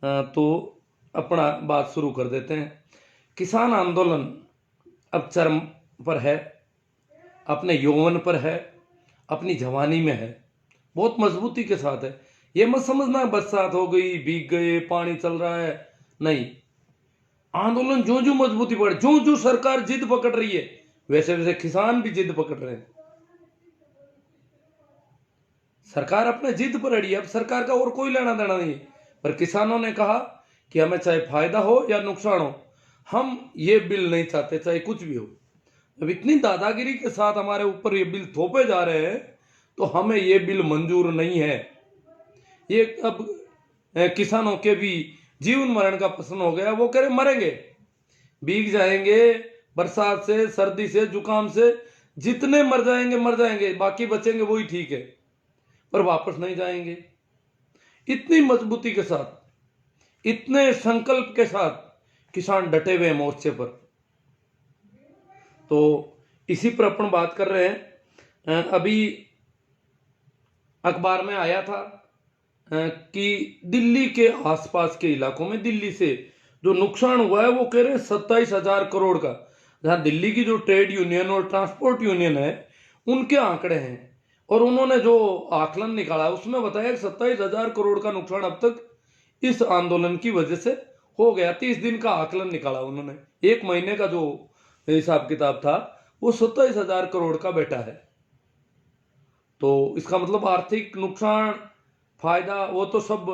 तो अपना बात शुरू कर देते हैं। किसान आंदोलन अब चरम पर है, अपने यौवन पर है, अपनी जवानी में है, बहुत मजबूती के साथ है। ये मत समझना बरसात हो गई, भीग गए, पानी चल रहा है, नहीं। आंदोलन जो जो मजबूती पड़े, जो जो सरकार जिद पकड़ रही है, वैसे वैसे किसान भी जिद पकड़ रहे हैं। सरकार अपने जिद पर अड़ी है, अब सरकार का और कोई लेना देना नहीं है। पर किसानों ने कहा कि हमें चाहे फायदा हो या नुकसान हो, हम ये बिल नहीं चाहते, चाहे कुछ भी हो। अब इतनी दादागिरी के साथ हमारे ऊपर ये बिल थोपे जा रहे हैं, तो हमें ये बिल मंजूर नहीं है। ये अब किसानों के भी जीवन मरण का प्रश्न हो गया। वो कह रहे मरेंगे, भीग जाएंगे, बरसात से, सर्दी से, जुकाम से, जितने मर जाएंगे मर जाएंगे, बाकी बचेंगे वही ठीक है, पर वापस नहीं जाएंगे। इतनी मजबूती के साथ, इतने संकल्प के साथ किसान डटे हुए हैं मोर्चे पर। तो इसी पर अपन बात कर रहे हैं। अभी अखबार में आया था कि दिल्ली के आसपास के इलाकों में, दिल्ली से जो नुकसान हुआ है वो कह रहे हैं 27,000 करोड़ का। जहां दिल्ली की जो ट्रेड यूनियन और ट्रांसपोर्ट यूनियन है, उनके आंकड़े हैं, और उन्होंने जो आकलन निकाला उसमें बताया कि 27,000 करोड़ का नुकसान अब तक इस आंदोलन की वजह से हो गया। 30 दिन का आकलन निकाला उन्होंने, एक महीने का जो हिसाब किताब था वो 27,000 करोड़ का बैठा है। तो इसका मतलब आर्थिक नुकसान, फायदा, वो तो सब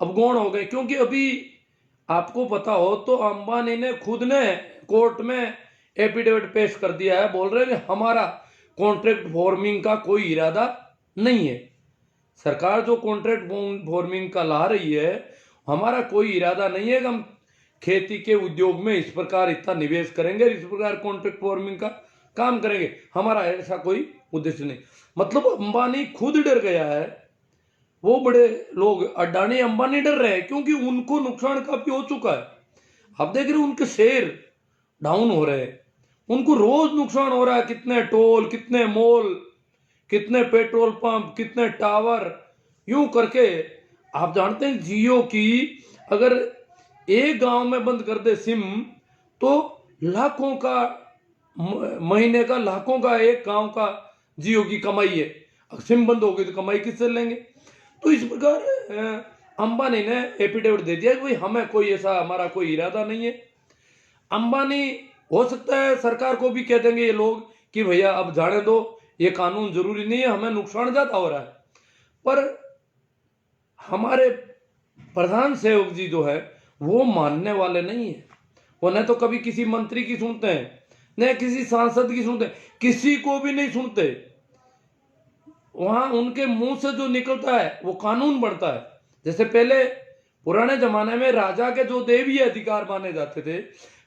अवगुण हो गए। क्योंकि अभी आपको पता हो तो अंबानी ने खुद ने कोर्ट में एफिडेविट पेश कर दिया है, बोल रहे हैं कि हमारा कॉन्ट्रैक्ट फॉर्मिंग का कोई इरादा नहीं है। सरकार जो कॉन्ट्रैक्ट फॉर्मिंग का ला रही है, हमारा कोई इरादा नहीं है कि हम खेती के उद्योग में इस प्रकार इतना निवेश करेंगे, इस प्रकार कॉन्ट्रैक्ट फॉर्मिंग का काम करेंगे, हमारा ऐसा कोई उद्देश्य नहीं। मतलब अंबानी खुद डर गया है। वो बड़े लोग अडानी अंबानी डर रहे हैं, क्योंकि उनको नुकसान काफी हो चुका है। आप देख रहे हो उनके शेयर डाउन हो रहे हैं, उनको रोज नुकसान हो रहा है। कितने टोल, कितने मॉल, कितने पेट्रोल पंप, कितने टावर, यूं करके। आप जानते हैं जियो की अगर एक गांव में बंद कर दे सिम, तो लाखों का महीने का, लाखों का एक गांव का जियो की कमाई है। सिम बंद हो गई तो कमाई किससे लेंगे? तो इस प्रकार अंबानी ने एफिडेविट दे दिया कि भाई हमें कोई ऐसा, हमारा कोई इरादा नहीं है। अंबानी, हो सकता है सरकार को भी कह देंगे ये लोग कि भैया अब जाने दो, ये कानून जरूरी नहीं है, हमें नुकसान ज्यादा हो रहा है। पर हमारे प्रधान सेवक जी जो है वो मानने वाले नहीं है। वो न तो कभी किसी मंत्री की सुनते हैं, न किसी सांसद की सुनते हैं, किसी को भी नहीं सुनते। वहां उनके मुंह से जो निकलता है वो कानून बनता है। जैसे पहले पुराने जमाने में राजा के जो देवी अधिकार माने जाते थे,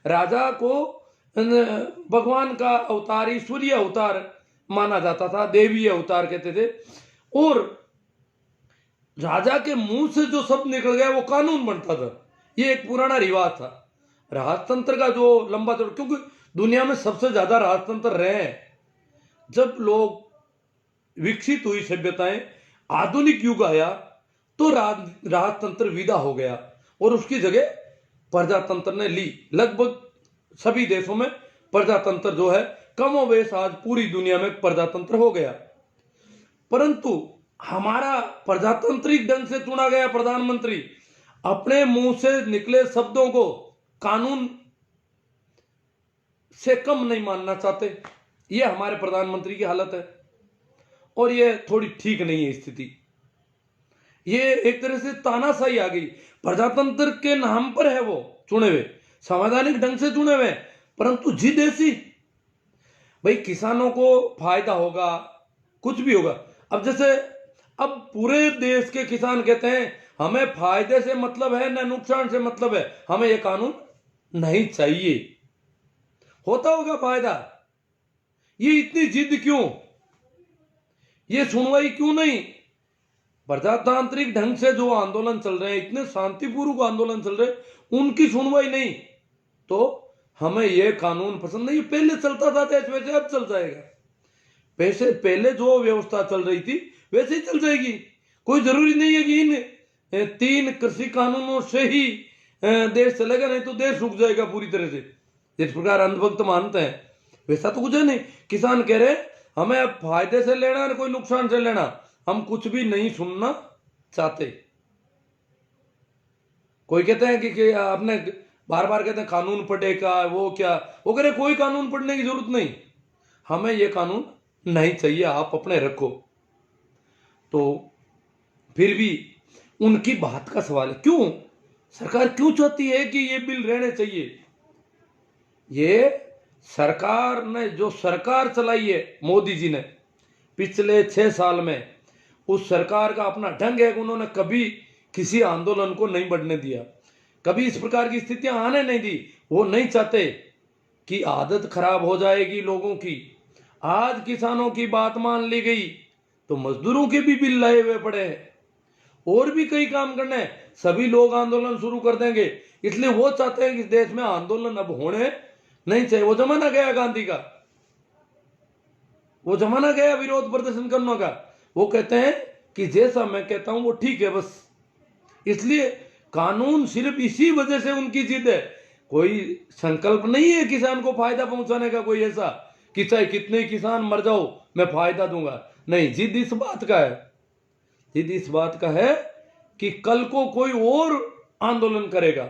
राजा को भगवान का अवतार, ईश्वरीय अवतार माना जाता था, देवी अवतार कहते थे, और राजा के मुंह से जो शब्द निकल गया वो कानून बनता था। ये एक पुराना रिवाज था राजतंत्र का, जो लंबा चौड़ा, क्योंकि दुनिया में सबसे ज्यादा राजतंत्र रहे हैं। जब लोग विकसित हुई सभ्यताएं, आधुनिक युग आया, तो राजतंत्र विदा हो गया और उसकी जगह प्रजातंत्र ने ली। लगभग सभी देशों में प्रजातंत्र जो है, कमोबेश आज पूरी दुनिया में प्रजातंत्र हो गया। परंतु हमारा प्रजातांत्रिक ढंग से चुना गया प्रधानमंत्री अपने मुंह से निकले शब्दों को कानून से कम नहीं मानना चाहते। यह हमारे प्रधानमंत्री की हालत है, और यह थोड़ी ठीक नहीं है स्थिति। ये एक तरह से तानाशाही आ गई। प्रजातंत्र के नाम पर है वो चुने हुए, संवैधानिक ढंग से चुने हुए, परंतु जिद ऐसी, भाई किसानों को फायदा होगा, कुछ भी होगा। अब जैसे अब पूरे देश के किसान कहते हैं हमें फायदे से मतलब है, न नुकसान से मतलब है, हमें यह कानून नहीं चाहिए। होता होगा फायदा, ये इतनी जिद क्यों, ये सुनवाई क्यों नहीं? प्रजातांत्रिक ढंग से जो आंदोलन चल रहे हैं, इतने शांतिपूर्वक आंदोलन चल रहे हैं, उनकी सुनवाई नहीं, तो हमें यह कानून पसंद नहीं। पहले चलता था देश वैसे अब चल जाएगा। पहले जो व्यवस्था चल रही थी वैसे ही चल जाएगी। कोई जरूरी नहीं है कि इन 3 कृषि कानूनों से ही देश चलेगा, नहीं तो देश रुक जाएगा पूरी तरह से। जिस प्रकार अंधभक्त मानते हैं वैसा तो कुछ है नहीं। किसान कह रहे हमें अब फायदे से लेना है, कोई नुकसान से लेना, हम कुछ भी नहीं सुनना चाहते। कोई कहते हैं कि आपने बार बार कहते हैं कानून पढ़ेगा, वो क्या, वो कह रहे कोई कानून पढ़ने की जरूरत नहीं, हमें ये कानून नहीं चाहिए, आप अपने रखो। तो फिर भी उनकी बात का सवाल है, क्यों सरकार क्यों चाहती है कि ये बिल रहने चाहिए? ये सरकार ने जो सरकार चलाई है मोदी जी ने पिछले 6 साल में, उस सरकार का अपना ढंग है कि उन्होंने कभी किसी आंदोलन को नहीं बढ़ने दिया, कभी इस प्रकार की स्थितियां आने नहीं दी। वो नहीं चाहते कि आदत खराब हो जाएगी लोगों की। आज किसानों की बात मान ली गई तो मजदूरों के भी बिल लाए हुए पड़े हैं, और भी कई काम करने हैं, सभी लोग आंदोलन शुरू कर देंगे। इसलिए वो चाहते हैं कि देश में आंदोलन अब होने नहीं चाहिए। वो जमाना गया गांधी का, वो जमाना गया विरोध प्रदर्शन करने का। वो कहते हैं कि जैसा मैं कहता हूं वो ठीक है बस। इसलिए कानून सिर्फ इसी वजह से उनकी जिद है, कोई संकल्प नहीं है किसान को फायदा पहुंचाने का, कोई ऐसा कि चाहे कितने किसान मर जाओ मैं फायदा दूंगा, नहीं। जिद इस बात का है, जिद इस बात का है कि कल को कोई और आंदोलन करेगा,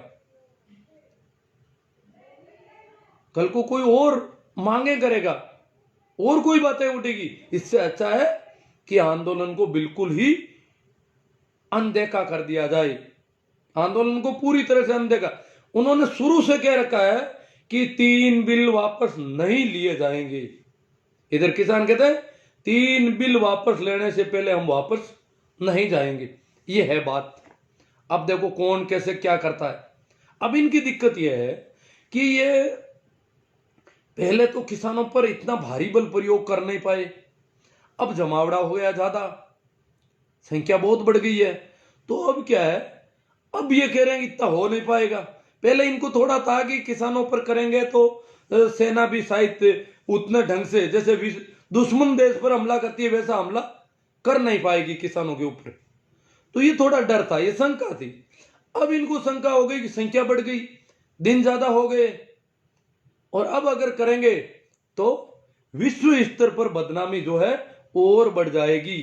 कल को कोई और मांगे करेगा, और कोई बातें उठेगी। इससे अच्छा है कि आंदोलन को बिल्कुल ही अनदेखा कर दिया जाए, आंदोलन को पूरी तरह से अनदेखा। उन्होंने शुरू से कह रखा है कि 3 बिल वापस नहीं लिए जाएंगे। इधर किसान कहते हैं 3 बिल वापस लेने से पहले हम वापस नहीं जाएंगे, ये है बात। अब देखो कौन कैसे क्या करता है। अब इनकी दिक्कत यह है कि ये पहले तो किसानों पर इतना भारी बल प्रयोग कर नहीं पाए, अब जमावड़ा हो गया ज्यादा, संख्या बहुत बढ़ गई है, तो अब क्या है, अब ये कह रहे हैं इतना हो नहीं पाएगा। पहले इनको थोड़ा था कि किसानों पर करेंगे तो सेना भी शायद उतने ढंग से, जैसे दुश्मन देश पर हमला करती है वैसा हमला कर नहीं पाएगी किसानों के ऊपर, तो ये थोड़ा डर था, ये शंका थी। अब इनको शंका हो गई कि संख्या बढ़ गई, दिन ज्यादा हो गए, और अब अगर करेंगे तो विश्व स्तर पर बदनामी जो है और बढ़ जाएगी।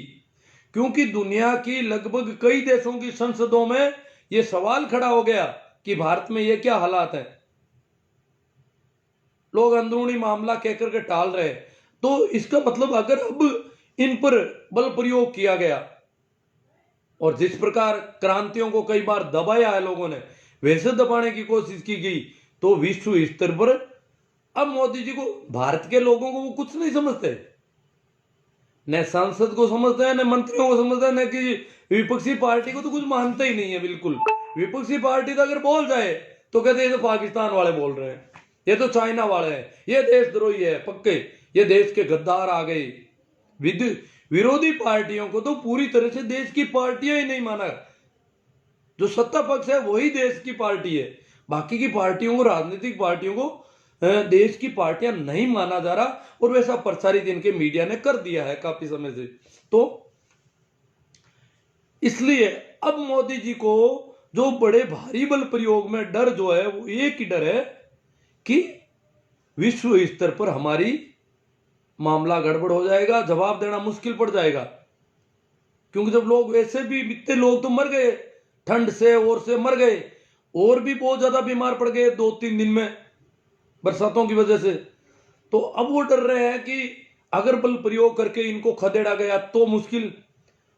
क्योंकि दुनिया की लगभग कई देशों की संसदों में यह सवाल खड़ा हो गया कि भारत में ये क्या हालात है, लोग अंदरूनी मामला कहकर के टाल रहे। तो इसका मतलब अगर अब इन पर बल प्रयोग किया गया, और जिस प्रकार क्रांतियों को कई बार दबाया है लोगों ने, वैसे दबाने की कोशिश की गई, तो विश्व स्तर पर अब मोदी जी को, भारत के लोगों को वो कुछ नहीं समझते, न सांसद को समझते हैं, न मंत्रियों को समझते हैं, न कि विपक्षी पार्टी को तो कुछ मानते ही नहीं है बिल्कुल। विपक्षी पार्टी तो अगर बोल जाए तो कहते हैं ये तो पाकिस्तान वाले बोल रहे हैं, ये तो चाइना वाले हैं, ये देशद्रोही है पक्के, ये देश के गद्दार आ गए। विरोधी पार्टियों को तो पूरी तरह से देश की पार्टियां ही नहीं माना, जो सत्ता पक्ष है वही देश की पार्टी है, बाकी की पार्टियों को, राजनीतिक पार्टियों को देश की पार्टियां नहीं माना जा रहा, और वैसा प्रसारित इनके मीडिया ने कर दिया है काफी समय से। तो इसलिए अब मोदी जी को जो बड़े भारी बल प्रयोग में डर जो है वो एक ही डर है कि विश्व स्तर पर हमारी मामला गड़बड़ हो जाएगा, जवाब देना मुश्किल पड़ जाएगा। क्योंकि जब लोग, वैसे भी इतने लोग तो मर गए ठंड से और से मर गए, और भी बहुत ज्यादा बीमार पड़ गए 2-3 दिन में बरसातों की वजह से। तो अब वो डर रहे हैं कि अगर बल प्रयोग करके इनको खदेड़ा गया तो मुश्किल,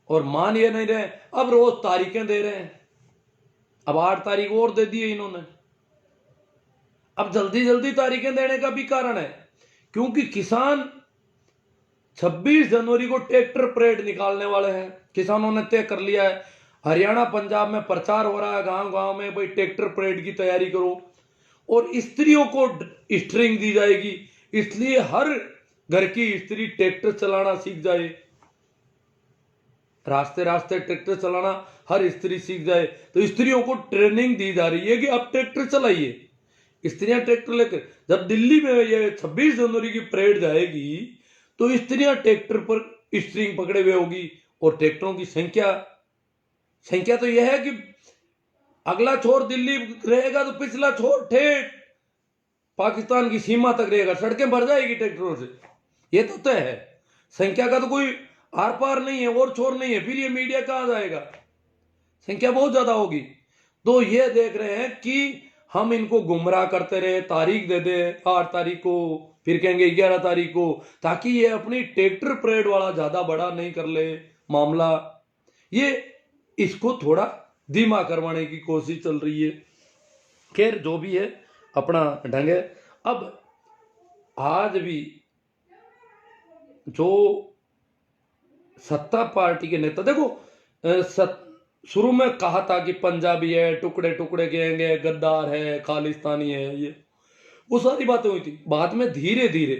और मान ये नहीं रहे। अब रोज तारीखें दे रहे हैं, अब 8 तारीख और दे दी है इन्होंने। अब जल्दी जल्दी तारीखें देने का भी कारण है क्योंकि किसान 26 जनवरी को ट्रैक्टर परेड निकालने वाले हैं, किसानों ने तय कर लिया है। हरियाणा पंजाब में प्रचार हो रहा है गांव गांव में, भाई ट्रैक्टर परेड की तैयारी करो, और स्त्रियों को स्ट्रिंग दी जाएगी, इसलिए हर घर की स्त्री ट्रैक्टर चलाना सीख जाए, रास्ते रास्ते ट्रैक्टर चलाना हर स्त्री सीख जाए। तो स्त्रियों को ट्रेनिंग दी जा रही है कि अब ट्रैक्टर चलाइए, स्त्रियां ट्रैक्टर लेकर। जब दिल्ली में ये 26 जनवरी की परेड जाएगी तो स्त्रियां ट्रैक्टर पर स्ट्रिंग पकड़े हुए होगी, और ट्रैक्टरों की संख्या संख्या तो यह है कि अगला छोर दिल्ली रहेगा तो पिछला छोर ठेठ पाकिस्तान की सीमा तक रहेगा, सड़कें भर जाएगी ट्रैक्टरों से, ये तो तय है। संख्या का तो कोई आर पार नहीं है और छोर नहीं है, फिर ये मीडिया कहां जाएगा, संख्या बहुत ज्यादा होगी। तो ये देख रहे हैं कि हम इनको गुमराह करते रहे, तारीख दे दे 8 तारीख को, फिर कहेंगे 11 तारीख को, ताकि ये अपनी ट्रैक्टर परेड वाला ज्यादा बड़ा नहीं कर ले मामला। ये इसको थोड़ा धीमा करवाने की कोशिश चल रही है। खैर जो भी है अपना ढंग है। अब आज भी जो सत्ता पार्टी के नेता देखो, शुरू में कहा था कि पंजाबी है, टुकड़े टुकड़े कहेंगे, गद्दार है, खालिस्तानी है, ये वो सारी बातें हुई थी। बाद में धीरे धीरे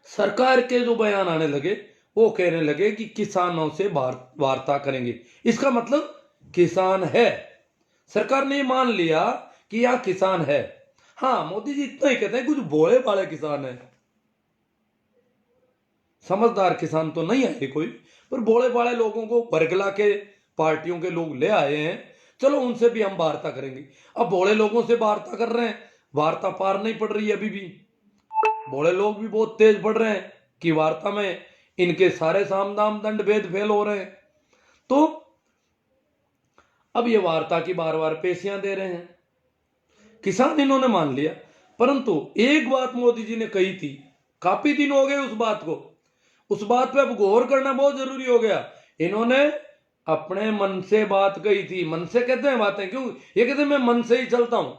सरकार के जो बयान आने लगे वो कहने लगे कि किसानों से वार्ता करेंगे, इसका मतलब किसान है। सरकार ने मान लिया कि यह किसान है। हाँ, मोदी जी इतना ही कहते हैं कुछ भोले भाले किसान है, समझदार किसान तो नहीं आए कोई, पर भोले भाले लोगों को बरगला के पार्टियों के लोग ले आए हैं, चलो उनसे भी हम वार्ता करेंगे। अब भोले लोगों से वार्ता कर रहे हैं, वार्ता पार नहीं पड़ रही है। अभी भी भोले लोग भी बहुत तेज पड़ रहे हैं कि वार्ता में इनके सारे साम दाम दंड भेद फेल हो रहे हैं। तो अब ये वार्ता की बार बार पेशियां दे रहे हैं, किसान इन्होंने मान लिया। परंतु एक बात मोदी जी ने कही थी, काफी दिन हो गए उस बात को, उस बात पे अब गौर करना बहुत जरूरी हो गया। इन्होंने अपने मन से बात कही थी। मन से कहते हैं बातें क्यों, ये कहते हैं मैं मन से ही चलता हूं,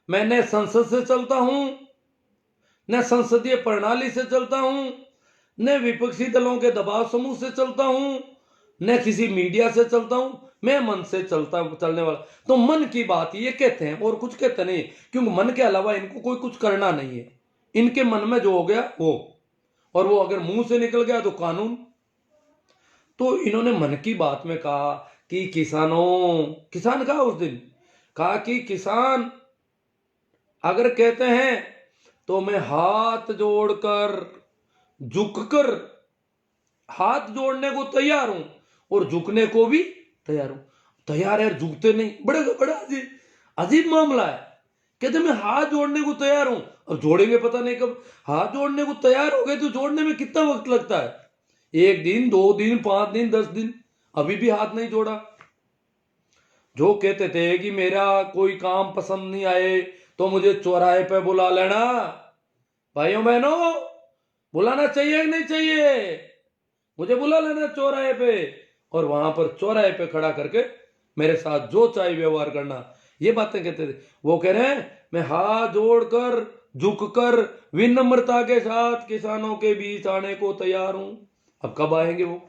मैं न संसद से चलता हूं, न संसदीय प्रणाली से चलता हूं, न विपक्षी दलों के दबाव समूह से चलता हूं, न किसी मीडिया से चलता हूं, मैं मन से चलने वाला। तो मन की बात ये कहते हैं और कुछ कहते नहीं, क्योंकि मन के अलावा इनको कोई कुछ करना नहीं है। इनके मन में जो हो गया वो, और वो अगर मुंह से निकल गया तो कानून। तो इन्होंने मन की बात में कहा कि किसान कहा उस दिन, कहा कि किसान अगर कहते हैं तो मैं हाथ जोड़कर झुककर, हाथ जोड़ने को तैयार हूं और झुकने को भी तैयार हूं। तैयार है, झुकते नहीं, बड़ा अजीब मामला है। कहते मैं हाथ जोड़ने को तैयार हूं, अब जोड़ेंगे पता नहीं कब। हाथ जोड़ने को तैयार हो गए तो जोड़ने में कितना वक्त लगता है, 1 दिन 2 दिन 5 दिन 10 दिन, अभी भी हाथ नहीं जोड़ा। जो कहते थे कि मेरा कोई काम पसंद नहीं आए तो मुझे चौराहे पे बुला लेना, भाइयों बहनों बुलाना चाहिए कि नहीं चाहिए, मुझे बुला लेना चौराहे पे और वहां पर चौराहे पे खड़ा करके मेरे साथ जो चाहे व्यवहार करना, ये बातें कहते थे। वो कह रहे हैं मैं हाथ जोड़कर झुककर विनम्रता के साथ किसानों के बीच आने को तैयार हूं। अब कब आएंगे वो।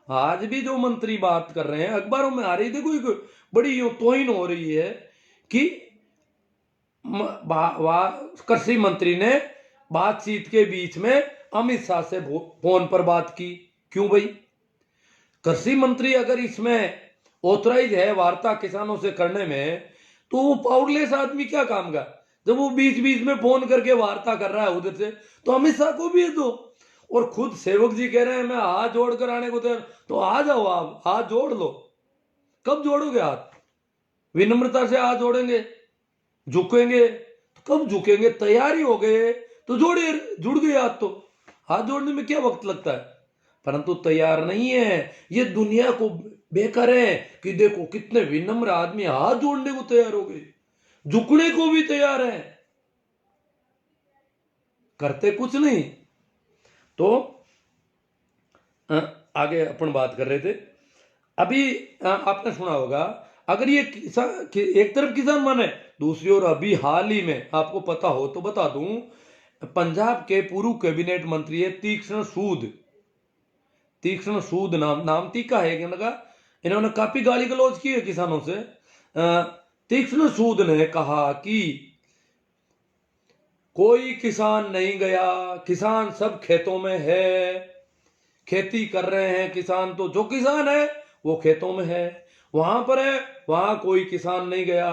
आज भी जो मंत्री बात कर रहे हैं, अखबारों में आ रही, देखो एक बड़ी तोहिन हो रही है कि कृषि मंत्री ने बातचीत के बीच में अमित शाह से फोन पर बात की। क्यों भाई, कृषि मंत्री अगर इसमें ऑथराइज है वार्ता किसानों से करने में, तो वो पावरलेस आदमी क्या काम का, जब वो बीच बीच में फोन करके वार्ता कर रहा है उधर से, तो अमित शाह को भी दो। और खुद सेवक जी कह रहे हैं मैं हाथ जोड़ कर आने को तैयार, तो आ जाओ, आप हाथ जोड़ लो। कब जोड़ोगे हाथ, विनम्रता से हाथ जोड़ेंगे, झुकेंगे तो कब झुकेंगे, तैयारी हो गए तो जोड़े, जुड़ गए हाथ। तो हाथ जोड़ने में क्या वक्त लगता है, परंतु तैयार नहीं है। ये दुनिया को बेकार है कि देखो कितने विनम्र आदमी हाथ जोड़ने को तैयार हो गए, झुकने को भी तैयार है, करते कुछ नहीं। तो आगे अपन बात कर रहे थे, अभी आपने सुना होगा, अगर ये एक तरफ किसान माने, दूसरी ओर अभी हाल ही में आपको पता हो तो बता दूं, पंजाब के पूर्व कैबिनेट मंत्री है तीक्ष्ण सूद नाम तीखा है इनका, इन्होंने काफी गाली गलौज की है किसानों से। तीक्ष्ण सूद ने कहा कि कोई किसान नहीं गया, किसान सब खेतों में है, खेती कर रहे हैं किसान, तो जो किसान है वो खेतों में है, वहां पर है, वहां कोई किसान नहीं गया।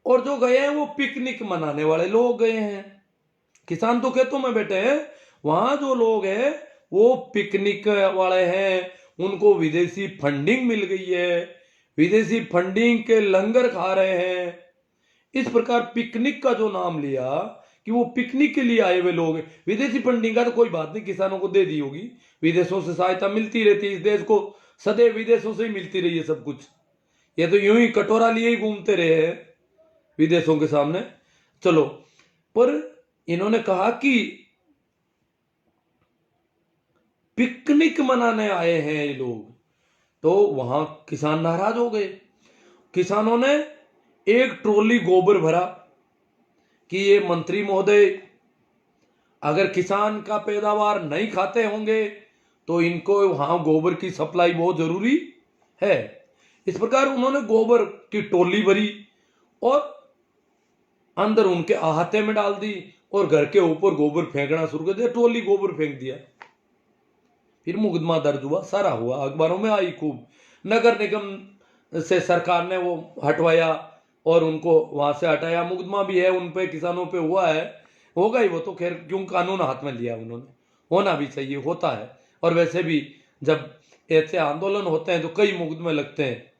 और जो गए हैं वो पिकनिक मनाने वाले लोग गए हैं, किसान तो खेतों में बैठे हैं, वहां जो लोग हैं वो पिकनिक वाले हैं, उनको विदेशी फंडिंग मिल गई है, विदेशी फंडिंग के लंगर खा रहे हैं। इस प्रकार पिकनिक का जो नाम लिया कि वो पिकनिक के लिए आए हुए लोग, विदेशी फंडिंग का तो कोई बात नहीं, किसानों को दे दी होगी, विदेशों से सहायता मिलती रहती है, इस देश को सदैव विदेशों से ही मिलती रही है सब कुछ। ये तो यूं ही कटोरा लिए ही घूमते रहे हैं विदेशों के सामने। चलो, पर इन्होंने कहा कि पिकनिक मनाने आए हैं ये लोग, तो वहां किसान नाराज हो गए। किसानों ने एक ट्रॉली गोबर भरा कि ये मंत्री महोदय, अगर किसान का पैदावार नहीं खाते होंगे तो इनको वहां गोबर की सप्लाई बहुत जरूरी है। इस प्रकार उन्होंने गोबर की टोली भरी और अंदर उनके अहाते में डाल दी और घर के ऊपर गोबर फेंकना शुरू कर दिया, ट्रॉली गोबर फेंक दिया। फिर मुकदमा दर्ज हुआ, सारा हुआ, अखबारों में आई खूब। नगर निगम से सरकार ने वो हटवाया और उनको वहां से हटाया, मुकदमा भी है उन पे, किसानों पे हुआ है, होगा ही वो तो, खैर क्यों कानून हाथ में लिया उन्होंने, होना भी चाहिए, होता है। और वैसे भी जब ऐसे आंदोलन होते हैं तो कई मुकदमे लगते हैं,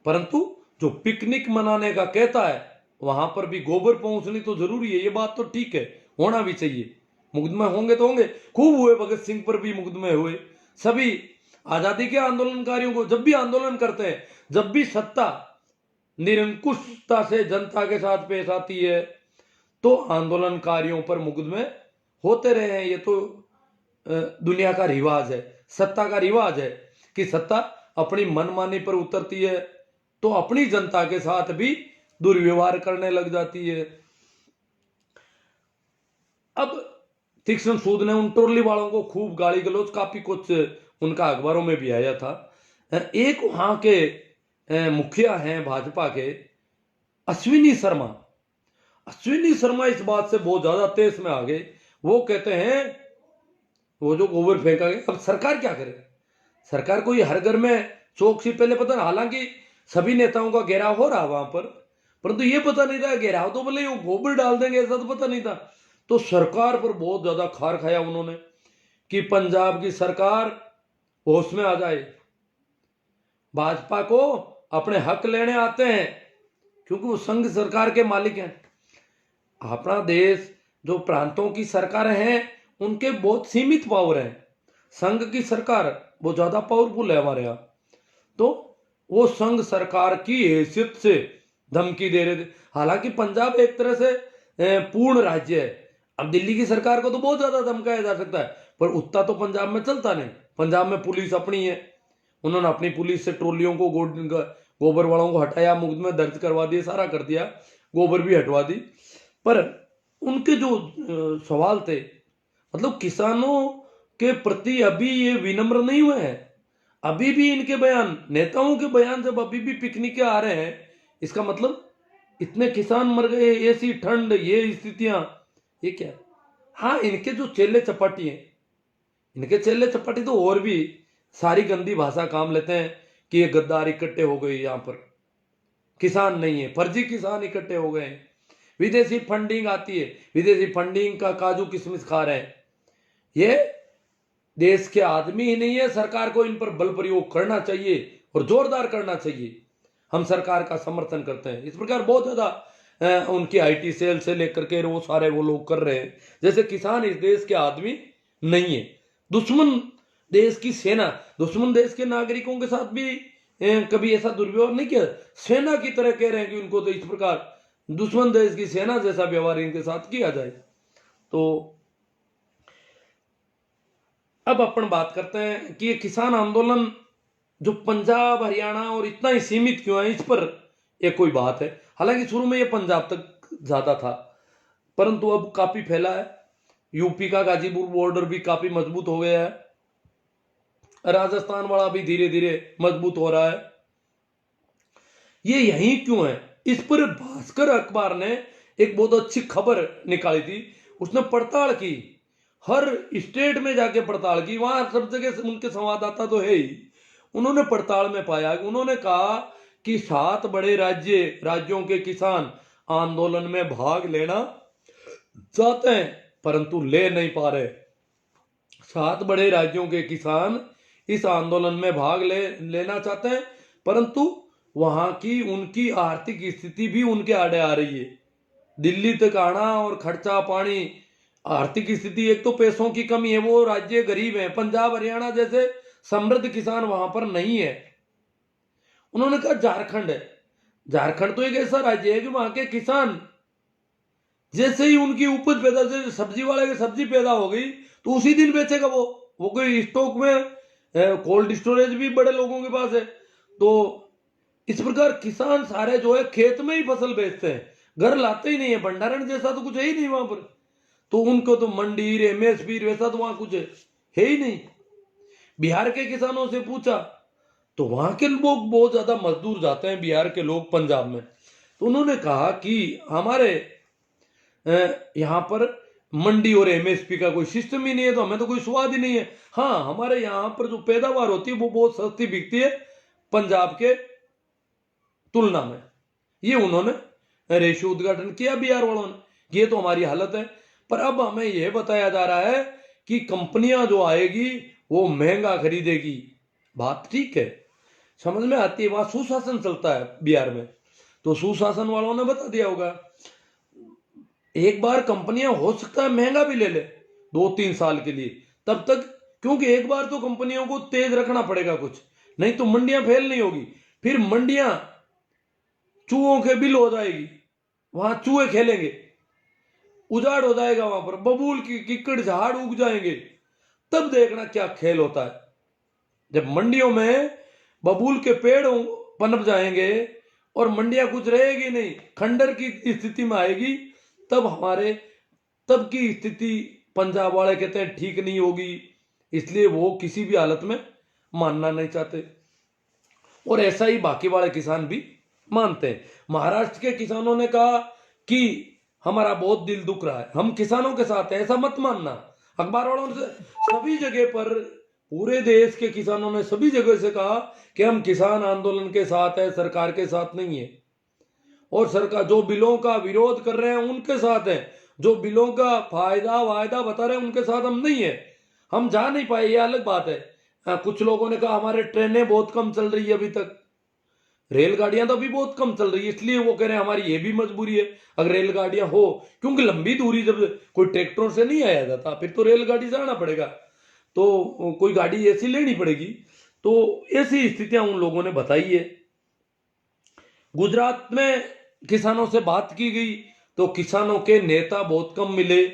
परंतु जो पिकनिक मनाने का कहता है वहां पर भी गोबर पहुंचनी तो जरूरी है, ये बात तो ठीक है, होना भी चाहिए। मुकदमे होंगे तो होंगे, खूब हुए, भगत सिंह पर भी मुकदमे हुए, सभी आजादी के आंदोलनकारियों को, जब भी आंदोलन करते हैं, जब भी सत्ता निरंकुशता से जनता के साथ पेश आती है तो आंदोलनकारियों पर मुकदमे होते रहे हैं। ये तो दुनिया का रिवाज है, सत्ता का रिवाज है कि सत्ता अपनी मनमानी पर उतरती है तो अपनी जनता के साथ भी दुर्व्यवहार करने लग जाती है। अब तीक्ष्ण सूद ने उन ट्रॉली वालों को खूब गाली गलौज, काफी कुछ उनका अखबारों में भी आया था। एक वहां के मुखिया हैं भाजपा के, अश्विनी शर्मा, अश्विनी शर्मा इस बात से बहुत ज्यादा तेज में आ गए। वो कहते हैं वो जो गोबर फेंका गया, अब सरकार क्या करे, सरकार को ये हर घर में चौकसी पहले पता ना, हालांकि सभी नेताओं का घेराव हो रहा वहां पर, परंतु ये पता नहीं था घेराव तो बोले वो गोबर डाल देंगे, ऐसा तो पता नहीं था। तो सरकार पर बहुत ज्यादा खार खाया उन्होंने कि पंजाब की सरकार होश में आ जाए, भाजपा को अपने हक लेने आते हैं क्योंकि वो संघ सरकार के मालिक हैं। अपना देश जो प्रांतों की सरकारें हैं उनके बहुत सीमित पावर है, संघ की सरकार बहुत ज्यादा पावरफुल है हमारे यहाँ। तो वो संघ सरकार की हैसियत से धमकी दे रहे थे। हालांकि पंजाब एक तरह से पूर्ण राज्य है, अब दिल्ली की सरकार को तो बहुत ज्यादा धमकाया जा सकता है, पर उतना तो पंजाब में चलता नहीं। पंजाब में पुलिस अपनी है, उन्होंने अपनी पुलिस से ट्रोलियों को गोबर वालों को हटाया, मुकदमे दर्ज करवा दिए, सारा कर दिया, गोबर भी हटवा दी। पर उनके जो सवाल थे, मतलब किसानों के प्रति अभी ये विनम्र नहीं हुए हैं। अभी भी इनके बयान, नेताओं के बयान जब अभी भी पिकनिक के आ रहे हैं, इसका मतलब इतने किसान मर गए, ऐसी ठंड, ये स्थितियां, ये क्या? हाँ, इनके जो चेले चपाटी हैं, इनके चेले चपाटी तो और भी सारी गंदी भाषा काम लेते हैं कि ये गद्दार इकट्ठे हो गए, यहाँ पर किसान नहीं है, फर्जी किसान इकट्ठे हो गए हैं, विदेशी फंडिंग आती है, विदेशी फंडिंग का काजू किशमिश खा रहे हैं। ये देश के आदमी ही नहीं है, सरकार को इन पर बल प्रयोग करना चाहिए और जोरदार करना चाहिए। हम सरकार का समर्थन करते हैं। इस प्रकार बहुत ज्यादा उनकी आईटी सेल से लेकर के वो सारे वो लोग कर रहे हैं जैसे किसान इस देश के आदमी नहीं है। दुश्मन देश की सेना, दुश्मन देश के नागरिकों के साथ भी कभी ऐसा दुर्व्यवहार नहीं किया, सेना की तरह कह रहे हैं कि उनको तो इस प्रकार दुश्मन देश की सेना जैसा व्यवहार इनके साथ किया जाए। तो अब अपन बात करते हैं कि ये किसान आंदोलन जो पंजाब हरियाणा और इतना ही सीमित क्यों है, इस पर एक कोई बात है। हालांकि शुरू में ये पंजाब तक ज्यादा था, परंतु अब काफी फैला है। यूपी का गाजीपुर बॉर्डर भी काफी मजबूत हो गया है, राजस्थान वाला भी धीरे धीरे मजबूत हो रहा है। ये यही क्यों है, इस पर भास्कर अखबार ने एक बहुत अच्छी खबर निकाली थी। उसने पड़ताल की, हर स्टेट में जाके पड़ताल की, वहां सब जगह उनके संवाददाता तो है ही। उन्होंने पड़ताल में पाया, उन्होंने कहा कि 7 बड़े राज्यों के किसान आंदोलन में भाग लेना चाहते हैं परंतु ले नहीं पा रहे। 7 बड़े राज्यों के किसान इस आंदोलन में भाग लेना चाहते हैं, परंतु वहां की उनकी आर्थिक स्थिति भी उनके आड़े आ रही है। दिल्ली तक आना और खर्चा पानी, आर्थिक स्थिति, एक तो पैसों की कमी है, वो राज्य गरीब है, पंजाब हरियाणा जैसे समृद्ध किसान वहां पर नहीं है। उन्होंने कहा झारखंड है, झारखंड तो एक ऐसा राज्य है कि वहां के किसान जैसे ही उनकी उपज पैदा, से सब्जी वाले की सब्जी पैदा हो गई तो उसी दिन बेचेगा वो कोई स्टॉक में, कोल्ड स्टोरेज भी बड़े लोगों के पास है। तो इस प्रकार किसान सारे जो है खेत में ही फसल बेचते हैं, घर लाते ही नहीं है, भंडारण जैसा तो कुछ है ही नहीं वहां पर। तो उनको तो मंडी एमएसपी वैसा तो वहां कुछ है ही नहीं। बिहार के किसानों से पूछा तो वहां के लोग बहुत ज्यादा मजदूर जाते हैं, बिहार के लोग पंजाब में। तो उन्होंने कहा कि हमारे यहाँ पर मंडी और एमएसपी का कोई सिस्टम ही नहीं है, तो हमें तो कोई स्वाद ही नहीं है। हाँ, हमारे यहाँ पर जो पैदावार होती है वो बहुत सस्ती बिकती है पंजाब के तुलना में। ये उन्होंने रेशो उद्घाटन किया बिहार वालों ने। ये तो हमारी हालत है। पर अब हमें यह बताया जा रहा है कि कंपनियां जो आएगी वो महंगा खरीदेगी। बात ठीक है, समझ में आती है, वहां सुशासन चलता है बिहार में, तो सुशासन वालों ने बता दिया होगा। एक बार कंपनियां हो सकता है महंगा भी ले ले 2-3 साल के लिए, तब तक, क्योंकि एक बार तो कंपनियों को तेज रखना पड़ेगा कुछ, नहीं तो मंडियां फेल नहीं होगी। फिर मंडियां चूहों के बिल हो जाएगी, वहां चूहे खेलेंगे, उजाड़ हो जाएगा, वहां पर बबूल की किक्कड़ झाड़ उग जाएंगे। तब देखना क्या खेल होता है। जब मंडियों में बबूल के पेड़ पनप जाएंगे और मंडियां कुछ रहेगी नहीं, खंडर की स्थिति में आएगी, तब की स्थिति पंजाब वाले कहते हैं ठीक नहीं होगी। इसलिए वो किसी भी हालत में मानना नहीं चाहते, और ऐसा ही बाकी वाले किसान भी मानते हैं। महाराष्ट्र के किसानों ने कहा कि हमारा बहुत दिल दुख रहा है, हम किसानों के साथ हैं, ऐसा मत मानना। अखबार वालों ने सभी जगह पर, पूरे देश के किसानों ने सभी जगह से कहा कि हम किसान आंदोलन के साथ है, सरकार के साथ नहीं है। और सरकार जो बिलों का विरोध कर रहे हैं उनके साथ है, जो बिलों का फायदा वायदा बता रहे हैं उनके साथ हम नहीं है। हम जा नहीं पाए, ये अलग बात है। कुछ लोगों ने कहा हमारे ट्रेनें बहुत कम चल रही है, अभी तक रेलगाड़ियां तो अभी बहुत कम चल रही है, इसलिए वो कह रहे हैं हमारी ये भी मजबूरी है अगर रेलगाड़ियां हो, क्योंकि लंबी दूरी जब कोई ट्रैक्टरों से नहीं आया जाता, फिर तो रेलगाड़ी से आना पड़ेगा, तो कोई गाड़ी ऐसी लेनी पड़ेगी। तो ऐसी स्थितियां उन लोगों ने बताई है। गुजरात में किसानों से बात की गई तो किसानों के नेता बहुत कम मिले,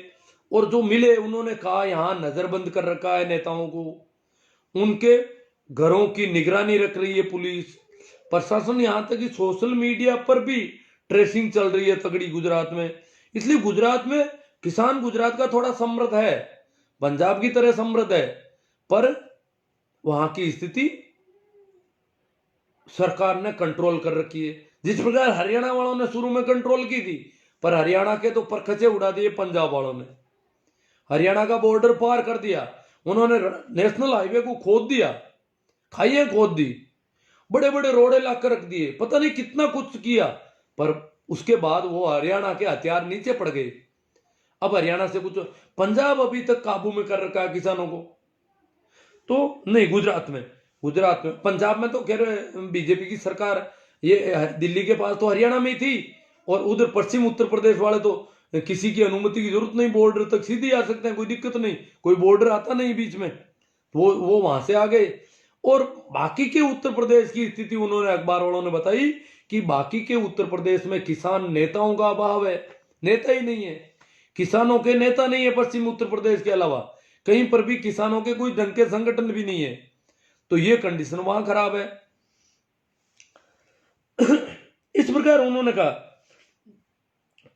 और जो मिले उन्होंने कहा यहां नजरबंद कर रखा है नेताओं को, उनके घरों की निगरानी रख रही है पुलिस प्रशासन, यहां तक कि सोशल मीडिया पर भी ट्रेसिंग चल रही है तगड़ी गुजरात में। इसलिए गुजरात में किसान, गुजरात का थोड़ा समृद्ध है, पंजाब की तरह समृद्ध है, पर वहां की स्थिति सरकार ने कंट्रोल कर रखी है। जिस प्रकार हरियाणा वालों ने शुरू में कंट्रोल की थी, पर हरियाणा के तो परखचे उड़ा दिए पंजाब वालों ने। हरियाणा का बॉर्डर पार कर दिया उन्होंने, नेशनल हाईवे को खोद दिया, खाइयां खोद दी, बड़े बड़े रोड़े लाकर रख दिए, पता नहीं कितना कुछ किया, पर उसके बाद वो हरियाणा के हथियार नीचे पड़ गए। अब हरियाणा से कुछ, पंजाब अभी तक काबू में कर रखा है किसानों को, तो नहीं गुजरात में, पंजाब में तो कह रहे बीजेपी की सरकार, ये दिल्ली के पास तो हरियाणा में ही थी, और उधर पश्चिम उत्तर प्रदेश वाले तो किसी की अनुमति की जरूरत नहीं, बॉर्डर तक सीधे आ सकते हैं, कोई दिक्कत नहीं, कोई बॉर्डर आता नहीं बीच में, वो वहां से आ गए। और बाकी के उत्तर प्रदेश की स्थिति उन्होंने, अखबार वालों ने बताई कि बाकी के उत्तर प्रदेश में किसान नेताओं का अभाव है, नेता ही नहीं है, किसानों के नेता नहीं है पश्चिम उत्तर प्रदेश के अलावा, कहीं पर भी किसानों के कोई ढंग के संगठन भी नहीं है, तो ये कंडीशन वहां खराब है। इस प्रकार उन्होंने कहा।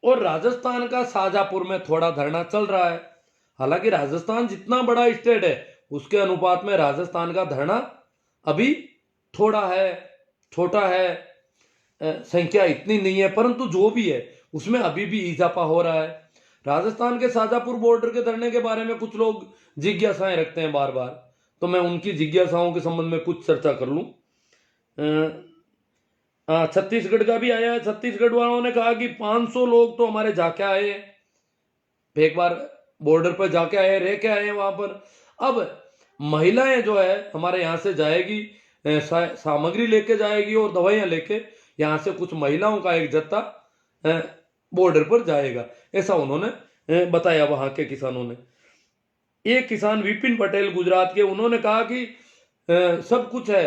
और राजस्थान का शाजापुर में थोड़ा धरना चल रहा है, हालांकि राजस्थान जितना बड़ा स्टेट है उसके अनुपात में राजस्थान का धरना अभी थोड़ा है, छोटा है, संख्या इतनी नहीं है, परंतु जो भी है उसमें अभी भी इजाफा हो रहा है। राजस्थान के शाजापुर बॉर्डर के धरने के बारे में कुछ लोग जिज्ञासाएं रखते हैं बार बार, तो मैं उनकी जिज्ञासाओं के संबंध में कुछ चर्चा कर लूं। छत्तीसगढ़ का भी आया है। छत्तीसगढ़ वालों ने कहा कि 500 लोग तो हमारे जाके आए, एक बार बॉर्डर पर जाके आए, रह के आए वहां पर, अब महिलाएं जो है हमारे यहाँ से जाएगी, सामग्री लेके जाएगी और दवाइयां लेके, यहाँ से कुछ महिलाओं का एक जत्था बॉर्डर पर जाएगा, ऐसा उन्होंने बताया वहां के किसानों ने। एक किसान विपिन पटेल गुजरात के, उन्होंने कहा कि सब कुछ है,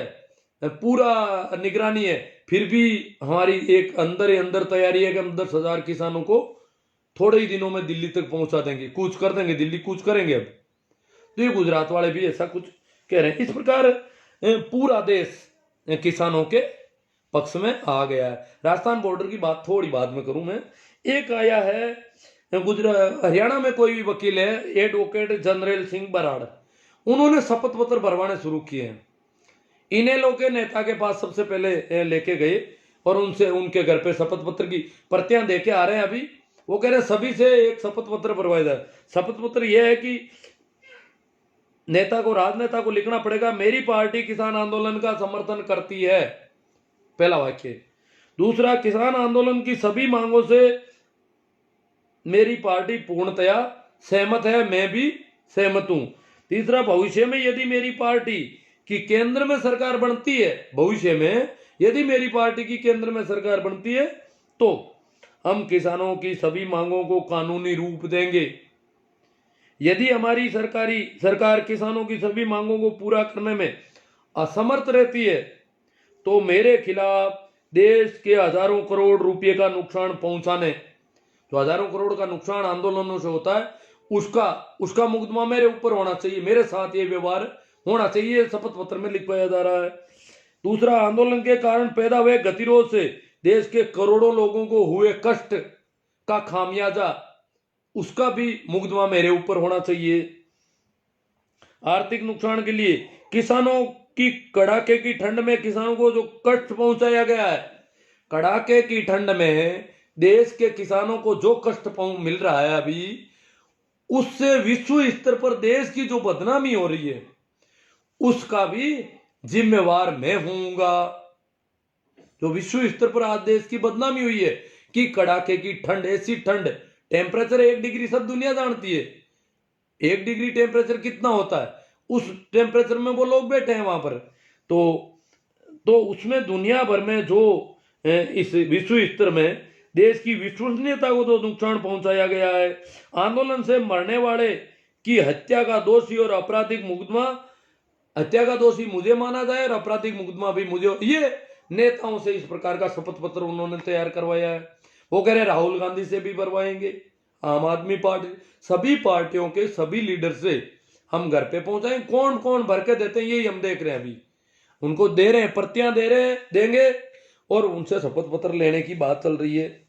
पूरा निगरानी है, फिर भी हमारी एक अंदर तैयारी है कि हम 10,000 किसानों को थोड़े ही दिनों में दिल्ली तक पहुंचा देंगे, कूच कर देंगे, दिल्ली कूच करेंगे। अब तो ये गुजरात वाले भी ऐसा कुछ कह रहे हैं। इस प्रकार पूरा देश किसानों के पक्ष में आ गया है। राजस्थान बॉर्डर की बात थोड़ी बाद में करूं मैं। एक आया है हरियाणा में कोई भी वकील है, एडवोकेट जनरल सिंह बराड़, उन्होंने शपथ पत्र भरवाने शुरू किए हैं। इनेलो के नेता के पास सबसे पहले लेके गए और उनसे उनके घर पे शपथ पत्र की प्रतियां देके आ रहे हैं। अभी वो कह रहे हैं सभी से एक शपथ पत्र भरवाया जाए। शपथ पत्र यह है कि नेता को, राजनेता को लिखना पड़ेगा, मेरी पार्टी किसान आंदोलन का समर्थन करती है, पहला वाक्य। दूसरा, किसान आंदोलन की सभी मांगों से मेरी पार्टी पूर्णतया सहमत है, मैं भी सहमत हूं। तीसरा, भविष्य में यदि मेरी पार्टी की केंद्र में सरकार बनती है, भविष्य में यदि मेरी पार्टी की केंद्र में सरकार बनती है तो हम किसानों की सभी मांगों को कानूनी रूप देंगे। यदि हमारी सरकार किसानों की सभी मांगों को पूरा करने में असमर्थ रहती है तो मेरे खिलाफ देश के हजारों करोड़ रुपए का नुकसान पहुंचाने, जो हजारों करोड़ का नुकसान आंदोलनों से होता है, उसका मुकदमा मेरे ऊपर होना चाहिए, मेरे साथ ये व्यवहार होना चाहिए, शपथ पत्र में लिख पाया जा रहा है। दूसरा, आंदोलन के कारण पैदा हुए गतिरोध से देश के करोड़ों लोगों को हुए कष्ट का खामियाजा, उसका भी मुकदमा मेरे ऊपर होना चाहिए। आर्थिक नुकसान के लिए किसानों की कड़ाके की ठंड में किसानों को जो कष्ट पहुंचाया गया है, कड़ाके की ठंड में देश के किसानों को जो कष्ट मिल रहा है अभी, उससे विश्व स्तर पर देश की जो बदनामी हो रही है उसका भी जिम्मेवार मैं होऊंगा। जो विश्व स्तर पर आज देश की बदनामी हुई है कि कड़ाके की ठंड, ऐसी ठंड, टेम्परेचर 1 डिग्री सब दुनिया जानती है, 1 डिग्री टेम्परेचर कितना होता है, उस टेम्परेचर में वो लोग बैठे हैं वहां पर, तो उसमें दुनिया भर में जो इस विश्व स्तर में देश की विश्वसनीयता को जो नुकसान पहुंचाया गया है, आंदोलन से मरने वाले की हत्या का दोषी और आपराधिक मुकदमा, हत्या का दोषी मुझे माना जाए और आपराधिक मुकदमा भी मुझे, ये नेताओं से इस प्रकार का शपथ पत्र उन्होंने तैयार करवाया है। वो कह रहे राहुल गांधी से भी भरवाएंगे, आम आदमी पार्टी, सभी पार्टियों के सभी लीडर से हम घर पे पहुंचाएंगे। कौन कौन भर के देते हैं यही हम देख रहे हैं, अभी उनको दे रहे हैं, प्रतियां दे रहे हैं, देंगे और उनसे शपथ पत्र लेने की बात चल रही है।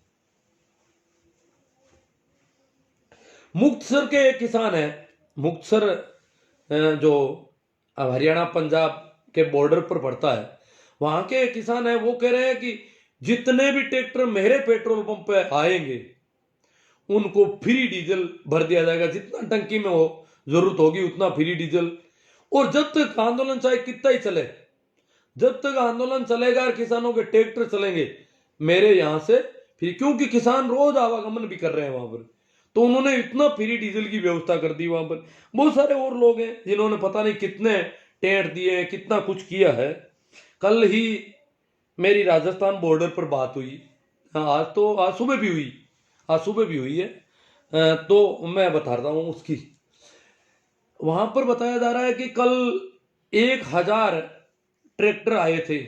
मुक्तसर के एक किसान है, मुक्तसर जो हरियाणा पंजाब के बॉर्डर पर पड़ता है, वहां के किसान है, वो कह रहे हैं कि जितने भी ट्रैक्टर मेरे पेट्रोल पंप पे आएंगे उनको फ्री डीजल भर दिया जाएगा, जितना टंकी में हो जरूरत होगी उतना फ्री डीजल। और जब तक आंदोलन चाहे कितना ही चले, जब तक आंदोलन चलेगा और किसानों के ट्रैक्टर चलेंगे मेरे यहां से फिर, क्योंकि किसान रोज आवागमन भी कर रहे हैं वहां पर, तो उन्होंने इतना फ्री डीजल की व्यवस्था कर दी वहां पर। बहुत सारे और लोग हैं जिन्होंने पता नहीं कितने टेंट दिए हैं, कितना कुछ किया है। कल ही मेरी राजस्थान बॉर्डर पर बात हुई, आज सुबह भी हुई है, तो मैं बता रहा हूं उसकी। वहां पर बताया जा रहा है कि कल 1,000 ट्रैक्टर आए थे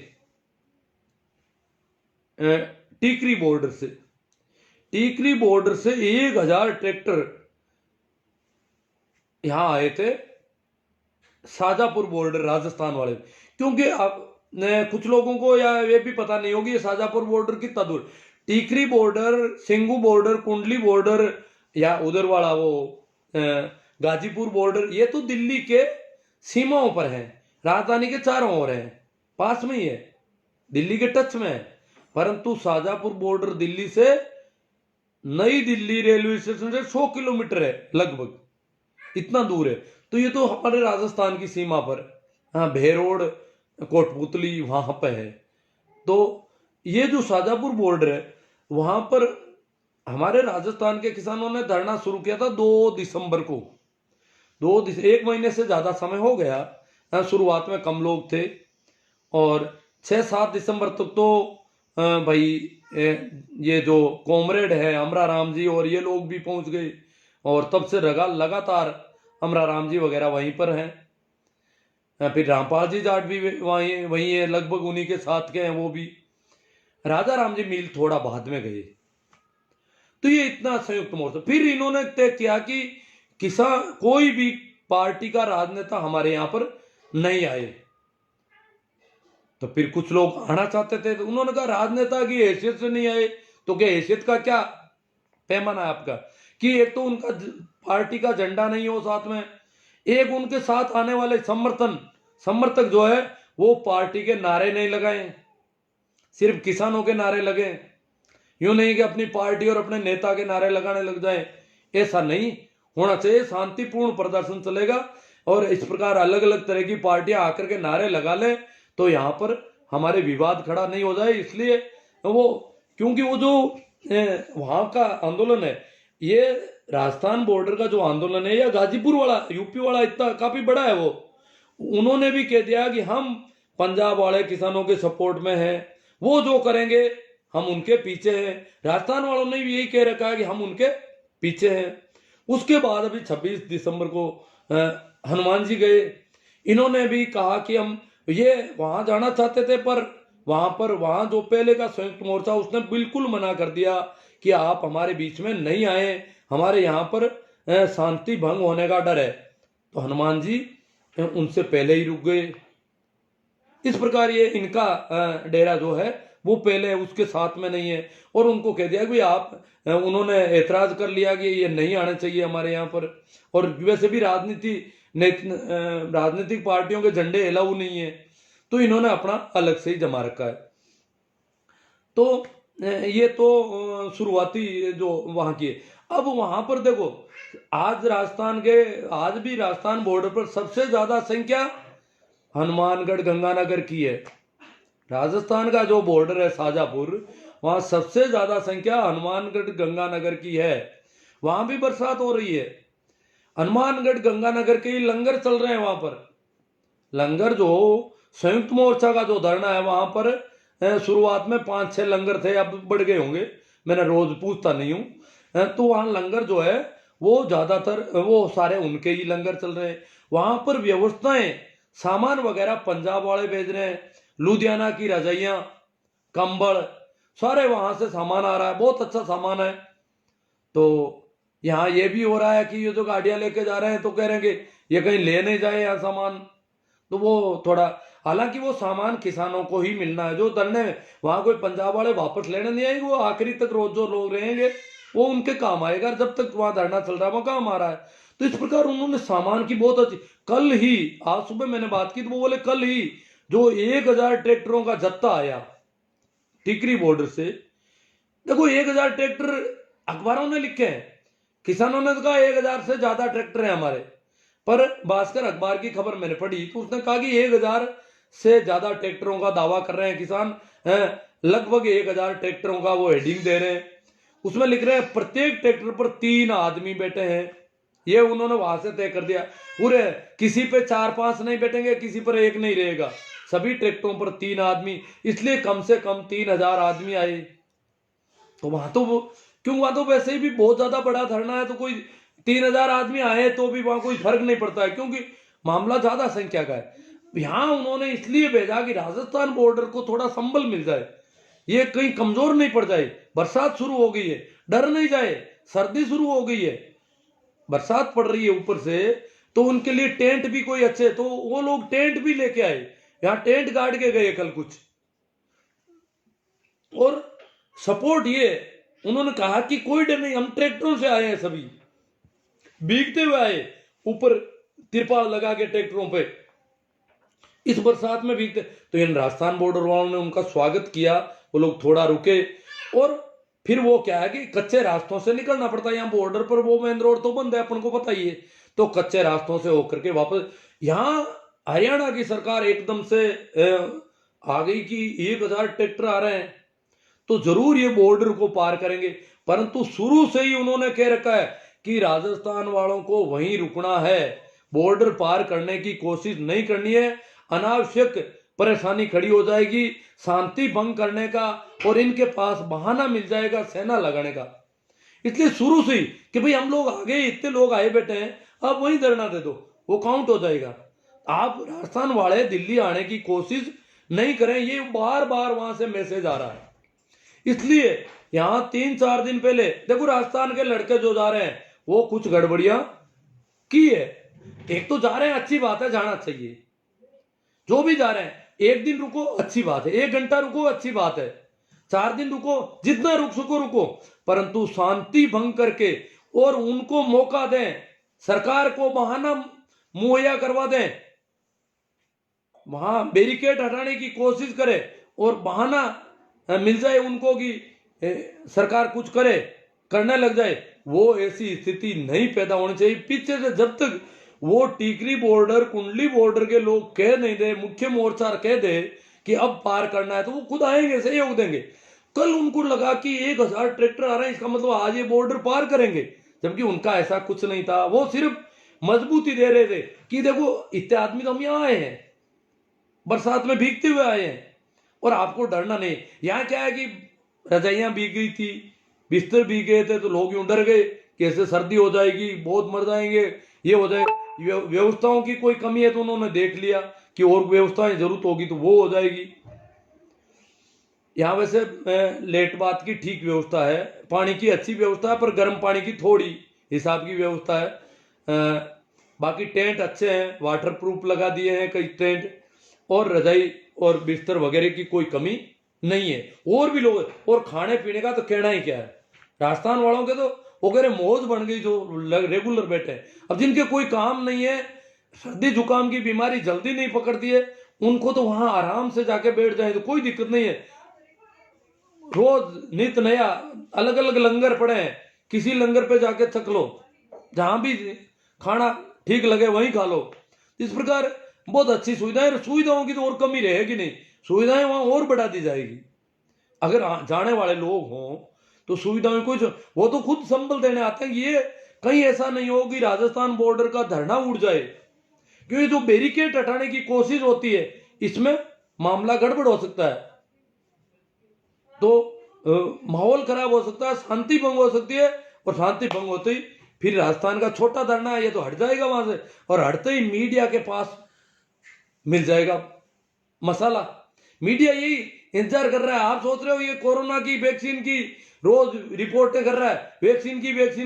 टीकरी बॉर्डर से, टीकरी बॉर्डर से 1,000 ट्रैक्टर यहां आए थे शाजापुर बॉर्डर राजस्थान वाले। क्योंकि अब कुछ लोगों को या ये भी पता नहीं होगी ये शाजापुर बॉर्डर कितना दूर, टीकरी बॉर्डर, सिंगू बॉर्डर, कुंडली बॉर्डर या उधर वाला वो गाजीपुर बॉर्डर, ये तो दिल्ली के सीमाओं पर है, राजधानी के चारों ओर है, पास में ही है, दिल्ली के टच में है। परंतु शाजापुर बॉर्डर दिल्ली से, नई दिल्ली रेलवे स्टेशन से 100 किलोमीटर है लगभग, इतना दूर है। तो ये तो हमारे राजस्थान की सीमा पर, हाँ, भेरोड, कोटपुतली वहां पे है। तो ये जो शाजापुर बॉर्डर है वहां पर हमारे राजस्थान के किसानों ने धरना शुरू किया था 2 दिसंबर को। एक महीने से ज़्यादा समय हो गया। शुरुआत में कम लोग थे और 6-7 दिसंबर तक तो भाई ये जो कॉमरेड है अमरा राम जी और ये लोग भी पहुंच गए और तब से लगातार अमरा राम जी वगैरह वहीं पर हैं। फिर रामपाल जी जाट भी वहीं वहीं है, लगभग उन्हीं के साथ के हैं वो भी। राजा राम जी मील थोड़ा बाद में गए। तो ये इतना संयुक्त मोर्चा। फिर इन्होंने तय किया कि किसान कोई भी पार्टी का राजनेता हमारे यहां पर नहीं आए। तो फिर कुछ लोग आना चाहते थे, तो उन्होंने कहा राजनेता की हैसियत से नहीं आए तो क्या हैसियत का क्या पैमाना है आपका? कि एक तो उनका पार्टी का झंडा नहीं हो साथ में, एक उनके साथ आने वाले समर्थक जो है वो पार्टी के नारे नहीं लगाए, सिर्फ किसानों के नारे लगे। यूं नहीं कि अपनी पार्टी और अपने नेता के नारे लगाने लग जाए, ऐसा नहीं होना चाहिए। शांतिपूर्ण प्रदर्शन चलेगा और इस प्रकार अलग अलग तरह की पार्टियां आकर के नारे लगा ले तो यहां पर हमारे विवाद खड़ा नहीं हो जाए। इसलिए वो, क्योंकि वो जो वहां का आंदोलन है, ये राजस्थान बॉर्डर का जो आंदोलन है या गाजीपुर वाला यूपी वाला इतना काफी बड़ा है, वो उन्होंने भी कह दिया कि हम पंजाब वाले किसानों के सपोर्ट में हैं, वो जो करेंगे हम उनके पीछे हैं। राजस्थान वालों ने भी यही कह रखा है कि हम उनके पीछे हैं। उसके बाद अभी 26 दिसंबर को हनुमान जी गए, इन्होंने भी कहा कि हम ये वहां जाना चाहते थे पर वहां जो पहले का संयुक्त मोर्चा उसने बिल्कुल मना कर दिया कि आप हमारे बीच में नहीं आए, हमारे यहाँ पर शांति भंग होने का डर है। तो हनुमान जी उनसे पहले ही रुक गए। इस प्रकार ये इनका डेरा जो है वो पहले उसके साथ में नहीं है और उनको कह दिया कि आप, उन्होंने एतराज कर लिया कि ये नहीं आने चाहिए हमारे यहाँ पर। और वैसे भी राजनीतिक पार्टियों के झंडे अलाउ नहीं है, तो इन्होंने अपना अलग से ही जमा रखा है। तो ये तो शुरुआती जो वहां की है। अब वहां पर देखो, आज भी राजस्थान बॉर्डर पर सबसे ज्यादा संख्या हनुमानगढ़ गंगानगर की है। राजस्थान का जो बॉर्डर है शाजापुर, वहां सबसे ज्यादा संख्या हनुमानगढ़ गंगानगर की है। वहां भी बरसात हो रही है। हनुमानगढ़ गंगानगर के ही लंगर चल रहे हैं वहां पर। लंगर जो संयुक्त मोर्चा का जो धरना है वहां पर शुरुआत में 5-6 लंगर थे, अब बढ़ गए होंगे, मैंने रोज पूछता नहीं हूं। तो वहां लंगर जो है वो ज्यादातर वो सारे उनके ही लंगर चल रहे हैं। वहां पर व्यवस्थाएं, सामान वगैरह पंजाब वाले भेज रहे हैं, लुधियाना की रजाइयां, कंबल, सारे वहां से सामान आ रहा है, बहुत अच्छा सामान है। तो यहाँ ये भी हो रहा है कि ये जो गाड़ियां लेके जा रहे हैं तो कह रहे हैं कि ये कहीं ले नहीं जाए यहाँ सामान। तो वो थोड़ा, हालांकि वो सामान किसानों को ही मिलना है जो धरने में, वहां कोई पंजाब वाले वापस लेने नहीं आएंगे, वो आखिरी तक रोज जो लोग रहेंगे वो उनके काम आएगा। जब तक वहां धरना चल रहा है वो काम आ रहा है। तो इस प्रकार उन्होंने सामान की बहुत अच्छी, कल ही, आज सुबह मैंने बात की तो वो बोले कल ही जो 1000 ट्रैक्टरों का जत्था आया टिकरी बॉर्डर से। देखो 1000 ट्रैक्टर अखबारों ने लिखे हैं, किसानों ने तो कहा 1000 से ज्यादा ट्रैक्टर है हमारे, पर भास्कर अखबार की खबर मैंने पढ़ी तो उसने कहा कि 1000 से ज्यादा ट्रैक्टरों का दावा कर रहे हैं किसान। लगभग 1000 ट्रैक्टरों का वो हेडिंग दे रहे हैं, उसमें लिख रहे हैं प्रत्येक ट्रैक्टर पर 3 आदमी बैठे हैं। ये उन्होंने वहां से तय कर दिया, पूरे किसी पे 4-5 नहीं बैठेंगे, किसी पर एक नहीं रहेगा, सभी ट्रैक्टरों पर 3 आदमी, इसलिए कम से कम 3000 आदमी आए। तो वहां तो क्यों, वहां तो वैसे ही भी बहुत ज्यादा बड़ा धरना है, तो कोई 3000 आदमी आए तो भी वहां कोई फर्क नहीं पड़ता है, क्योंकि मामला ज्यादा संख्या का है। यहां उन्होंने इसलिए भेजा कि राजस्थान बॉर्डर को थोड़ा संबल मिल जाए, ये कहीं कमजोर नहीं पड़ जाए। बरसात शुरू हो गई है, डर नहीं जाए, सर्दी शुरू हो गई है, बरसात पड़ रही है ऊपर से, तो उनके लिए टेंट भी कोई अच्छे, तो वो लोग टेंट भी लेके आए, यहां टेंट गाड़ के गए कल कुछ। और सपोर्ट ये उन्होंने कहा कि कोई डर नहीं, हम ट्रैक्टरों से आए हैं, सभी भीगते हुए आए, ऊपर तिरपाल लगा के ट्रैक्टरों पे, इस बरसात में भीगते। तो इन राजस्थान बॉर्डर वालों ने उनका स्वागत किया, वो लोग थोड़ा रुके। और फिर वो क्या है कि कच्चे रास्तों से निकलना पड़ता है, यहाँ बॉर्डर पर वो मेन रोड तो बंद है, अपन को पता ही है, तो कच्चे रास्तों से होकर के वापस। यहाँ हरियाणा की सरकार एकदम से आ गई कि 1000 ट्रैक्टर आ रहे हैं तो जरूर ये बॉर्डर को पार करेंगे, परंतु शुरू से ही उन्होंने कह रखा है कि राजस्थान वालों को वहीं रुकना है, बॉर्डर पार करने की कोशिश नहीं करनी है। अनावश्यक परेशानी खड़ी हो जाएगी, शांति भंग करने का, और इनके पास बहाना मिल जाएगा सेना लगाने का। इसलिए शुरू से ही कि भाई हम लोग आगे, इतने लोग आए बैठे हैं, अब वहीं धरना दे दो, वो काउंट हो जाएगा। आप राजस्थान वाले दिल्ली आने की कोशिश नहीं करें, ये बार बार वहां से मैसेज आ रहा है। इसलिए यहां 3-4 दिन पहले देखो, राजस्थान के लड़के जो जा रहे हैं वो कुछ गड़बड़ियां की है। एक तो जा रहे हैं, अच्छी बात है, जाना चाहिए। जो भी जा रहे हैं, एक दिन रुको अच्छी बात है, 1 घंटा रुको अच्छी बात है, 4 दिन रुको, जितना रुक सको रुको, परंतु शांति भंग करके और उनको मौका दें, सरकार को बहाना मुहैया करवा दें, वहां बैरिकेड हटाने की कोशिश करे और बहाना मिल जाए उनको कि सरकार कुछ करे, करने लग जाए, वो ऐसी स्थिति नहीं पैदा होनी चाहिए। पीछे से जब तक वो टीकरी बॉर्डर, कुंडली बॉर्डर के लोग कह नहीं दे, मुख्य मोर्चा कह दे कि अब पार करना है, तो वो खुद आएंगे, सहयोग देंगे। कल उनको लगा कि 1000 ट्रैक्टर आ रहे हैं, इसका मतलब आज ये बॉर्डर पार करेंगे, जबकि उनका ऐसा कुछ नहीं था। वो सिर्फ मजबूती दे रहे थे कि देखो इतने आदमी तो हम यहाँ आए हैं, बरसात में भीगते हुए आए हैं, और आपको डरना नहीं। यहाँ क्या है कि रजाइयां भीग गई थी, बिस्तर भीग गए थे, तो लोग यूं डर गए कि ऐसे सर्दी हो जाएगी, बहुत मर जाएंगे, ये हो जाए। व्यवस्थाओं की कोई कमी है तो उन्होंने देख लिया कि और व्यवस्थाएं जरूरत होगी तो वो हो जाएगी। यहाँ वैसे लेट बात की ठीक व्यवस्था है, पानी की अच्छी व्यवस्था है, पर गर्म पानी की थोड़ी हिसाब की व्यवस्था है। बाकी टेंट अच्छे हैं, वाटर प्रूफ लगा दिए हैं कई टेंट, और रजाई और बिस्तर वगैरह की कोई कमी नहीं है। और भी लोग, और खाने पीने का तो कहना ही क्या है, राजस्थान वालों के तो वगैरह मौज बन गई, जो रेगुलर बैठे हैं। अब जिनके कोई काम नहीं है, सर्दी जुकाम की बीमारी जल्दी नहीं पकड़ती है, उनको तो वहां आराम से जाके बैठ जाए तो कोई दिक्कत नहीं है। रोज नित नया अलग अलग लंगर पड़े हैं, किसी लंगर पे जाके थक लो, जहां भी खाना ठीक लगे वहीं खा लो। इस प्रकार बहुत अच्छी सुविधाएं, सुविधाओं की तो और कमी रहेगी नहीं, सुविधाएं वहां और बढ़ा दी जाएगी। अगर जाने वाले लोग हों तो सुविधाएं कुछ, वो तो खुद संबल देने आते हैं। ये कहीं ऐसा नहीं हो कि राजस्थान बॉर्डर का धरना उड़ जाए, क्योंकि जो बैरिकेड हटाने की कोशिश होती है, इसमें मामला गड़बड़ हो सकता है, तो माहौल खराब हो सकता है, शांति भंग हो सकती है, और शांति भंग होते ही फिर राजस्थान का छोटा धरना है ये तो हट जाएगा वहां से, और हटते ही मीडिया के पास मिल जाएगा मसाला। मीडिया यही इंतजार कर रहा है। आप सोच रहे हो ये कोरोना की वैक्सीन की रोज रिपोर्टें कर रहा है, वैक्सीन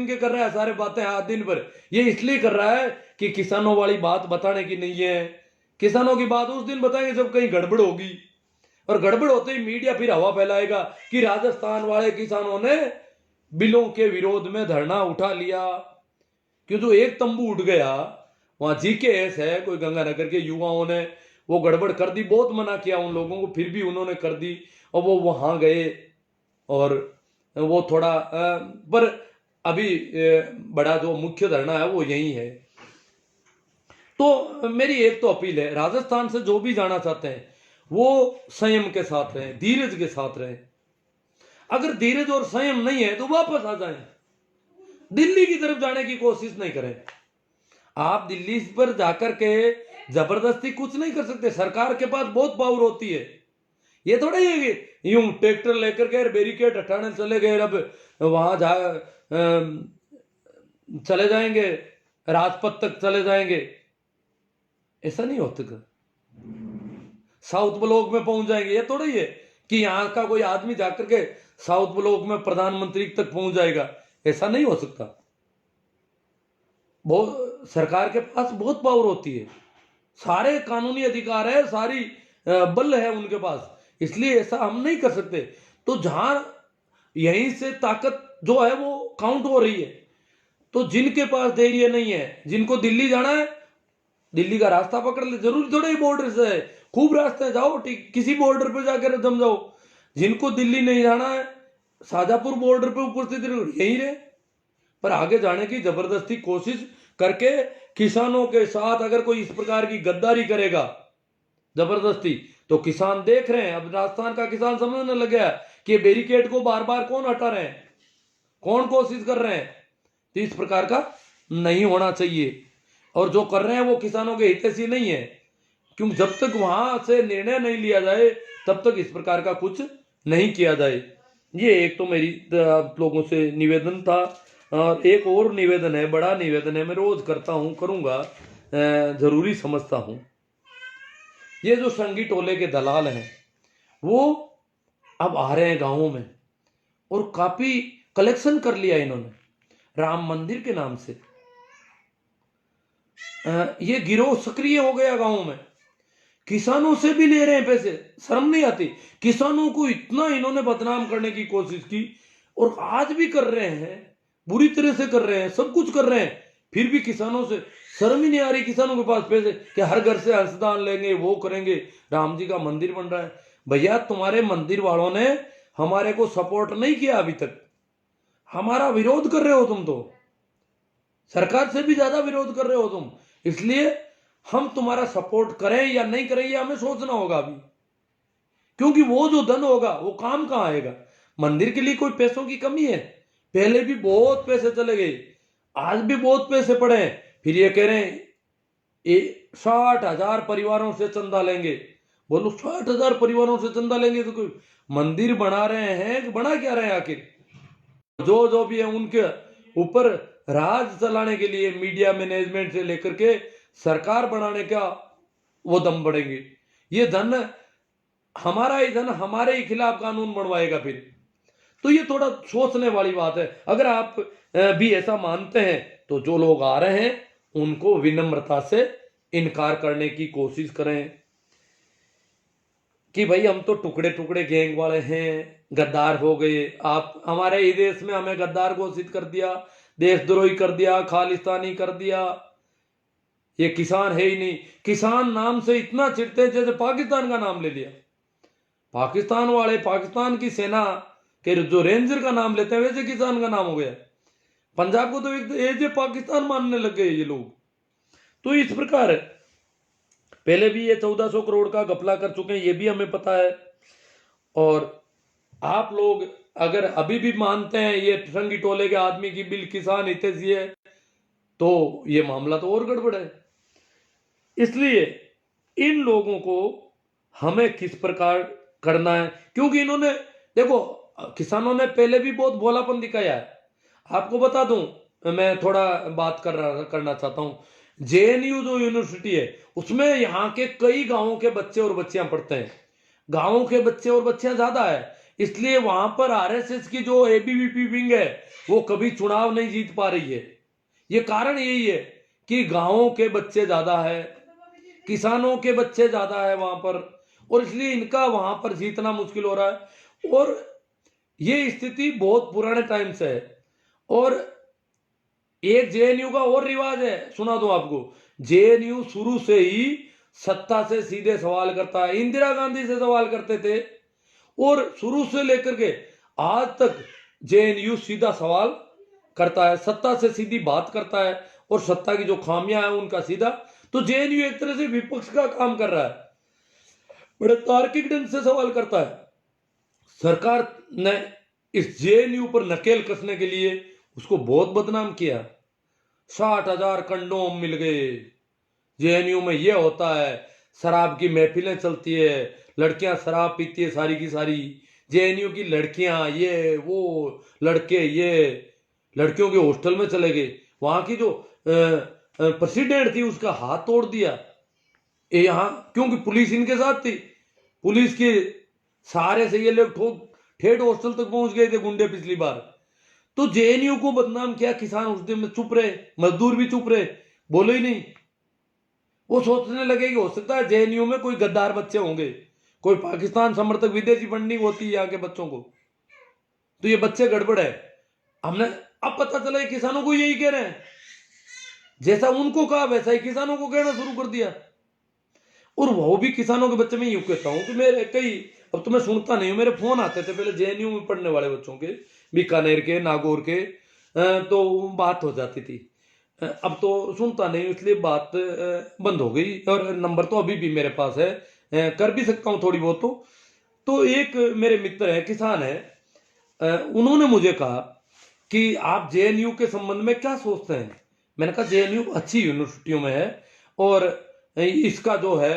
के कर रहा है सारे बातें आज दिन भर, ये इसलिए कर रहा है कि किसानों वाली बात बताने की नहीं है। किसानों की बात उस दिन बताएंगे जब कहीं गड़बड़ होगी, और गड़बड़ होते ही मीडिया फिर हवा फैलाएगा कि राजस्थान वाले किसानों ने बिलों के विरोध में धरना उठा लिया। क्यों, जो एक तंबू उठ गया, वहां जीकेएस है, कोई गंगानगर के युवाओं ने वो गड़बड़ कर दी, बहुत मना किया उन लोगों को, फिर भी उन्होंने कर दी, और वो वहां गए, और वो थोड़ा पर अभी बड़ा जो मुख्य धरना है वो यही है। तो मेरी एक तो अपील है, राजस्थान से जो भी जाना चाहते हैं वो संयम के साथ रहें, धीरज के साथ रहें। अगर धीरज और संयम नहीं है तो वापस आ जाएं, दिल्ली की तरफ जाने की कोशिश नहीं करें। आप दिल्ली पर जाकर के जबरदस्ती कुछ नहीं कर सकते, सरकार के पास बहुत पावर होती है। ये थोड़ा ही है कि यूं ट्रैक्टर लेकर के बैरिकेड हटाने चले गए, अब वहां जा चले जाएंगे, राजपथ तक चले जाएंगे, ऐसा नहीं होता। साउथ ब्लॉक में पहुंच जाएंगे, ये थोड़ा ही है कि यहाँ का कोई आदमी जाकर के साउथ ब्लॉक में प्रधानमंत्री तक पहुंच जाएगा, ऐसा नहीं हो सकता। बहुत सरकार के पास बहुत पावर होती है, सारे कानूनी अधिकार है, सारी बल है उनके पास, इसलिए ऐसा हम नहीं कर सकते। तो जहां यहीं से ताकत जो है वो काउंट हो रही है, तो जिनके पास धैर्य नहीं है, जिनको दिल्ली जाना है, दिल्ली का रास्ता पकड़ ले, जरूरी थोड़ा ही बॉर्डर से है, खूब रास्ते जाओ, ठीक किसी बॉर्डर पे जाकर जम जाओ। जिनको दिल्ली नहीं जाना है, शाजापुर बॉर्डर पे उपस्थित यहीं रहे, पर आगे जाने की जबरदस्ती कोशिश करके किसानों के साथ अगर कोई इस प्रकार की गद्दारी करेगा जबरदस्ती, तो किसान देख रहे हैं। अब राजस्थान का किसान समझने लग गया कि बैरिकेड को बार बार कौन हटा रहे हैं, कौन कोशिश कर रहे हैं, तो इस प्रकार का नहीं होना चाहिए। और जो कर रहे हैं वो किसानों के हितैषी नहीं है, क्योंकि जब तक वहां से निर्णय नहीं लिया जाए तब तक इस प्रकार का कुछ नहीं किया जाए। ये एक तो मेरी आप लोगों से निवेदन था। और एक और निवेदन है, बड़ा निवेदन है, मैं रोज करता हूँ, करूंगा, जरूरी समझता हूँ। ये जो संगी टोले के दलाल हैं वो अब आ रहे हैं गांवों में और काफी कलेक्शन कर लिया इन्होंने राम मंदिर के नाम से। ये गिरोह सक्रिय हो गया गांवों में, किसानों से भी ले रहे हैं पैसे, शर्म नहीं आती। किसानों को इतना इन्होंने बदनाम करने की कोशिश की और आज भी कर रहे हैं, बुरी तरह से कर रहे हैं, सब कुछ कर रहे हैं, फिर भी किसानों से शर्म ही नहीं आ रही। किसानों के पास पैसे कि हर घर से अंशदान लेंगे, वो करेंगे, राम जी का मंदिर बन रहा है। भैया तुम्हारे मंदिर वालों ने हमारे को सपोर्ट नहीं किया अभी तक, हमारा विरोध कर रहे हो तुम, तो सरकार से भी ज्यादा विरोध कर रहे हो तुम। इसलिए हम तुम्हारा सपोर्ट करें या नहीं करें ये हमें सोचना होगा अभी, क्योंकि वो जो धन होगा वो काम कहां आएगा। मंदिर के लिए कोई पैसों की कमी है? पहले भी बहुत पैसे चले गए, आज भी बहुत पैसे पड़े हैं, फिर ये कह रहे हैं 60,000 परिवारों से चंदा लेंगे। बोलो 60,000 परिवारों से चंदा लेंगे तो कोई मंदिर बना रहे हैं कि बना क्या रहे हैं आखिर? जो जो भी है उनके ऊपर राज चलाने के लिए मीडिया मैनेजमेंट से लेकर के सरकार बनाने का वो दम बढ़ेंगे। ये धन हमारा ही धन हमारे ही खिलाफ कानून बनवाएगा फिर। तो ये थोड़ा सोचने वाली बात है। अगर आप भी ऐसा मानते हैं तो जो लोग आ रहे हैं उनको विनम्रता से इनकार करने की कोशिश करें कि भाई हम तो टुकड़े टुकड़े गैंग वाले हैं, गद्दार हो गए, आप हमारे ही देश में हमें गद्दार घोषित कर दिया, देशद्रोही कर दिया, खालिस्तानी कर दिया। ये किसान है ही नहीं, किसान नाम से इतना चिढ़ते हैं जैसे पाकिस्तान का नाम ले लिया। पाकिस्तान वाले पाकिस्तान की सेना के जो रेंजर का नाम लेते हैं वैसे किसान का नाम हो गया। पंजाब को तो एक पाकिस्तान मानने लग गए ये लोग। तो इस प्रकार पहले भी ये 1400 करोड़ का घपला कर चुके हैं, ये भी हमें पता है। और आप लोग अगर अभी भी मानते हैं ये संगी टोले के आदमी की बिल किसान हितैषी है तो ये मामला तो और गड़बड़ है। इसलिए इन लोगों को हमें किस प्रकार करना है, क्योंकि इन्होंने देखो किसानों ने पहले भी बहुत भोलापन दिखाया है। आपको बता दूं, मैं थोड़ा बात करना चाहता हूं। जेएनयू जो यूनिवर्सिटी है उसमें यहाँ के कई गांवों के बच्चे और बच्चियां पढ़ते हैं, गांवों के बच्चे और बच्चियां ज्यादा है, इसलिए वहां पर आरएसएस की जो एबीवीपी विंग है वो कभी चुनाव नहीं जीत पा रही है। ये कारण यही है कि गांवों के बच्चे ज्यादा है, किसानों के बच्चे ज्यादा है वहां पर, और इसलिए इनका वहां पर जीतना मुश्किल हो रहा है। और ये स्थिति बहुत पुराने टाइम से है। और एक जेएनयू का और रिवाज है, सुना दो आपको। जेएनयू शुरू से ही सत्ता से सीधे सवाल करता है, इंदिरा गांधी से सवाल करते थे और शुरू से लेकर के आज तक जेएनयू सीधा सवाल करता है, सत्ता से सीधी बात करता है और सत्ता की जो खामियां हैं उनका सीधा। तो जेएनयू एक तरह से विपक्ष का काम कर रहा है, बड़े तार्किक ढंग से सवाल करता है। सरकार ने इस जेएनयू पर नकेल कसने के लिए उसको बहुत बदनाम किया। 60,000 कंडोम मिल गए, जेएनयू में ये होता है, शराब की महफिलें चलती है, लड़कियां शराब पीती है सारी की सारी, जेएनयू की लड़कियां ये वो, लड़के ये, लड़कियों के हॉस्टल में चले गए, वहां की जो प्रेसिडेंट थी उसका हाथ तोड़ दिया यहाँ, क्योंकि पुलिस इनके साथ थी, पुलिस के सहारे से ये लोग ठेठ हॉस्टल तक पहुंच गए थे गुंडे पिछली बार। तो जेएनयू को बदनाम किया, किसान उस दिन में चुप रहे, मजदूर भी चुप रहे, बोले ही नहीं। वो सोचने लगे कि हो सकता है जेएनयू में कोई गद्दार बच्चे होंगे, कोई पाकिस्तान समर्थक विदेशी फंडिंग होती है यहाँ के बच्चों को, तो ये बच्चे गड़बड़ है। हमने अब पता चला किसानों को यही कह रहे हैं, जैसा उनको कहा वैसा ही किसानों को कहना शुरू कर दिया। और वो भी किसानों के बच्चे, में यूं कहता हूं कि मेरे कई, अब तो मैं सुनता नहीं हूं, मेरे फोन आते थे पहले जेएनयू में पढ़ने वाले बच्चों के, बीकानेर के, नागौर के, तो बात हो जाती थी। अब तो सुनता नहीं, इसलिए बात बंद हो गई। और नंबर तो अभी भी मेरे पास है, कर भी सकता हूँ थोड़ी बहुत। तो एक मेरे मित्र है, किसान है, उन्होंने मुझे कहा कि आप जेएनयू के संबंध में क्या सोचते हैं। मैंने कहा जेएनयू अच्छी यूनिवर्सिटियों में है और इसका जो है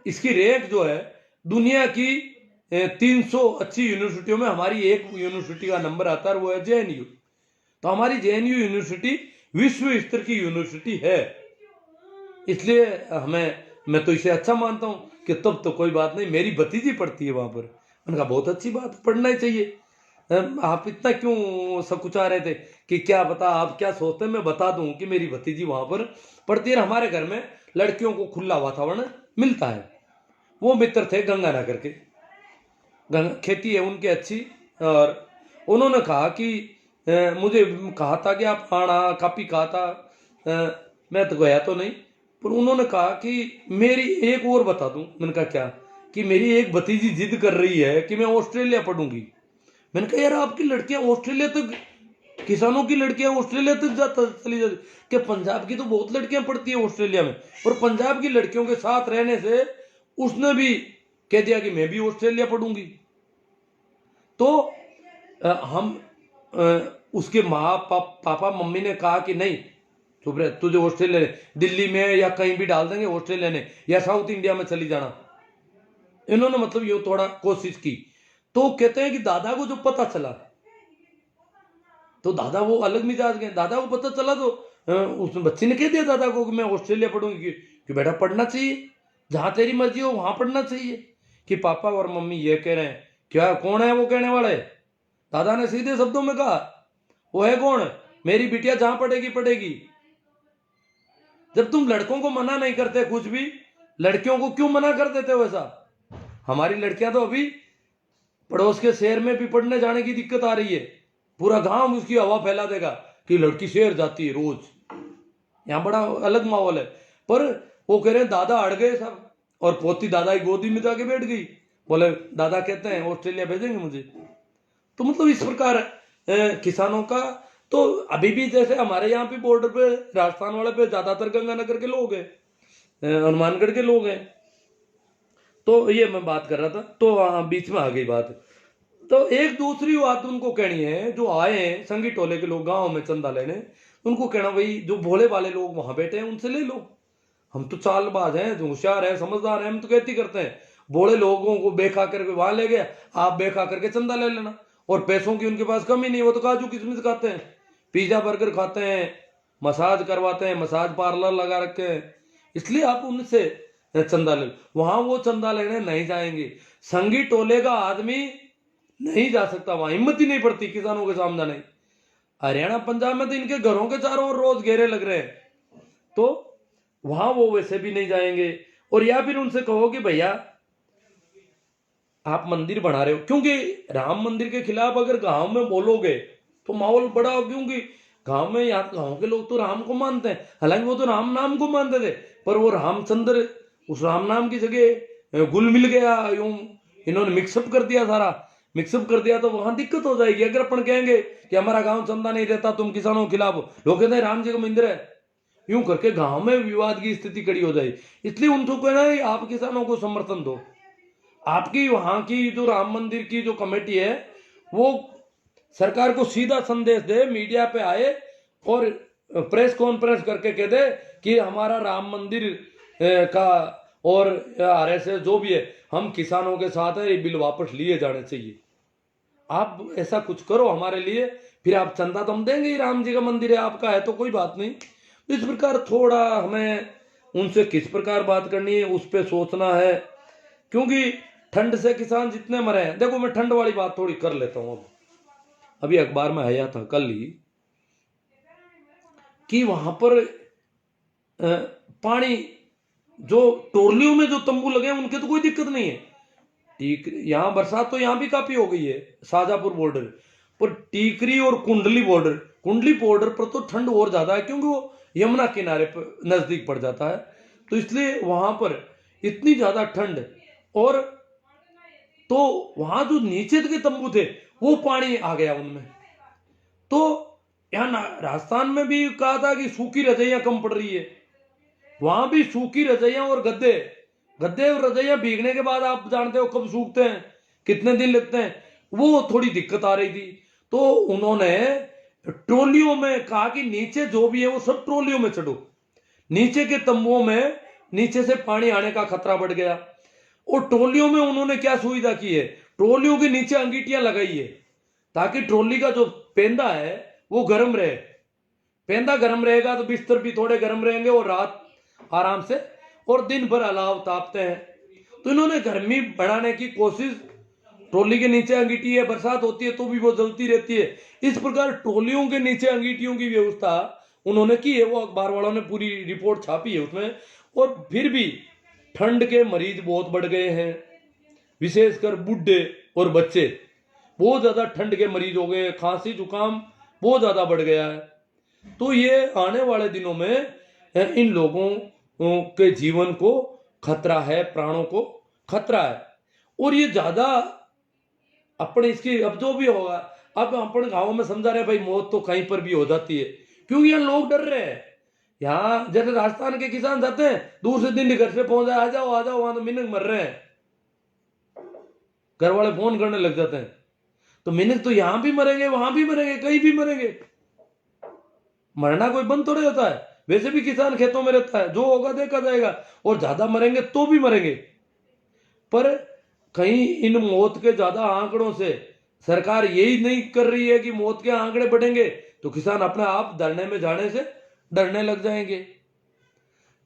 इसकी रैंक जो है दुनिया की 300 अच्छी यूनिवर्सिटियों में हमारी एक यूनिवर्सिटी का नंबर आता है, वो है जेएनयू। तो हमारी जेएनयू यूनिवर्सिटी विश्व स्तर की यूनिवर्सिटी है, इसलिए मैं तो इसे अच्छा मानता हूं कि तब तो कोई बात नहीं, मेरी भतीजी पढ़ती है वहां पर। मैंने कहा बहुत अच्छी बात, पढ़ना ही चाहिए। आप इतना क्यों सकुचा रहे थे कि क्या बता आप क्या सोचते हैं, मैं बता दूं कि मेरी भतीजी वहां पर पढ़ती है। हमारे घर में लड़कियों को खुला वातावरण मिलता है। वो मित्र थे गंगानगर के, खेती है उनकी अच्छी, और उन्होंने कहा कि मुझे कहा था कि आप आना, काफी कहा था, मैं तो गया तो नहीं, पर उन्होंने कहा कि मेरी एक और बता दूं। मैंने कहा क्या? कि मेरी एक भतीजी जिद कर रही है कि मैं ऑस्ट्रेलिया पढ़ूंगी। मैंने कहा यार आपकी लड़कियां ऑस्ट्रेलिया तक, किसानों की लड़कियां ऑस्ट्रेलिया तक चली जाती, कि पंजाब की तो बहुत लड़कियां पढ़ती है ऑस्ट्रेलिया में, और पंजाब की लड़कियों के साथ रहने से उसने भी कह दिया कि मैं भी ऑस्ट्रेलिया पढ़ूंगी। तो हम उसके माँ पापा मम्मी ने कहा कि नहीं चुप रहे, तुझे ऑस्ट्रेलिया दिल्ली में या कहीं भी डाल देंगे, ऑस्ट्रेलिया ने या साउथ इंडिया में चली जाना। इन्होंने मतलब ये थोड़ा कोशिश की। तो कहते हैं कि दादा को जो पता चला, तो दादा वो अलग मिजाज गए। दादा को पता चला तो उस बच्ची ने कह दिया दादा को कि मैं ऑस्ट्रेलिया पढ़ूंगी, कि बेटा पढ़ना चाहिए, जहां तेरी मर्जी हो वहां पढ़ना चाहिए। कि पापा और मम्मी ये कह रहे हैं, क्या कौन है वो कहने वाले? दादा ने सीधे शब्दों में कहा, वो है कौन? मेरी बिटिया जहां पढ़ेगी पढ़ेगी। जब तुम लड़कों को मना नहीं करते कुछ भी, लड़कियों को क्यों मना कर देते हो? वैसा हमारी लड़कियां तो अभी पड़ोस के शहर में भी पढ़ने जाने की दिक्कत आ रही है, पूरा गांव उसकी हवा फैला देगा कि लड़की शहर जाती है रोज। यहाँ बड़ा अलग माहौल है। पर वो कह रहे हैं दादा अड़ गए सब, और पोती दादा की गोदी में जाके बैठ गई, बोले दादा कहते हैं ऑस्ट्रेलिया भेजेंगे मुझे। तो मतलब इस प्रकार किसानों का तो अभी भी, जैसे हमारे यहाँ पे बॉर्डर पे राजस्थान वाले पे ज्यादातर गंगानगर के लोग हैं, हनुमानगढ़ के लोग हैं। तो ये मैं बात कर रहा था, तो बीच में आ गई बात। तो एक दूसरी बात उनको कहनी है, जो आए हैं संगी टोले के लोग गांव में चंदा लेने, उनको कहना भाई जो भोले वाले लोग वहां बैठे हैं उनसे ले लो। हम तो चालबाज हैं, होशियार हैं, समझदार हैं, हम तो कहती करते हैं। भोले लोगों को बेखा करके वहां ले गया, आप बेखा करके चंदा ले लेना। और पैसों की उनके पास कमी नहीं, वो तो काजू किशमिश खाते हैं, पिज्जा बर्गर खाते हैं, मसाज करवाते हैं, मसाज पार्लर लगा रखे हैं, इसलिए आप उनसे चंदा ले लो। वहां वो चंदा लेने नहीं जाएंगे। संगी टोले का आदमी नहीं जा सकता वहां, हिम्मत ही नहीं पड़ती किसानों के सामने नहीं। हरियाणा पंजाब में तो इनके घरों के चारों ओर रोज घेरे लग रहे हैं, तो वहां वो वैसे भी नहीं जाएंगे। और या फिर उनसे कहो कि भैया आप मंदिर बना रहे हो, क्योंकि राम मंदिर के खिलाफ अगर गांव में बोलोगे तो माहौल बड़ा हो, क्योंकि गांव में यहाँ गांव के लोग तो राम को मानते हैं, हालांकि वो तो राम नाम को मानते थे, पर वो रामचंद्र उस राम नाम की जगह गुल मिल गया, यूं इन्होंने मिक्सअप कर दिया, सारा मिक्सअप कर दिया, तो वहां दिक्कत हो जाएगी। अगर अपन कहेंगे कि हमारा गांव चंदा नहीं देता, तुम किसानों के खिलाफ, लोग कहते हैं राम जी का मंदिर है, यूं करके गांव में विवाद की स्थिति खड़ी हो जाएगी। इसलिए उनको कहना है आप किसानों को समर्थन दो। आपकी वहां की जो राम मंदिर की जो कमेटी है वो सरकार को सीधा संदेश दे, मीडिया पे आए और प्रेस कॉन्फ्रेंस करके कह दे कि हमारा राम मंदिर का और आरएसएस जो भी है, हम किसानों के साथ है, ये बिल वापस लिए जाने चाहिए। आप ऐसा कुछ करो हमारे लिए, फिर आप चंदा तो हम देंगे ही, राम जी का मंदिर है, आपका है तो कोई बात नहीं। इस प्रकार थोड़ा हमें उनसे किस प्रकार बात करनी है उस पर सोचना है, क्योंकि ठंड से किसान जितने मरे हैं। देखो मैं ठंड वाली बात थोड़ी कर लेता हूं। अभी अखबार में आया था कल ही कि वहां पर पानी, जो टोरलियों में जो तंबू लगे हैं उनके तो कोई दिक्कत नहीं है। यहाँ बरसात तो यहाँ भी काफी हो गई है शाजापुर बॉर्डर पर, टीकरी और कुंडली बॉर्डर पर तो ठंड और ज्यादा है, क्योंकि वो यमुना किनारे पर नजदीक पड़ जाता है, तो इसलिए वहां पर इतनी ज्यादा ठंड। और तो वहां जो नीचे के तंबू थे वो पानी आ गया उनमें। तो यहाँ राजस्थान में भी कहा था कि सूखी रजाइयां कम पड़ रही है, वहां भी सूखी रजाइयां और गद्दे और रजाइयां भीगने के बाद आप जानते हो कब सूखते हैं, कितने दिन लगते हैं, वो थोड़ी दिक्कत आ रही थी। तो उन्होंने ट्रोलियों में कहा कि नीचे जो भी है वो सब ट्रोलियों में चढ़ो, नीचे के तंबुओं में नीचे से पानी आने का खतरा बढ़ गया। और ट्रोलियों में उन्होंने क्या सुविधा की है, ट्रोलियों के नीचे अंगीठियां लगाई है ताकि ट्रोली का जो पेंदा है वो गर्म रहे। पेंदा गर्म रहेगा तो बिस्तर भी थोड़े गर्म रहेंगे और रात आराम से, और दिन भर अलाव तापते हैं। तो इन्होंने गर्मी बढ़ाने की कोशिश, ट्रोली के नीचे अंगीठी है, बरसात होती है तो भी वो जलती रहती है, इस प्रकार ट्रोलियों के नीचे अंगीठियों की व्यवस्था उन्होंने की है। वो अखबार वालों ने पूरी रिपोर्ट छापी है उसमें। और फिर भी ठंड के मरीज बहुत बढ़ गए हैं, विशेषकर बूढ़े और बच्चे बहुत ज्यादा ठंड के मरीज हो गए, खांसी जुकाम बहुत ज्यादा बढ़ गया है। तो ये आने वाले दिनों में इन लोगों के जीवन को खतरा है, प्राणों को खतरा है। और ये ज्यादा अपने इसकी, अब जो भी होगा, अब अपने गांवों में समझा रहे भाई मौत तो कहीं पर भी हो जाती है, क्योंकि यहाँ लोग डर रहे हैं। यहाँ जैसे राजस्थान के किसान जाते हैं दूर से दिन घर से पहुंच जाए, आ जाओ वहां तो मिनट मर रहे हैं, घर वाले फोन करने लग जाते हैं। तो मिनट तो यहां भी मरेंगे, वहां भी मरेंगे, कहीं भी मरेंगे, मरना कोई बंद थोड़े होता है। वैसे भी किसान खेतों में रहता है, जो होगा देखा जाएगा, और ज्यादा मरेंगे तो भी मरेंगे। पर कहीं इन मौत के ज्यादा आंकड़ों से सरकार यही नहीं कर रही है कि मौत के आंकड़े बढ़ेंगे तो किसान अपने आप धरने में जाने से डरने लग जाएंगे,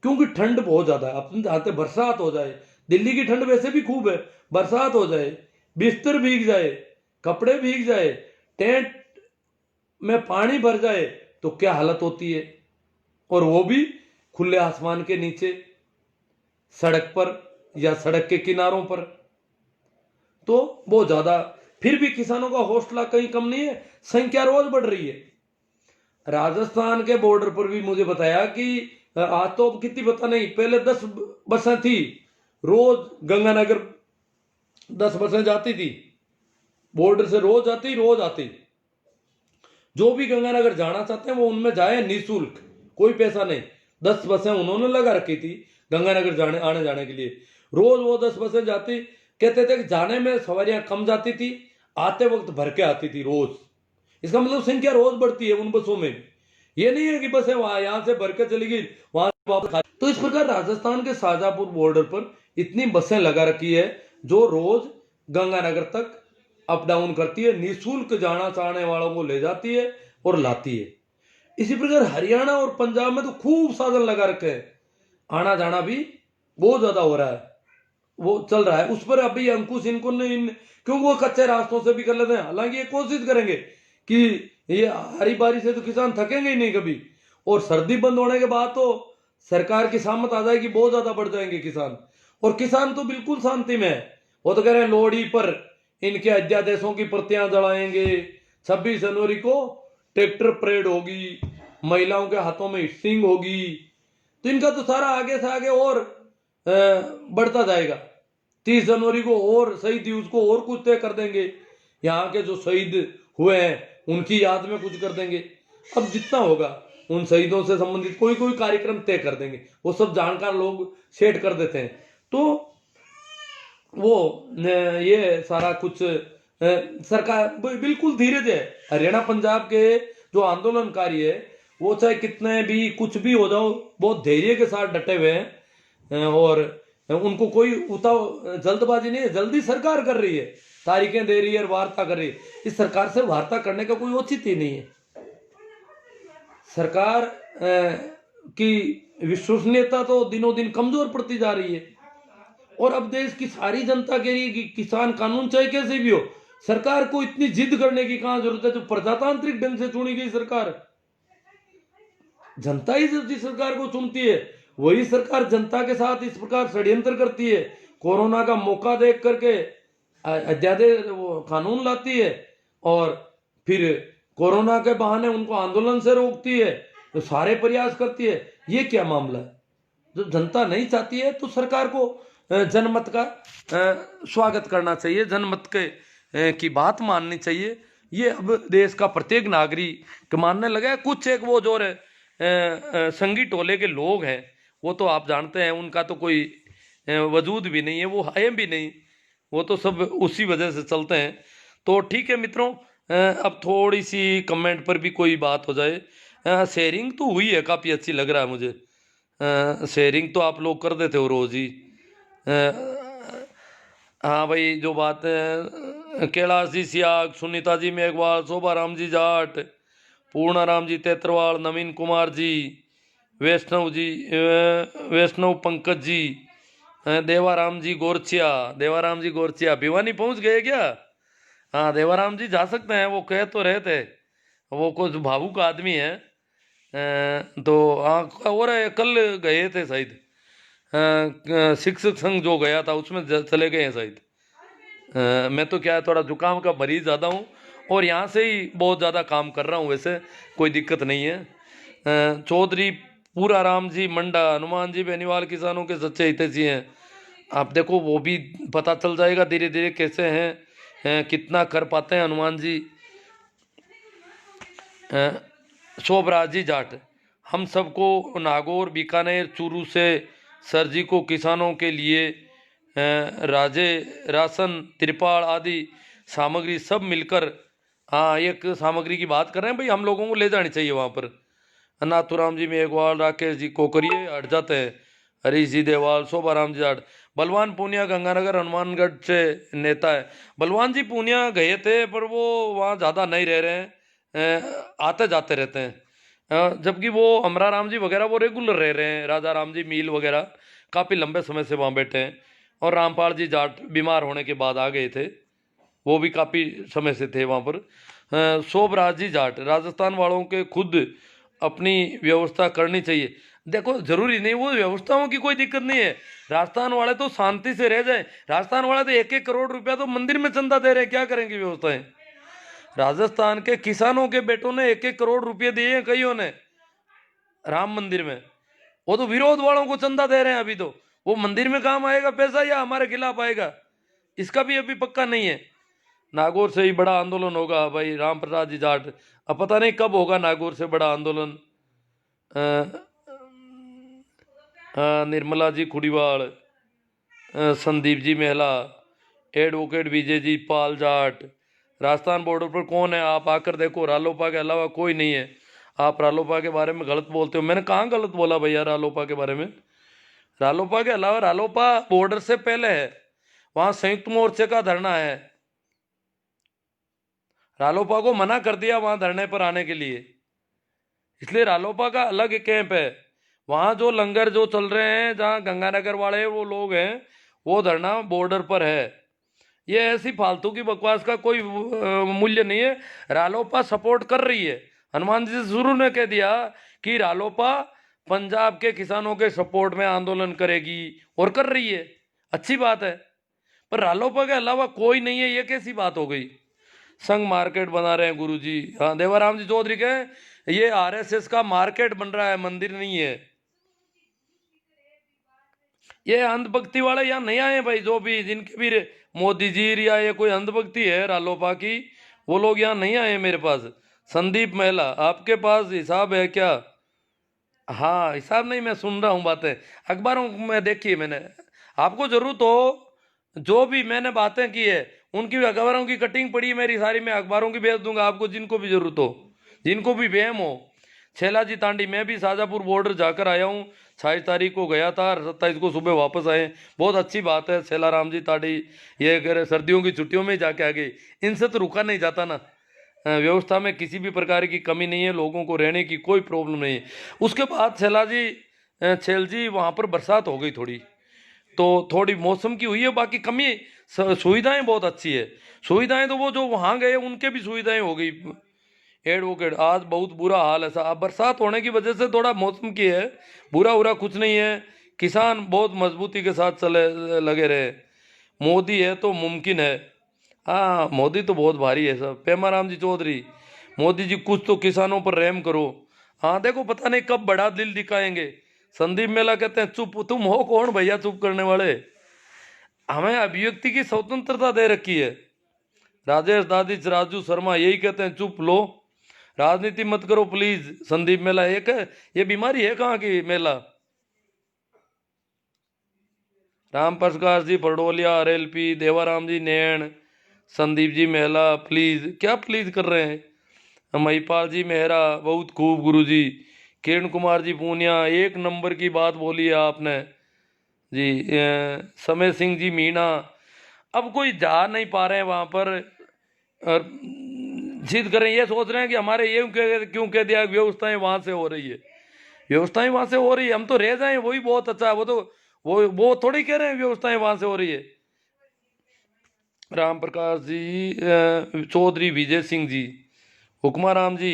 क्योंकि ठंड बहुत ज्यादा है। अपन चाहते बरसात हो जाए, दिल्ली की ठंड वैसे भी खूब है, बरसात हो जाए, बिस्तर भीग जाए, कपड़े भीग जाए, टेंट में पानी भर जाए तो क्या हालत होती है, और वो भी खुले आसमान के नीचे, सड़क पर या सड़क के किनारों पर। तो बहुत ज्यादा, फिर भी किसानों का हौसला कहीं कम नहीं है, संख्या रोज बढ़ रही है। राजस्थान के बॉर्डर पर भी मुझे बताया कि आज तो अब कितनी पता नहीं, पहले 10 बसें थी रोज, गंगानगर 10 बसें जाती थी, बॉर्डर से रोज आती। जो भी गंगानगर जाना चाहते हैं वो उनमें जाए निःशुल्क, कोई पैसा नहीं। 10 बसें उन्होंने लगा रखी थी गंगानगर जाने आने जाने के लिए, रोज वो 10 बसें जाती। कहते थे कि जाने में सवारियां कम जाती थी, आते वक्त भर के आती थी रोज। इसका मतलब संख्या रोज बढ़ती है उन बसों में। ये नहीं है कि बसें वहां यहां से भर के चली गई वहां वापस। तो इस प्रकार राजस्थान के शाजापुर बॉर्डर पर इतनी बसें लगा रखी है जो रोज गंगानगर तक अप डाउन करती है, निःशुल्क जाना चाहने वालों को ले जाती है और लाती है। इसी प्रकार हरियाणा और पंजाब में तो खूब साधन लगा रखे हैं, आना जाना भी बहुत ज्यादा हो रहा है, वो चल रहा है। उस पर अभी अंकुश इनको क्योंकि वो कच्चे रास्तों से भी कर लेते हैं। हालांकि ये कोशिश करेंगे कि ये हरी बारी से तो किसान थकेंगे ही नहीं कभी, और सर्दी बंद होने के बाद तो सरकार की सामत आ जाएगी, बहुत ज्यादा बढ़ जाएंगे किसान। और किसान तो बिल्कुल शांति में है, वो तो कह रहे हैं लोहड़ी पर इनके अध्यादेशों की प्रतियां जलाएंगे, 26 जनवरी को ट्रैक्टर परेड होगी, महिलाओं के हाथों में सिंग होगी। तो इनका तो सारा आगे से आगे और बढ़ता जाएगा। 30 जनवरी को और शहीद दिवस को और कुछ तय कर देंगे, यहाँ के जो शहीद हुए हैं उनकी याद में कुछ कर देंगे। अब जितना होगा उन शहीदों से संबंधित कोई कार्यक्रम तय कर देंगे, वो सब जानकार लोग सेट कर देते हैं। तो वो ये सारा कुछ सरकार बिल्कुल धीरे है। हरियाणा पंजाब के जो आंदोलनकारी है वो चाहे कितने भी कुछ भी हो जाओ बहुत धैर्य के साथ डटे हुए हैं, और उनको कोई जल्दबाजी नहीं है। जल्दी सरकार कर रही है, तारीखें दे रही है और वार्ता कर रही है। इस सरकार से वार्ता करने का कोई औचित्य नहीं है। सरकार की विश्वसनीयता तो दिनों दिन कमजोर पड़ती जा रही है। और अब देश की सारी जनता के लिए किसान कानून चाहे कैसे भी हो, सरकार को इतनी जिद करने की कहां जरूरत है। जो प्रजातांत्रिक ढंग से चुनी गई सरकार, जनता ही जिस सरकार को चुनती है वही सरकार जनता के साथ इस प्रकार षड्यंत्र करती है, कोरोना का मौका देख करके अध्यादेश वो कानून लाती है, और फिर कोरोना के बहाने उनको आंदोलन से रोकती है, तो सारे प्रयास करती है। ये क्या मामला है? जब जनता नहीं चाहती है तो सरकार को जनमत का स्वागत करना चाहिए, जनमत के की बात माननी चाहिए। ये अब देश का प्रत्येक नागरिक मानने लगा है। कुछ एक वो जो संगी टोले के लोग हैं वो तो आप जानते हैं उनका तो कोई वजूद भी नहीं है, वो है भी नहीं, वो तो सब उसी वजह से चलते हैं। तो ठीक है मित्रों, अब थोड़ी सी कमेंट पर भी कोई बात हो जाए। शेयरिंग तो हुई है, काफ़ी अच्छी लग रहा है मुझे। शेयरिंग तो आप लोग कर देते हो रोज़ ही। हाँ भाई, जो बात है, कैलाश जी सियाग, सुनीता जी मेघवाल, शोभा राम जी जाट, पूर्णाराम जी तेतरवाल, नवीन कुमार जी, वैष्णव जी, वैष्णव पंकज जी, देवाराम जी गोरचिया, देवाराम जी गोरचिया भिवानी पहुंच गए क्या? हाँ, देवाराम जी जा सकते हैं, वो कह तो रहे थे। वो कुछ भावुक आदमी है। तो हाँ, और कल गए थे शायद। शिक्षक संघ जो गया था उसमें चले गए हैं शायद। मैं तो क्या है, थोड़ा जुकाम का मरीज ज़्यादा हूँ और यहाँ से ही बहुत ज़्यादा काम कर रहा हूँ, वैसे कोई दिक्कत नहीं है। चौधरी पूरा राम जी मंडा, हनुमान जी बेनीवाल किसानों के सच्चे हितैषी हैं। आप देखो, वो भी पता चल जाएगा धीरे धीरे कैसे हैं, कितना कर पाते हैं हनुमान जी। शोभराज जी जाट, हम सबको नागौर, बीकानेर, चूरू से सर जी को किसानों के लिए राजे, राशन, त्रिपाल आदि सामग्री सब मिलकर, हाँ, एक सामग्री की बात कर रहे हैं भाई, हम लोगों को ले जानी चाहिए वहाँ पर। नाथुराम जी मेघवाल, राकेश जी कोकरिए हट जाते हैं, हरीश जी देवाल, शोभा राम जी जाट, बलवान पूनिया गंगानगर हनुमानगढ़ से नेता है। बलवान जी पूनिया गए थे पर वो वहाँ ज़्यादा नहीं रह रहे हैं, आते जाते रहते हैं। जबकि वो अमरा राम जी वगैरह वो रेगुलर रह रहे हैं, राजा राम जी मील वगैरह काफ़ी लंबे समय से वहाँ बैठे हैं। और रामपाल जी जाट बीमार होने के बाद आ गए थे, वो भी काफ़ी समय से थे वहाँ पर। शोभराज जी जाट, राजस्थान वालों के खुद अपनी व्यवस्था करनी चाहिए। देखो, जरूरी नहीं, वो व्यवस्थाओं की कोई दिक्कत नहीं है, राजस्थान वाले तो शांति से रह जाए। राजस्थान वाले तो 1-1 करोड़ रुपया तो मंदिर में चंदा दे रहे हैं, क्या करेंगे व्यवस्थाएं? राजस्थान के किसानों के बेटों ने 1-1 करोड़ रुपये दिए हैं कईयों ने राम मंदिर में। वो तो विरोध वालों को चंदा दे रहे हैं अभी, तो वो मंदिर में काम आएगा पैसा या हमारे खिलाफ आएगा, इसका भी अभी पक्का नहीं है। नागौर से ही बड़ा आंदोलन होगा भाई, राम प्रसाद जी जाट। अब पता नहीं कब होगा नागौर से बड़ा आंदोलन। निर्मला जी खुड़ीवाल, संदीप जी मेहला, एडवोकेट विजय जी पाल जाट। राजस्थान बॉर्डर पर कौन है? आप आकर देखो, रालोपा के अलावा कोई नहीं है। आप रालोपा के बारे में गलत बोलते हो। मैंने कहाँ गलत बोला भैया रालोपा के बारे में? रालोपा के अलावा, रालोपा बॉर्डर से पहले है, वहां संयुक्त मोर्चे का धरना है। रालोपा को मना कर दिया वहां धरने पर आने के लिए, इसलिए रालोपा का अलग एक कैंप है। वहां जो लंगर जो चल रहे हैं, जहाँ गंगानगर वाले वो लोग हैं, वो धरना बॉर्डर पर है। ये ऐसी फालतू की बकवास का कोई मूल्य नहीं है। रालोपा सपोर्ट कर रही है। हनुमान जी से शुरू ने कह दिया कि रालोपा पंजाब के किसानों के सपोर्ट में आंदोलन करेगी, और कर रही है, अच्छी बात है। पर रालोपा के अलावा कोई नहीं है, ये कैसी बात हो गई? संघ मार्केट बना रहे हैं गुरुजी। हाँ, देवाराम जी चौधरी के, ये आरएसएस का मार्केट बन रहा है, मंदिर नहीं है। ये अंधभक्ति वाले यहाँ नहीं आए भाई, जो भी जिनके भी मोदी जी या ये कोई अंधभक्ति है रालोपा की, वो लोग यहाँ नहीं आए मेरे पास। संदीप महिला, आपके पास हिसाब है क्या? हाँ, हिसाब नहीं, मैं सुन रहा हूँ बातें अखबारों में देखी है मैंने। आपको जरूरत हो, जो भी मैंने बातें की है उनकी अखबारों की कटिंग पड़ी है मेरी सारी, मैं अखबारों की भेज दूंगा आपको, जिनको भी जरूरत हो, जिनको भी वहम हो। छेला जी तांडी, मैं भी शाजापुर बॉर्डर जाकर आया हूँ, 28 तारीख को गया था, 27 को सुबह वापस आए। बहुत अच्छी बात है। छेला राम जी तांडी ये अगर सर्दियों की छुट्टियों में ही जाके आ गए, इनसे तो रुका नहीं जाता ना। व्यवस्था में किसी भी प्रकार की कमी नहीं है, लोगों को रहने की कोई प्रॉब्लम नहीं है। उसके बाद छेला जी, छेल जी, वहाँ पर बरसात हो गई थोड़ी, तो थोड़ी मौसम की हुई है, बाकी कमी सुविधाएं बहुत अच्छी है। सुविधाएं तो वो जो वहाँ गए उनके भी सुविधाएं हो गई। एडवोकेट, आज बहुत बुरा हाल है साहब, बरसात होने की वजह से थोड़ा मौसम की है, बुरा बुरा कुछ नहीं है। किसान बहुत मजबूती के साथ चले लगे रहे। मोदी है तो मुमकिन है। हाँ, मोदी तो बहुत भारी है सब। पेमाराम जी चौधरी, मोदी जी कुछ तो किसानों पर रहम करो। हाँ देखो, पता नहीं कब बड़ा दिल दिखाएंगे। संदीप मेला कहते हैं, चुप, तुम हो कौन भैया चुप करने वाले? हमें अभिव्यक्ति की स्वतंत्रता दे रखी है। राजेश दादिच, राजू शर्मा यही कहते हैं, चुप लो, राजनीति मत करो प्लीज। संदीप मेला एक है, ये बीमारी है कहाँ की मेला? राम प्रकाश जी भड़ोलिया, आरएलपी, देवाराम जी नैण, संदीप जी मेहला प्लीज, क्या प्लीज कर रहे हैं। महिपाल जी मेहरा बहुत खूब गुरुजी। किरण कुमार जी पूनिया, एक नंबर की बात बोली है आपने जी। समय सिंह जी मीणा, अब कोई जा नहीं पा रहे हैं वहां पर और जिद करें, ये सोच रहे हैं कि हमारे ये क्यों कह दिया, व्यवस्थाएं वहां से हो रही है, व्यवस्थाएं वहां से हो रही है, हम तो रह जाएं वही बहुत अच्छा है। वो तो वो थोड़ी कह रहे हैं व्यवस्थाएं वहां से हो रही है। राम प्रकाश जी, चौधरी विजय सिंह जी, हुक्मा राम जी,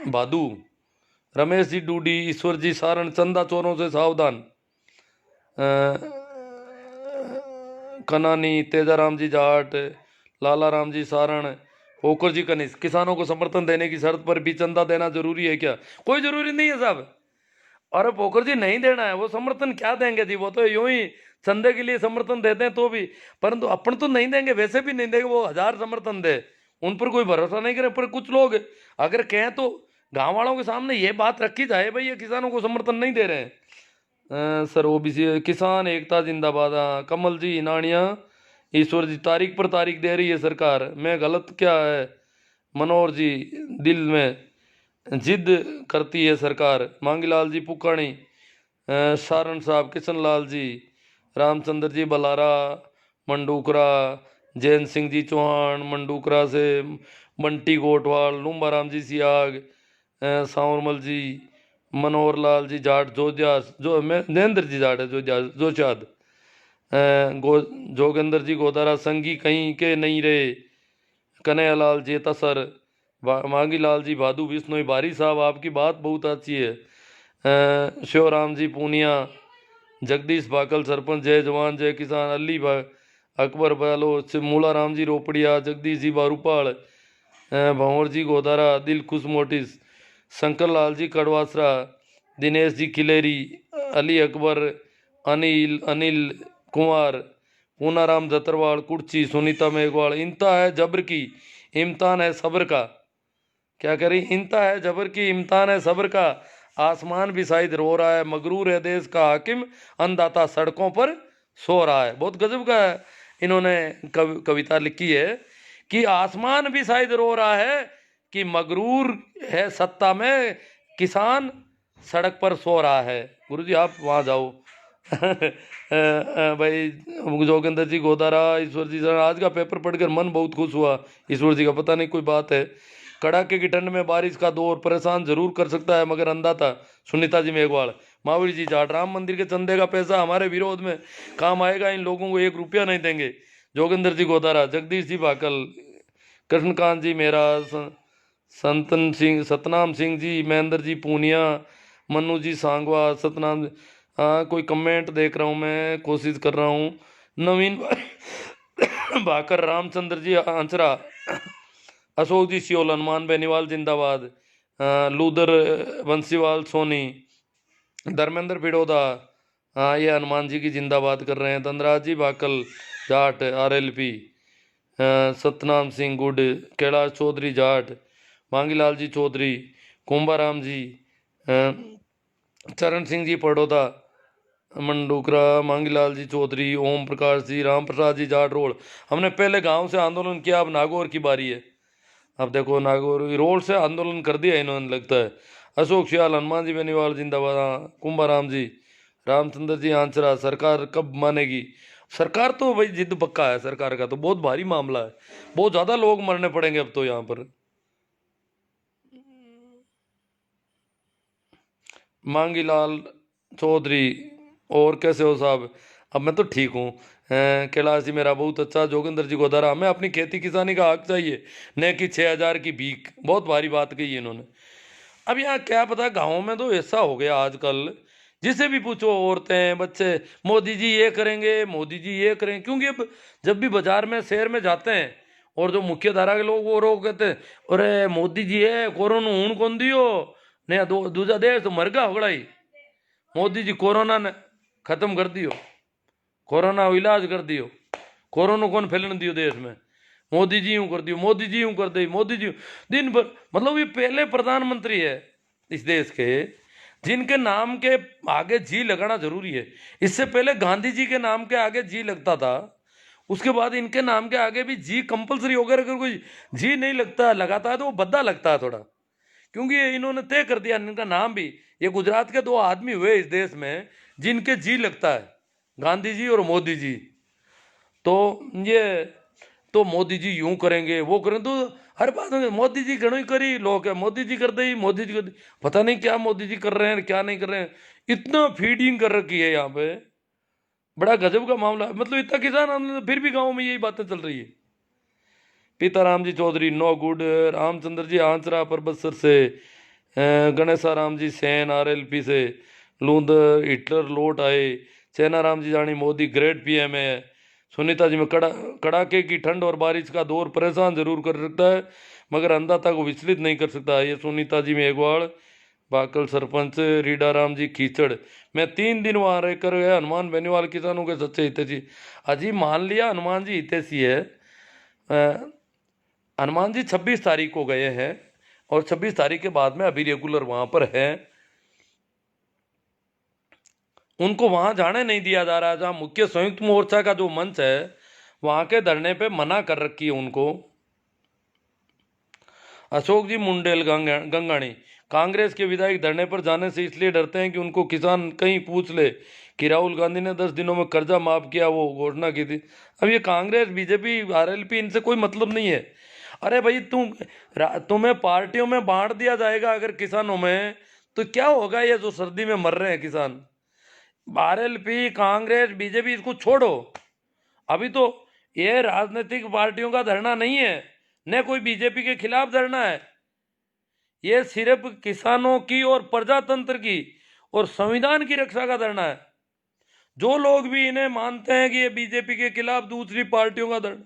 भादू, रमेश जी डूडी, ईश्वर जी सारण, चंदा चोरों से सावधान, कनानी, तेजाराम जी जाट, लाला राम जी सारण, पोकर जी कनिष्क, किसानों को समर्थन देने की शर्त पर भी चंदा देना जरूरी है क्या? कोई जरूरी नहीं है साहब। अरे पोकर जी नहीं देना है, वो समर्थन क्या देंगे जी, वो तो यूं ही चंदे के लिए समर्थन देते हैं तो भी, परंतु अपन तो नहीं देंगे, वैसे भी नहीं देंगे, वो 1000 समर्थन दे, उन पर कोई भरोसा नहीं करे। पर कुछ लोग अगर कहें तो गांव वालों के सामने ये बात रखी जाए, भाई ये किसानों को समर्थन नहीं दे रहे हैं। सर ओबीसी किसान एकता जिंदाबाद, हाँ, कमल जी नानिया, ईश्वर जी तारीख पर तारीख दे रही है सरकार, मैं गलत क्या है? मनोहर जी, दिल में जिद करती है सरकार, मांगीलाल जी पुकाणी, सारण साहब, किशन लाल जी, रामचंद्र जी बलारा, मंडूकरा, जैन सिंह जी चौहान मंडूकरा से, बंटी गोटवाल, लूम्बा राम जी सियाग, सांवरमल जी, मनोहर लाल जी जाट जोजिया, जो मैं नरेंद्र जी जाट है जोशाद, जोगेंद्र जी गोदारा, संगी कहीं के नहीं रहे, कन्हैयालाल जेतासर, मांगी लाल जी भादू बिश्नोई, बारी साहब आपकी बात बहुत अच्छी है, शिवराम जी पूनिया, जगदीश बाकल सरपंच, जय जवान जय किसान, अली अकबर बलोच, मूला राम जी रोपड़िया, जगदीश जी बारूपाल, भंवर जी गोदारा, दिल खुश मोटिस, शंकर लाल जी कड़वासरा, दिनेश जी खिलेरी, अली अकबर, अनिल अनिल कुमार, पूनाराम जतरवाल कुर्ची, सुनीता मेघवाल, इंता है जबर की इम्तान है सब्र का, क्या करें, इंता है जबर की इम्तान है सब्र का, आसमान भी शायद रो रहा है, मगरूर है देश का हाकिम, अन्नदाता सड़कों पर सो रहा है। बहुत गजब का इन्होंने कविता लिखी है कि आसमान भी शायद रो रहा है कि मगरूर है सत्ता में, किसान सड़क पर सो रहा है। गुरुजी आप वहाँ जाओ। भाई जोगिंदर जी गोदारा, ईश्वर जी सर, आज का पेपर पढ़कर मन बहुत खुश हुआ। ईश्वर जी का पता नहीं कोई बात है, कड़ाके की ठंड में बारिश का दौर परेशान जरूर कर सकता है मगर अंधा सुनीता जी मेघवाल, महावीर जी जाट, राम मंदिर के चंदे का पैसा हमारे विरोध में काम आएगा, इन लोगों को 1 रुपया नहीं देंगे। जोगिंदर जी गोदारा, जगदीश जी भाकल, कृष्णकांत जी मेरा, संतन सिंह, सतनाम सिंह जी, महेंद्र जी पूनिया, मनु जी सांगवा, सतनाम, हाँ कोई कमेंट देख रहा हूँ मैं, कोशिश कर रहा हूँ। नवीन भाकर, रामचंद्र जी आंचरा, अशोक जी सियोल, हनुमान बेनीवाल जिंदाबाद, लूदर बंसीवाल सोनी, धर्मेंद्र पिड़ोदा, हाँ ये हनुमान जी की जिंदाबाद कर रहे हैं। Dhanraj ji Bakal Jat RLP, Satnam Singh Gud, Kailash Chaudhary Jat, Mangilal ji Chaudhary, Kumbharam ji, Charan Singh ji Padoda Mandukara, Mangilal ji Chaudhary, Om Prakash ji, Ram Prasad ji Jat road. हमने पहले गांव से आंदोलन किया, अब नागौर की बारी है। अब देखो नागौर रोड से आंदोलन कर दिया इन्होंने लगता है। अशोक सियाल, हनुमान जी बेनीवाल जिंदाबाद, कुंभाराम जी, रामचंद्र जी आंचरा, सरकार कब मानेगी? सरकार तो भाई जिद पक्का है, सरकार का तो बहुत भारी मामला है, बहुत ज्यादा लोग मरने पड़ेंगे अब तो यहाँ पर। मांगीलाल चौधरी, और कैसे हो साहब? अब मैं तो ठीक हूँ। कैलाश जी मेरा बहुत अच्छा, जोगिंदर जी गोदारा, हमें अपनी खेती किसानी का हक चाहिए, न कि 6000 की भीख। बहुत भारी बात कही है इन्होंने। अब यहाँ क्या पता, गाँव में तो ऐसा हो गया आजकल, जिसे भी पूछो औरतें बच्चे, मोदी जी ये करेंगे, मोदी जी ये करेंगे। क्योंकि अब जब भी बाजार में शहर में जाते हैं और जो मुख्य धारा के लोग वो रोक कहते हैं, अरे मोदी जी है कोरोना हूं कौन दियो, नया दूसरा देश तो मर गया होगड़ा ही, मोदी जी कोरोना ने खत्म कर दियो, कोरोना इलाज कर दियो, कोरोना कौन फैलने दियो देश में, मोदी जी यूं कर दियो, मोदी जी यूं कर दी, मोदी जी दिन भर। मतलब ये पहले प्रधानमंत्री है इस देश के जिनके नाम के आगे जी लगाना जरूरी है। इससे पहले गांधी जी के नाम के आगे जी लगता था, उसके बाद इनके नाम के आगे भी जी कंपलसरी हो गया। अगर कोई जी नहीं लगता लगाता है तो वो भद्दा लगता है थोड़ा, क्योंकि ये इन्होंने तय कर दिया इनका नाम भी। ये गुजरात के 2 आदमी हुए इस देश में जिनके जी लगता है, गांधी जी और मोदी जी। तो ये तो मोदी जी यूं करेंगे वो करें, तो हर बात में मोदी जी घणो ही करी लोग है, मोदी जी कर दे, मोदी जी कर दे, पता नहीं क्या मोदी जी कर रहे हैं क्या नहीं कर रहे हैं। इतना फीडिंग कर रखी है यहाँ पे, बड़ा गजब का मामला है। मतलब इतना किसान आंदोलन फिर भी गाँव में यही बातें चल रही है। पीताराम जी चौधरी नो गुड, रामचंद्र जी आंसरा परबतसर से, गणेशा राम जी सेन आरएलपी से, लूंद हिटलर लौट आए, सेना राम जी जानी मोदी ग्रेट पीएम है, सुनीता जी में कड़ाके की ठंड और बारिश का दौर परेशान जरूर कर सकता है मगर अंधाता को विचलित नहीं कर सकता। ये सुनीता जी मेघवाल बाकल सरपंच, रीडा राम जी कीचड़, मैं 3 दिन वहां रहकर गया। हनुमान बेनीवाल किसानों के सच्चे हितैषी। अजी मान लिया हनुमान जी हितैषी है, हनुमान जी 26 तारीख को गए हैं और 26 तारीख के बाद में अभी रेगुलर वहां पर है। उनको वहां जाने नहीं दिया जा रहा। जहां मुख्य संयुक्त मोर्चा का जो मंच है वहां के धरने पे मना कर रखी है उनको। अशोक जी मुंडेल गंगाणी, कांग्रेस के विधायक धरने पर जाने से इसलिए डरते हैं कि उनको किसान कहीं पूछ ले कि राहुल गांधी ने 10 दिनों में कर्जा माफ किया, वो घोषणा की थी। अब ये कांग्रेस बीजेपी आरएलपी इनसे कोई मतलब नहीं है। अरे भाई तुम्हें पार्टियों में बांट दिया जाएगा अगर किसानों में, तो क्या होगा? ये जो सर्दी में मर रहे हैं किसान, आरएलपी कांग्रेस बीजेपी इसको छोड़ो। अभी तो ये राजनीतिक पार्टियों का धरना नहीं है, न कोई बीजेपी के खिलाफ धरना है। ये सिर्फ किसानों की और प्रजातंत्र की और संविधान की रक्षा का धरना है। जो लोग भी इन्हें मानते हैं कि ये बीजेपी के खिलाफ दूसरी पार्टियों का धरना,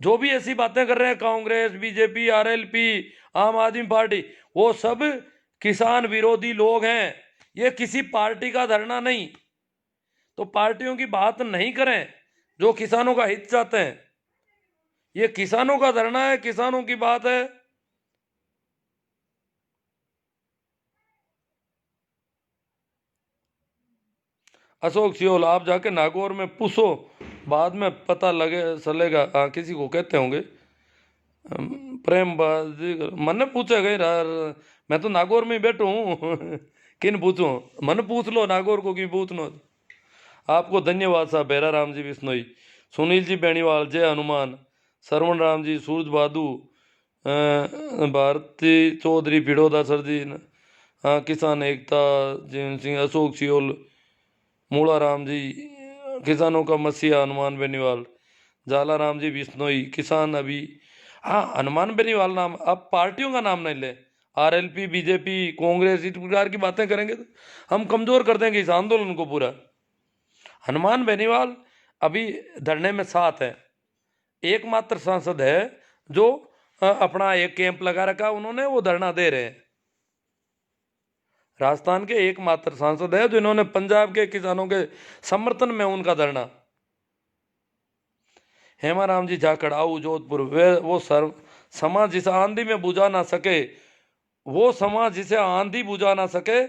जो भी ऐसी बातें कर रहे हैं कांग्रेस बीजेपी आरएलपी आम आदमी पार्टी, वो सब किसान विरोधी लोग हैं। ये किसी पार्टी का धरना नहीं। तो पार्टियों की बात नहीं करें जो किसानों का हित चाहते हैं। ये किसानों का धरना है, किसानों की बात है। अशोक सियोल, आप जाके नागौर में पूछो, बाद में पता लगे चलेगा। हाँ, किसी को कहते होंगे प्रेम मन पूछे गए यार, मैं तो नागौर में ही बैठू हूँ किन पूछूं? मन पूछ लो नागौर को, क्यों पूछना। आपको धन्यवाद साहब। बेरा राम जी बिश्नोई, सुनील जी बेनीवाल, जय हनुमान, सरवण राम जी, सूरज बहादू, भारती चौधरी भिड़ोदा सर जी, हाँ किसान एकता, जीवन सिंह, अशोक सियोल, मूला राम जी, किसानों का मसीहा हनुमान बेनीवाल, जाला राम जी बिश्नोई, किसान अभी। हाँ, हनुमान बेनीवाल नाम, अब पार्टियों का नाम नहीं ले। आरएलपी बीजेपी कांग्रेस इस प्रकार की बातें करेंगे तो हम कमजोर कर देंगे इस आंदोलन को पूरा। हनुमान बेनीवाल अभी धरने में साथ है, एकमात्र सांसद है जो अपना एक कैंप लगा रखा उन्होंने, वो धरना दे रहे हैं। राजस्थान के एकमात्र सांसद है जो इन्होंने पंजाब के किसानों के समर्थन में उनका धरना। हेमाराम जी जाखड़ आऊ जोधपुर, वे वो समाज जिसे आंधी में बुझा ना सके, वो समाज जिसे आंधी बुझा ना सके,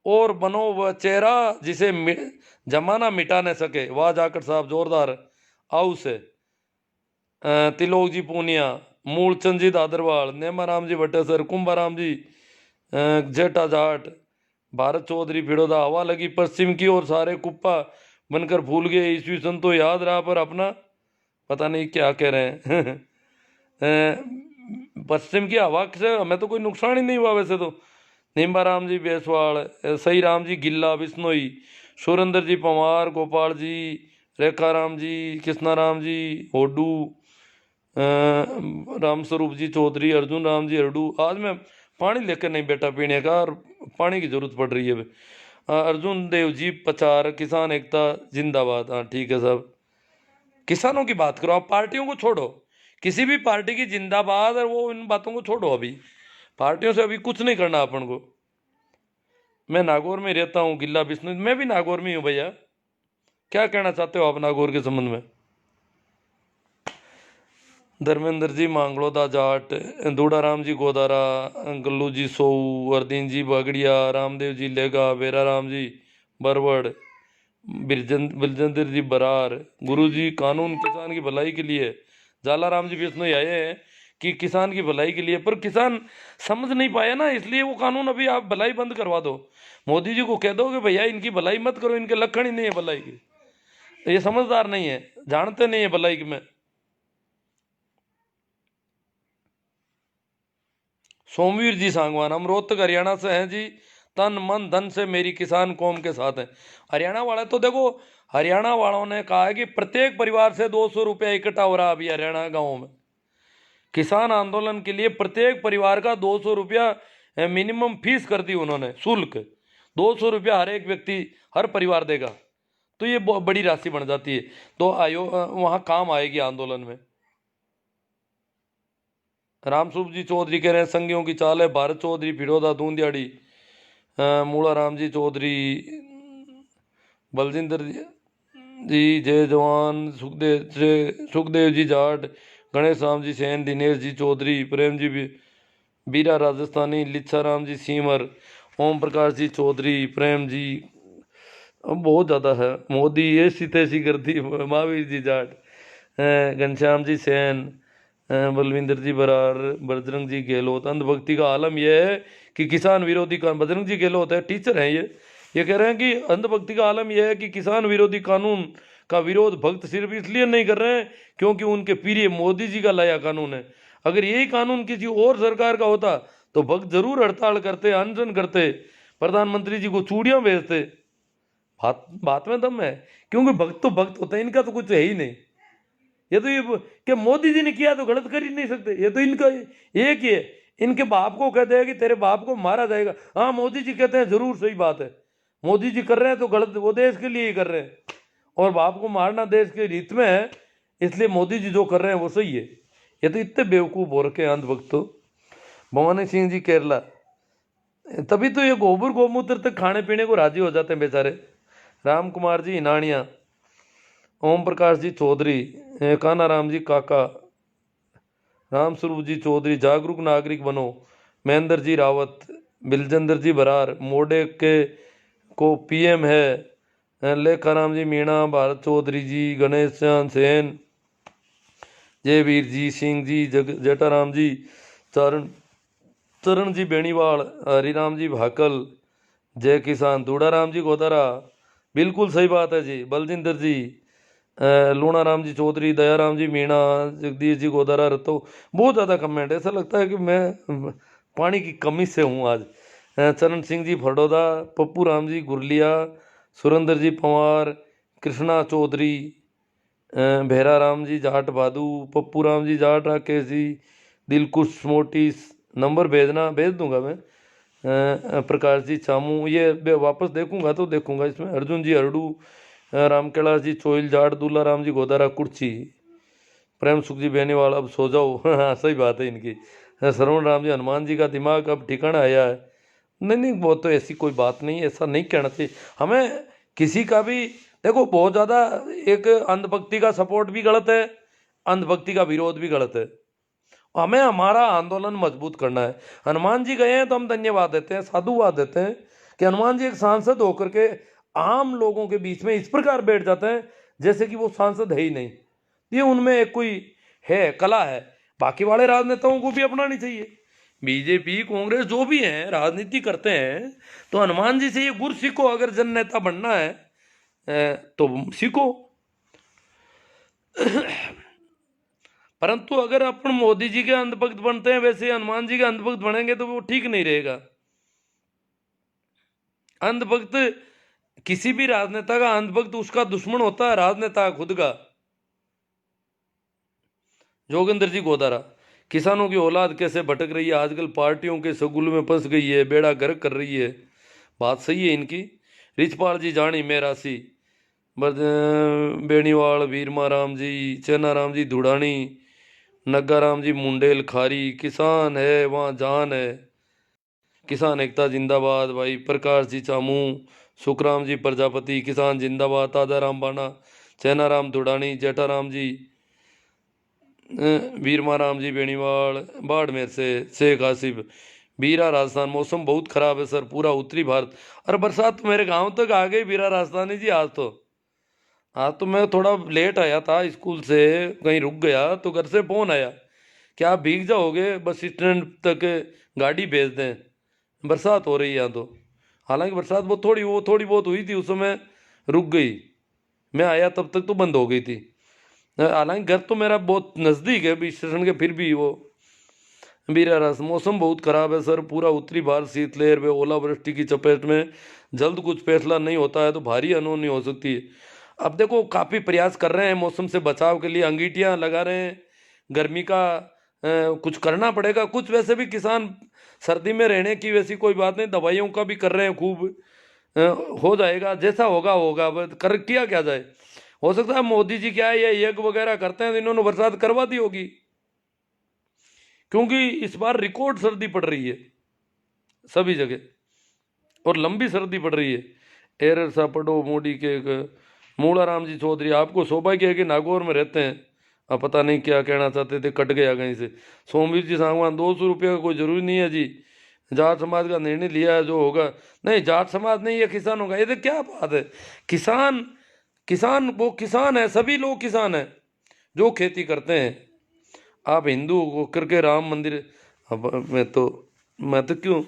और बनो वह चेहरा जिसे जमाना मिटा न सके। वाह जाखड़ साहब, जोरदार। आऊ से तिलोक जी पूनिया, मूलचंद जी दादरवाल, नेमाराम जी भट्टेसर, कुंभाराम जी जेठा जाट, भारत चौधरी भिड़ोदा, हवा लगी पश्चिम की और सारे कुप्पा बनकर भूल गए ईस्वी सन तो याद रहा पर अपना पता नहीं क्या कह रहे हैं। पश्चिम की हवा से हमें तो कोई नुकसान ही नहीं हुआ वैसे तो। नीम्बा राम जी बेसवाड़, सही राम जी गिल्ला बिश्नोई, सुरेंद्र जी पवार, गोपाल जी, रेखा राम जी, कृष्णा राम जी होडू, राम स्वरूप जी चौधरी, अर्जुन राम जी हरडू। आज मैं पानी लेकर नहीं बैठा पीने का, और पानी की जरूरत पड़ रही है। अर्जुन देव जी पचार, किसान एकता जिंदाबाद। हाँ ठीक है साहब, किसानों की बात करो, आप पार्टियों को छोड़ो। किसी भी पार्टी की जिंदाबाद, और वो इन बातों को छोड़ो। अभी पार्टियों से अभी कुछ नहीं करना अपन को। मैं नागौर में रहता हूँ, गिल्ला बिश्नोई, मैं भी नागौर में हूँ भैया। क्या कहना चाहते हो आप नागौर के संबंध में? धर्मेंद्र जी मांगड़ोदा जाट, दूड़ाराम जी गोदारा, गल्लू जी सोऊ, वर्दीन जी बागड़िया, रामदेव जी लेगा, बेरा राम जी बरवड़, बिरजेंद्र जी बरार, गुरु जी कानून किसान की भलाई के लिए। जालाराम जी बिश्नोई आए हैं कि किसान की भलाई के लिए, पर किसान समझ नहीं पाया ना, इसलिए वो कानून अभी आप भलाई बंद करवा दो। मोदी जी को कह दो कि भैया इनकी भलाई मत करो, इनके लक्षण ही नहीं है भलाई की, ये समझदार नहीं है, जानते नहीं है भलाई की में। सोमवीर जी सांगवान, हम रोहतक हरियाणा से हैं जी, तन मन धन से मेरी किसान कौम के साथ हैं। हरियाणा वाले तो देखो, हरियाणा वालों ने कहा है कि प्रत्येक परिवार से 200 रुपया इकट्ठा हो रहा अभी हरियाणा गाँव में। किसान आंदोलन के लिए प्रत्येक परिवार का 200 रुपया मिनिमम फीस कर दी उन्होंने, शुल्क 200 रुपया हर एक व्यक्ति हर परिवार देगा, तो ये बहुत बड़ी राशि बन जाती है, तो वहाँ काम आएगी आंदोलन में। रामसूप जी चौधरी कह रहे हैं संघियों की चाल है, भारत चौधरी फिरोदा दूंदियाड़ी, मूला राम जी चौधरी, बलजिंदर जी जय जवान, सुखदेव जी जाट, गणेश राम जी सेन, दिनेश जी चौधरी, प्रेम जी बीरा राजस्थानी, लिच्छा राम जी सीमर, ओम प्रकाश जी चौधरी, प्रेम जी, अब बहुत ज़्यादा है, मोदी ऐसी तैसी कर दी, महावीर जी जाट, घनश्याम जी सेन, बलविंदर जी बरार, बजरंग जी गहलोत। अंधभक्ति का आलम यह है कि किसान विरोधी कानून, बजरंग जी गहलोत है, टीचर हैं ये कह रहे हैं कि अंधभक्ति का आलम यह है कि किसान विरोधी कानून का विरोध भक्त सिर्फ इसलिए नहीं कर रहे हैं क्योंकि उनके प्रिय मोदी जी का लाया कानून है। अगर यही कानून किसी और सरकार का होता तो भक्त जरूर हड़ताल करते, अनशन करते, प्रधानमंत्री जी को चूड़ियां भेजते। बात में दम है, क्योंकि भक्त तो भक्त होते हैं, इनका तो कुछ है ही नहीं। ये तो ये कि मोदी जी ने किया तो गलत कर ही नहीं सकते, ये तो इनका एक ही है। इनके बाप को कहते हैं कि तेरे बाप को मारा जाएगा, हाँ मोदी जी कहते हैं जरूर सही बात है, मोदी जी कर रहे हैं तो गलत, वो देश के लिए ही कर रहे हैं, और बाप को मारना देश के हित में है, इसलिए मोदी जी जो कर रहे हैं वो सही है। ये तो इतने बेवकूफ़ हो रखे हैं अंधभक्त। तो भवानी सिंह जी केरला, तभी तो ये गोबर गोमूत्र तक खाने पीने को राजी हो जाते हैं बेचारे। राम कुमार जी हिनानिया, ओम प्रकाश जी चौधरी, काना राम जी काका, राम स्वरूप जी चौधरी, जागरूक नागरिक बनो, महेंद्र जी रावत, बिलजेंद्र जी बरार, मोडे के को पीएम है, लेखाराम जी मीणा, भारत चौधरी जी, गणेश चंद सेन, जयवीर जी सिंह जी, जटाराम जी, चरण चरण जी बेनीवाल, हरिराम जी भाकल, जय किसान, दूड़ाराम जी गोदारा, बिल्कुल सही बात है जी, बलजिंदर जी, लूणा राम जी चौधरी, दयाराम जी मीणा, जगदीश जी गोदारा रतो। बहुत ज़्यादा कमेंट है, ऐसा लगता है कि मैं पानी की कमी से हूँ आज। चरण सिंह जी फडोदा, पप्पू राम जी गुरलिया, सुरेंद्र जी पंवार, कृष्णा चौधरी, भैरा राम जी जाट भादू, पप्पू राम जी जाट, राकेश जी, दिलकुश मोटिस, नंबर भेजना, भेज दूंगा मैं। प्रकाश जी चामू, ये वापस देखूंगा तो देखूंगा इसमें। अर्जुन जी अरडू, राम कैलाश जी चोइल जाट, दूल्हा राम जी गोदारा कुर्ची, प्रेम सुख जी बेनीवाल, अब सो जाओ। हाँ सही बात है इनकी। श्रवण राम जी, हनुमान जी का दिमाग अब ठिकाना आया है। नहीं नहीं, वो तो ऐसी कोई बात नहीं, ऐसा नहीं कहना चाहिए हमें किसी का भी। देखो बहुत ज़्यादा एक अंधभक्ति का सपोर्ट भी गलत है, अंधभक्ति का विरोध भी गलत है। हमें हमारा आंदोलन मजबूत करना है। हनुमान जी गए हैं तो हम धन्यवाद देते हैं, साधुवाद देते हैं कि हनुमान जी एक सांसद होकर के आम लोगों के बीच में इस प्रकार बैठ जाते हैं जैसे कि वो सांसद है ही नहीं। ये उनमें एक कोई है, कला है। बाकी वाले राजनेताओं को भी अपनानी चाहिए। बीजेपी कांग्रेस जो भी हैं राजनीति करते हैं तो हनुमान जी से ये गुर सीखो। अगर जन नेता बनना है तो सीखो। परंतु अगर अपन मोदी जी के अंधभक्त बनते हैं वैसे हनुमान जी के अंधभक्त बनेंगे तो वो ठीक नहीं रहेगा। अंधभक्त किसी भी राजनेता का अंधभक्त उसका दुश्मन होता है, राजनेता खुद का। जोगिंदर जी गोदारा, किसानों की औलाद कैसे भटक रही है, आजकल पार्टियों के सगुल में फंस गई है, बेड़ा गर्क कर रही है। बात सही है इनकी। रिचपाल जी जानी मेरासी, बेनीवाल, वीरमा राम जी, चेना राम जी धुड़ानी, नग्गा राम जी मुंडेल खारी, किसान है वहाँ जान है, किसान एकता जिंदाबाद भाई। प्रकाश जी चामू, सुखराम जी प्रजापति, किसान जिंदाबाद। ताजा राम बाना, चैना राम धुड़ानी, जेठाराम जी, वीरमा राम जी बेनीवाल, बाड़मेर से शेख आसिफ, बीरा राजस्थान, मौसम बहुत खराब है सर, पूरा उत्तरी भारत। अरे बरसात तो मेरे गांव तक आ गई बीरा राजस्थानी जी। आज तो मैं थोड़ा लेट आया था स्कूल से, कहीं रुक गया तो घर से फोन आया कि आप भीग जाओगे, बस स्टैंड तक गाड़ी भेज दें, बरसात हो रही है यहाँ तो। हालांकि बरसात वो थोड़ी बहुत हुई थी, उस समय रुक गई। मैं आया तब तक तो बंद हो गई थी। हालांकि घर तो मेरा बहुत नज़दीक है भी स्टेशन के, फिर भी वो बीरा रस। मौसम बहुत खराब है सर, पूरा उत्तरी भारत शीतलहर व ओलावृष्टि की चपेट में। जल्द कुछ फैसला नहीं होता है तो भारी अनहोनी हो सकती है। अब देखो काफ़ी प्रयास कर रहे हैं मौसम से बचाव के लिए, अंगीठियाँ लगा रहे हैं, गर्मी का कुछ करना पड़ेगा। कुछ वैसे भी किसान सर्दी में रहने की वैसी कोई बात नहीं, दवाइयों का भी कर रहे हैं खूब। अ, हो जाएगा, जैसा होगा होगा, अब कर किया क्या जाए। हो सकता है मोदी जी क्या है ये यज्ञ वगैरह करते हैं तो इन्होंने बरसात करवा दी होगी, क्योंकि इस बार रिकॉर्ड सर्दी पड़ रही है सभी जगह और लंबी सर्दी पड़ रही है। एरर सा पढ़ो मोदी के मूला राम जी चौधरी, आपको सौभाग्य है कि नागौर में रहते हैं। अब पता नहीं क्या कहना चाहते थे, कट गया कहीं से। सोमवीर जी सांगवान, 200 रुपये का कोई जरूरी नहीं है जी, जाट समाज का निर्णय लिया है जो होगा। नहीं, जाट समाज नहीं, ये किसानों का। ये तो क्या बात है, किसान किसान वो किसान है, सभी लोग किसान हैं जो खेती करते हैं। आप हिंदू होकर के राम मंदिर, अब मैं तो क्यों।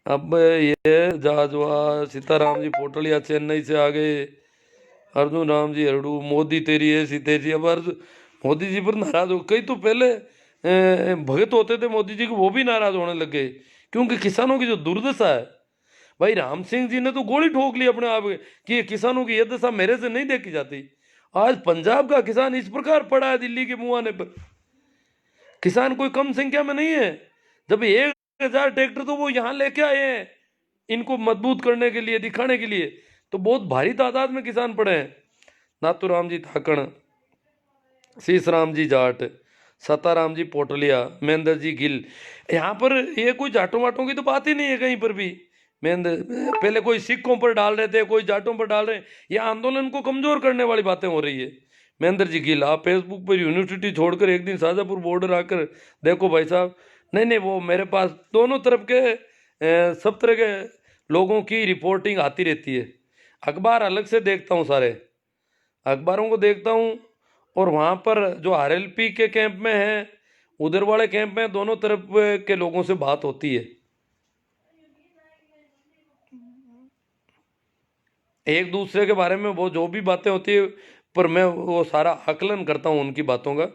अब ये जाजवा सीताराम जी पोटलिया चेन्नई से आ गए, अर्जुन राम जी हरडू, मोदी तेरी ऐसी तेजी। अब मोदी जी पर नाराज हो कई, तो पहले भगत होते थे मोदी जी के, वो भी नाराज होने लग गए, क्योंकि किसानों की जो दुर्दशा है। भाई राम सिंह जी ने तो गोली ठोक ली अपने आप कि ये किसानों की ये दशा मेरे से नहीं देखी जाती। आज पंजाब का किसान इस प्रकार पड़ा है दिल्ली के मुंह आने पर। किसान कोई कम संख्या में नहीं है, जब 1,000 ट्रैक्टर तो वो यहाँ लेके आए हैं इनको मजबूत करने के लिए, दिखाने के लिए, तो बहुत भारी तादाद में किसान पड़े हैं। नाथूराम जी थाकड़, शीश राम जी जाट, सताराम जी पोटलिया, महेंद्र जी गिल। यहाँ पर ये कोई जाटों वाटों की तो बात ही नहीं है कहीं पर भी। महेंद्र, पहले कोई सिखों पर डाल रहे थे, कोई जाटों पर डाल रहे हैं, ये आंदोलन को कमजोर करने वाली बातें हो रही है। महेंद्र जी गिल, आप फेसबुक पर यूनिवर्सिटी छोड़कर एक दिन शाजापुर बॉर्डर आकर देखो भाई साहब। नहीं नहीं, वो मेरे पास दोनों तरफ के सब तरह के लोगों की रिपोर्टिंग आती रहती है। अखबार अलग से देखता हूँ, सारे अखबारों को देखता हूँ। और वहाँ पर जो आरएलपी के कैंप में है, उधर वाले कैंप में, दोनों तरफ के लोगों से बात होती है। एक दूसरे के बारे में वो जो भी बातें होती है, पर मैं वो सारा आकलन करता हूँ उनकी बातों का।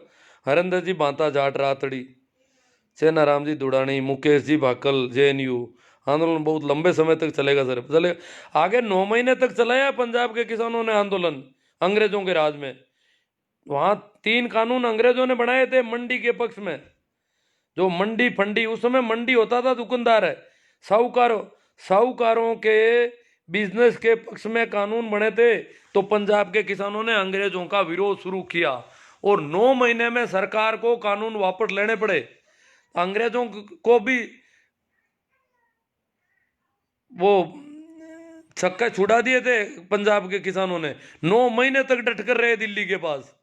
हरिंदर जी बांता जाट रातड़ी, सेनाराम जी दुड़ानी, मुकेश जी भाकल जेएनयू। आंदोलन बहुत लंबे समय तक चलेगा सर, चले आगे 9 महीने तक चलाया पंजाब के किसानों ने आंदोलन अंग्रेजों के राज में। वहाँ 3 कानून अंग्रेजों ने बनाए थे मंडी के पक्ष में। जो मंडी फंडी, उस समय मंडी होता था दुकानदार है, साहूकारों साहूकारों के बिजनेस के पक्ष में कानून बने थे। तो पंजाब के किसानों ने अंग्रेजों का विरोध शुरू किया और 9 महीने में सरकार को कानून वापस लेने पड़े। अंग्रेजों को भी वो छक्का छुड़ा दिए थे पंजाब के किसानों ने। 9 महीने तक डट कर रहे दिल्ली के पास।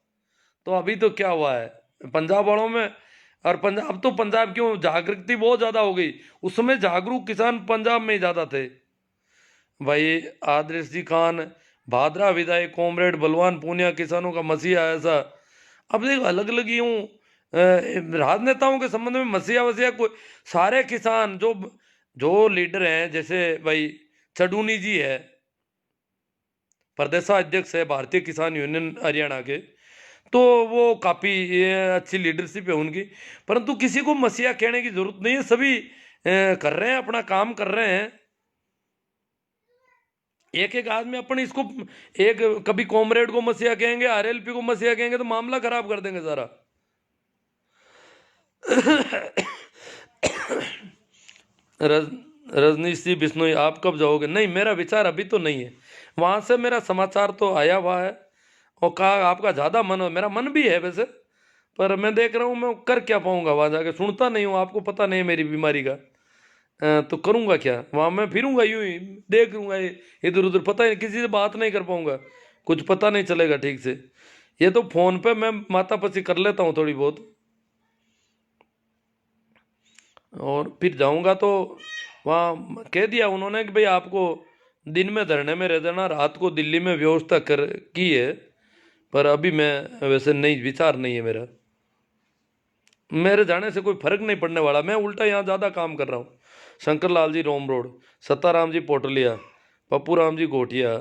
तो अभी तो क्या हुआ है पंजाब वालों में। और पंजाब तो पंजाब क्यों, जागृति बहुत ज्यादा हो गई। उस समय जागरूक किसान पंजाब में ही ज्यादा थे। भाई आदर्श जी खान, भादरा विधायक, कॉमरेड बलवान पूनिया, किसानों का मसीहा ऐसा। अब देखो अलग अलग यूं राजनेताओं के संबंध में मसीहा वसीहा कोई, सारे किसान जो जो लीडर हैं, जैसे भाई चडूनी जी है, प्रदेशाध्यक्ष है भारतीय किसान यूनियन हरियाणा के, तो वो काफ़ी अच्छी लीडरशिप है उनकी। परंतु किसी को मसीहा कहने की जरूरत नहीं है, सभी कर रहे हैं, अपना काम कर रहे हैं। एक एक आदमी अपन इसको, एक कभी कॉमरेड को मसीहा कहेंगे, आरएलपी को मसीहा कहेंगे तो मामला खराब कर देंगे सारा। रज रजनीश जी बिश्नोई, आप कब जाओगे? नहीं, मेरा विचार अभी तो नहीं है। वहाँ से मेरा समाचार तो आया हुआ है और कहा आपका ज़्यादा मन हो, मेरा मन भी है वैसे, पर मैं देख रहा हूँ मैं कर क्या पाऊँगा वहाँ जाके। सुनता नहीं हूँ, आपको पता नहीं है मेरी बीमारी का। तो करूँगा क्या वहाँ, मैं फिरूँगा यूं ही, देख लूँगा इधर उधर, पता ही किसी से बात नहीं कर पाऊँगा, कुछ पता नहीं चलेगा ठीक से। ये तो फ़ोन पे मैं मातापची कर लेता हूँ थोड़ी बहुत। और फिर जाऊंगा तो वहाँ कह दिया उन्होंने कि भाई आपको दिन में धरने में रह जाना, रात को दिल्ली में व्यवस्था कर की है, पर अभी मैं वैसे नहीं, विचार नहीं है मेरा, मेरे जाने से कोई फर्क नहीं पड़ने वाला, मैं उल्टा यहाँ ज़्यादा काम कर रहा हूँ। शंकर लाल जी रोम रोड, सत्ताराम जी पोटलिया, पप्पू राम जी गोटिया,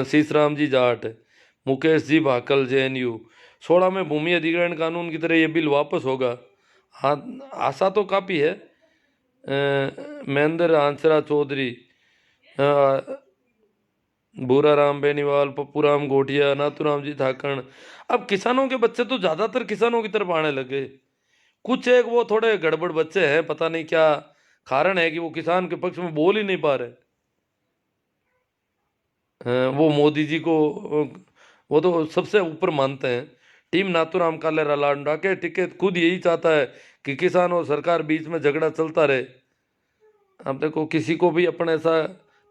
सीसराम जी जाट, मुकेश जी भाकल JNU। 16 में भूमि अधिग्रहण कानून की तरह ये बिल वापस होगा। हाँ, आशा तो काफ़ी है। महेंद्र आंसरा चौधरी, भूरा राम बेनीवाल, पप्पू राम गोटिया, नाथूराम जी थाकण। अब किसानों के बच्चे तो ज़्यादातर किसानों की तरफ आने लगे। कुछ एक वो थोड़े गड़बड़ बच्चे हैं, पता नहीं क्या कारण है कि वो किसान के पक्ष में बोल ही नहीं पा रहे। वो मोदी जी को वो तो सबसे ऊपर मानते हैं। टीम नाथूराम कालेरा लांडा के टिकट खुद यही चाहता है कि किसान और सरकार बीच में झगड़ा चलता रहे। अब देखो, किसी को भी अपन ऐसा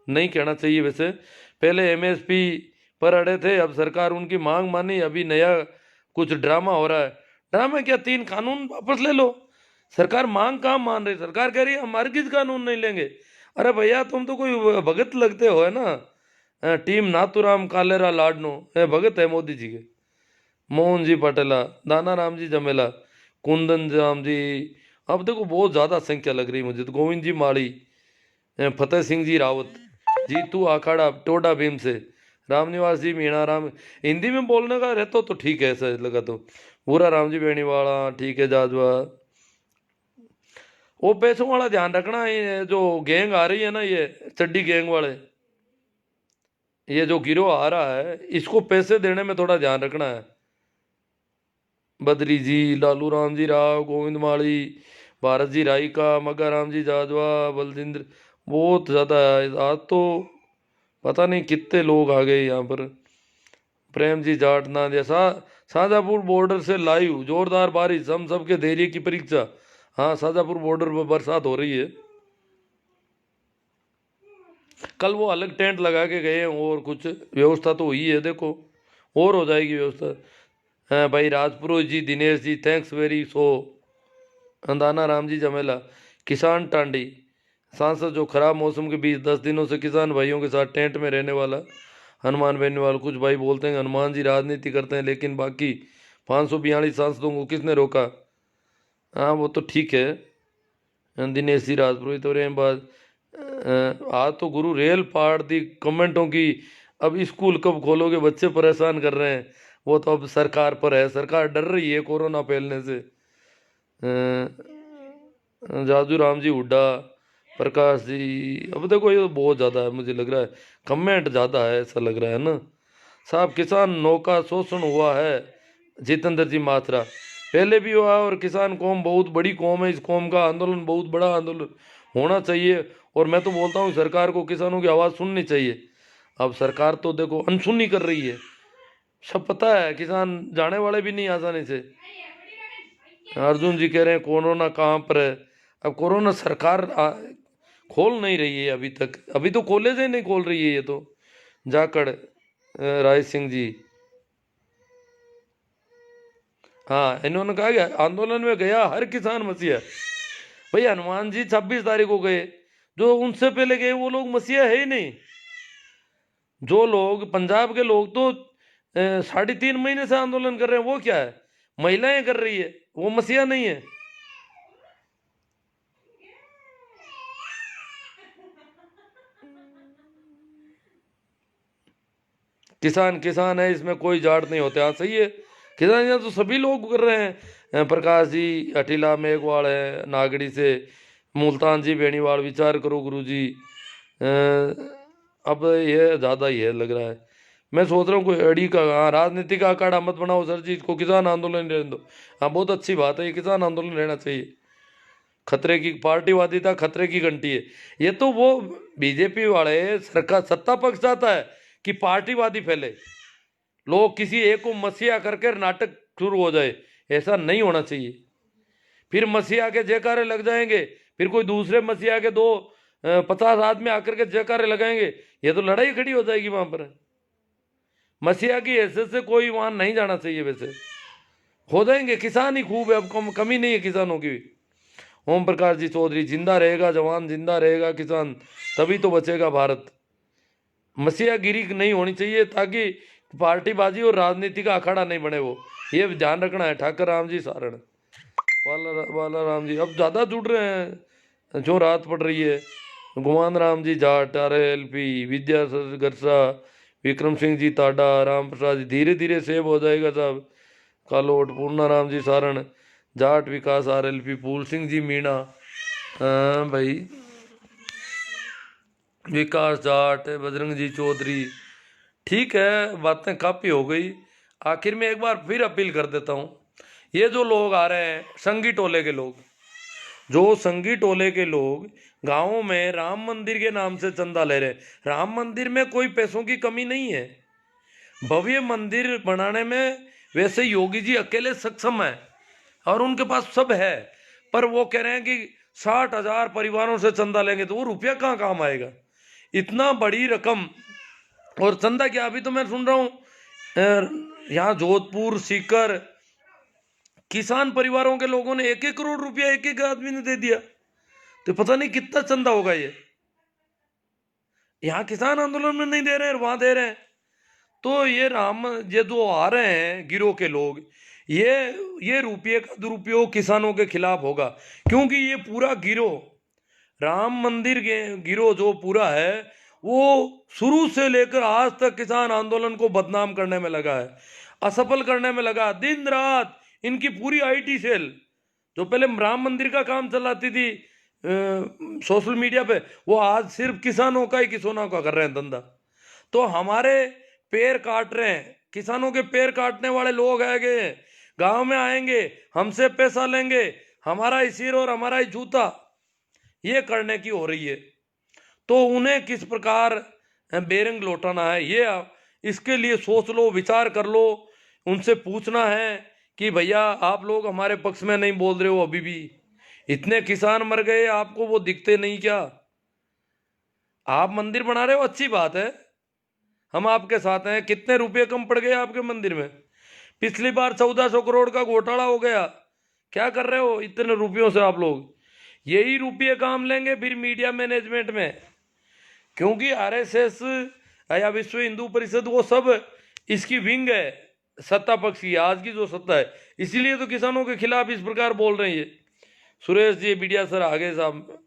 नहीं कहना चाहिए। वैसे पहले MSP पर अड़े थे, अब सरकार उनकी मांग मानी, अभी नया कुछ ड्रामा हो रहा है। ड्रामा क्या, 3 कानून वापस ले लो। सरकार मांग कहाँ मान रही, सरकार कह रही है हम हरगिज कानून नहीं लेंगे। अरे भैया, तुम तो कोई भगत लगते हो, है ना। टीम नाथूराम कालेरा लाडनो भगत है मोदी जी के। मोहन जी पटेला, दाना राम जी जमेला, कुंदन राम जी। अब देखो बहुत ज़्यादा संख्या लग रही है मुझे तो। गोविंद जी माली, फतेह सिंह जी रावत, जीतू आखाड़ा टोडा भीम से, रामनिवास जी मीणा राम। हिंदी में बोलने का रहता तो ठीक है, ऐसा लगा तो। पूरा राम जी बेनीवाला, ठीक है जाजवा। वो पैसों वाला ध्यान रखना, ये जो गैंग आ रही है ना, ये चड्डी गैंग वाले, ये जो गिरोह आ रहा है, इसको पैसे देने में थोड़ा ध्यान रखना है। बद्री जी, लालू राम जी राव, गोविंद माली, भारत जी राई का, मग्गा राम जी जाजवा, बलजिंद्र, बहुत ज़्यादा है आज तो। पता नहीं कितने लोग आ गए यहाँ पर। प्रेम जी जाट ना जैसा। शाहजहाँपुर बॉर्डर से लाइव जोरदार बारिश, हम सबके धैर्य की परीक्षा। हाँ, शाहजहाँपुर बॉर्डर पर बरसात हो रही है। कल वो अलग टेंट लगा के गए हैं, और कुछ व्यवस्था तो हुई है, देखो और हो जाएगी व्यवस्था। हाँ भाई, राजपुरोहित जी, Dinesh ji, thanks very so. अंदाना Ram ji जमेला, किसान टांडी, सांसद जो खराब मौसम के बीच 10 दिनों से किसान भाइयों के साथ टेंट में रहने वाला हनुमान बेनीवाल। कुछ भाई बोलते हैं हनुमान जी राजनीति करते हैं, लेकिन बाकी 542 सांसदों को किसने रोका। हाँ, वो तो ठीक है। दिनेश जी राजपुरोहित और बाद आज तो गुरु रेल पाड़ दी कमेंटों की। अब स्कूल कब खोलोगे, बच्चे परेशान कर रहे हैं। वो तो अब सरकार पर है, सरकार डर रही है कोरोना फैलने से। जाजू राम जी हुड्डा, प्रकाश जी। अब देखो, ये तो बहुत ज़्यादा है, मुझे लग रहा है कमेंट ज़्यादा है, ऐसा लग रहा है ना साहब। किसान नौका शोषण हुआ है, जितेंद्र जी मात्रा। पहले भी हुआ, और किसान कौम बहुत बड़ी कौम है, इस कौम का आंदोलन बहुत बड़ा आंदोलन होना चाहिए। और मैं तो बोलता हूँ सरकार को किसानों की आवाज़ सुननी चाहिए। अब सरकार तो देखो अनसुनी कर रही है, सब पता है, किसान जाने वाले भी नहीं आसानी से। अर्जुन जी कह रहे हैं कोरोना कहाँ पर है। अब कोरोना सरकार खोल नहीं रही है अभी तक, अभी तो कॉलेज ही नहीं खोल रही है ये तो। जाकड़ राय सिंह जी, हाँ, इन्होंने कहा कि आंदोलन में गया हर किसान मसीहा। भाई हनुमान जी 26 तारीख को गए, जो उनसे पहले गए वो लोग मसीहा है ही नहीं। जो लोग पंजाब के लोग तो 3.5 महीने से आंदोलन कर रहे हैं, वो क्या है, महिलाएं कर रही है, वो मसीहा नहीं है। किसान किसान है, इसमें कोई जाट नहीं होते। हाँ सही है, किसान यहाँ तो सभी लोग कर रहे हैं। प्रकाश जी अठीला मेघवाल है नागड़ी से, मुल्तान जी बेनीवाल, विचार करो गुरु जी। अब ये ज़्यादा ही है लग रहा है। मैं सोच रहा हूँ कोई अड़ी का, हाँ, राजनीति का अखाड़ा मत बनाओ सर जी, इसको किसान आंदोलन रहने दो। हाँ, बहुत अच्छी बात है, ये किसान आंदोलन रहना चाहिए। खतरे की पार्टीवादिता खतरे की घंटी है। ये तो वो बीजेपी वाले सरकार सत्ता पक्ष चाहता है कि पार्टीवादी फैले, लोग किसी एक को मसीहा करके नाटक शुरू हो जाए। ऐसा नहीं होना चाहिए। फिर मसीहा के जयकारे लग जाएंगे, फिर कोई दूसरे मसीहा के 50 आदमी आकर के जयकारे लगाएंगे, ये तो लड़ाई खड़ी हो जाएगी वहां पर। मसीहा की हैसियत से कोई वहां नहीं जाना चाहिए। वैसे हो जाएंगे किसान ही खूब है, अब कमी नहीं है किसानों की। ओम प्रकाश जी चौधरी, जिंदा रहेगा जवान, जिंदा रहेगा किसान, तभी तो बचेगा भारत। मसीहागिरी नहीं होनी चाहिए ताकि पार्टीबाजी और राजनीति का अखाड़ा नहीं बने, वो ये ध्यान रखना है। ठाकर राम जी सारण, वाला राम जी अब ज़्यादा जुड़ रहे हैं जो रात पड़ रही है। गुमान राम जी जाट, RLP, विद्या गरसा, विक्रम सिंह जी ताडा, राम प्रसाद जी, धीरे धीरे सेव हो जाएगा साहब। कालोट, पूर्णा राम जी सारण, जाट विकास RLP, फूल सिंह जी मीणा, हाँ भाई, विकास जाट, बजरंग जी चौधरी। ठीक है, बातें काफ़ी हो गई। आखिर में एक बार फिर अपील कर देता हूँ, ये जो लोग आ रहे हैं संगी टोले के लोग, जो संगी टोले के लोग गाँव में राम मंदिर के नाम से चंदा ले रहे हैं, राम मंदिर में कोई पैसों की कमी नहीं है। भव्य मंदिर बनाने में वैसे योगी जी अकेले सक्षम है और उनके पास सब है, पर वो कह रहे हैं कि 60,000 परिवारों से चंदा लेंगे, तो वो रुपया कहाँ काम आएगा, इतना बड़ी रकम। और चंदा क्या, अभी तो मैं सुन रहा हूँ यहाँ जोधपुर सीकर किसान परिवारों के लोगों ने 1-1 करोड़ रुपया एक एक आदमी ने दे दिया, तो पता नहीं कितना चंदा होगा ये। यहाँ किसान आंदोलन में नहीं दे रहे हैं, वहां दे रहे हैं। तो ये जो आ रहे हैं गिरोह के लोग, ये रुपये का दुरुपयोग किसानों के खिलाफ होगा, क्योंकि ये पूरा गिरोह, राम मंदिर के गिरोह जो पूरा है, वो शुरू से लेकर आज तक किसान आंदोलन को बदनाम करने में लगा है, असफल करने में लगा। दिन रात इनकी पूरी IT सेल, जो पहले राम मंदिर का काम चलाती थी सोशल मीडिया पे, वो आज सिर्फ किसानों का ही, किसानों का कर रहे हैं धंधा। तो हमारे पैर काट रहे हैं, किसानों के पैर काटने वाले लोग आएंगे, गांव में आएंगे, हमसे पैसा लेंगे, हमारा ही सिर और हमारा ही जूता, ये करने की हो रही है। तो उन्हें किस प्रकार बेरंग लौटाना है, ये इसके लिए सोच लो, विचार कर लो। उनसे पूछना है कि भैया आप लोग हमारे पक्ष में नहीं बोल रहे हो, अभी भी इतने किसान मर गए, आपको वो दिखते नहीं क्या? आप मंदिर बना रहे हो, अच्छी बात है, हम आपके साथ हैं। कितने रुपए कम पड़ गए आपके मंदिर में? पिछली बार 1400 करोड़ का घोटाला हो गया, क्या कर रहे हो इतने रुपयों से आप लोग? यही रुपये काम लेंगे फिर मीडिया मैनेजमेंट में, क्योंकि RSS या विश्व हिंदू परिषद वो सब इसकी विंग है, सत्ता पक्ष की, आज की जो सत्ता है। इसीलिए तो किसानों के खिलाफ इस प्रकार बोल रहे हैं। सुरेश जी मीडिया सर आगे साहब,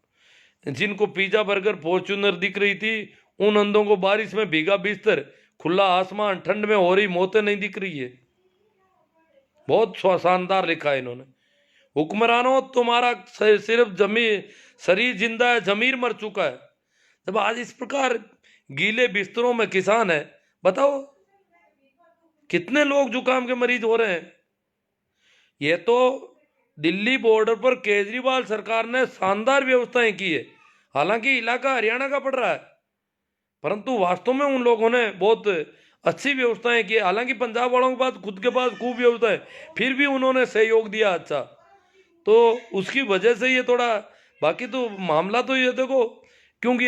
जिनको पिज्जा बर्गर फॉर्च्यूनर दिख रही थी, उन अंधों को बारिश में भीगा बिस्तर, खुला आसमान, ठंड में हो रही मौतें नहीं दिख रही है। बहुत शानदार लिखा है इन्होंने। हुक्मरानों तुम्हारा सिर्फ जमीर, शरीर जिंदा है, जमीर मर चुका है। जब आज इस प्रकार गीले बिस्तरों में किसान है, बताओ कितने लोग जुकाम के मरीज हो रहे हैं। ये तो दिल्ली बॉर्डर पर केजरीवाल सरकार ने शानदार व्यवस्थाएं की है, हालांकि इलाका हरियाणा का पड़ रहा है, परंतु वास्तव में उन लोगों ने बहुत अच्छी व्यवस्थाएं की। हालांकि पंजाब वालों के पास खुद के पास खूब व्यवस्थाएं, फिर भी उन्होंने सहयोग दिया अच्छा, तो उसकी वजह से ये थोड़ा, बाकी तो मामला तो ये देखो, क्योंकि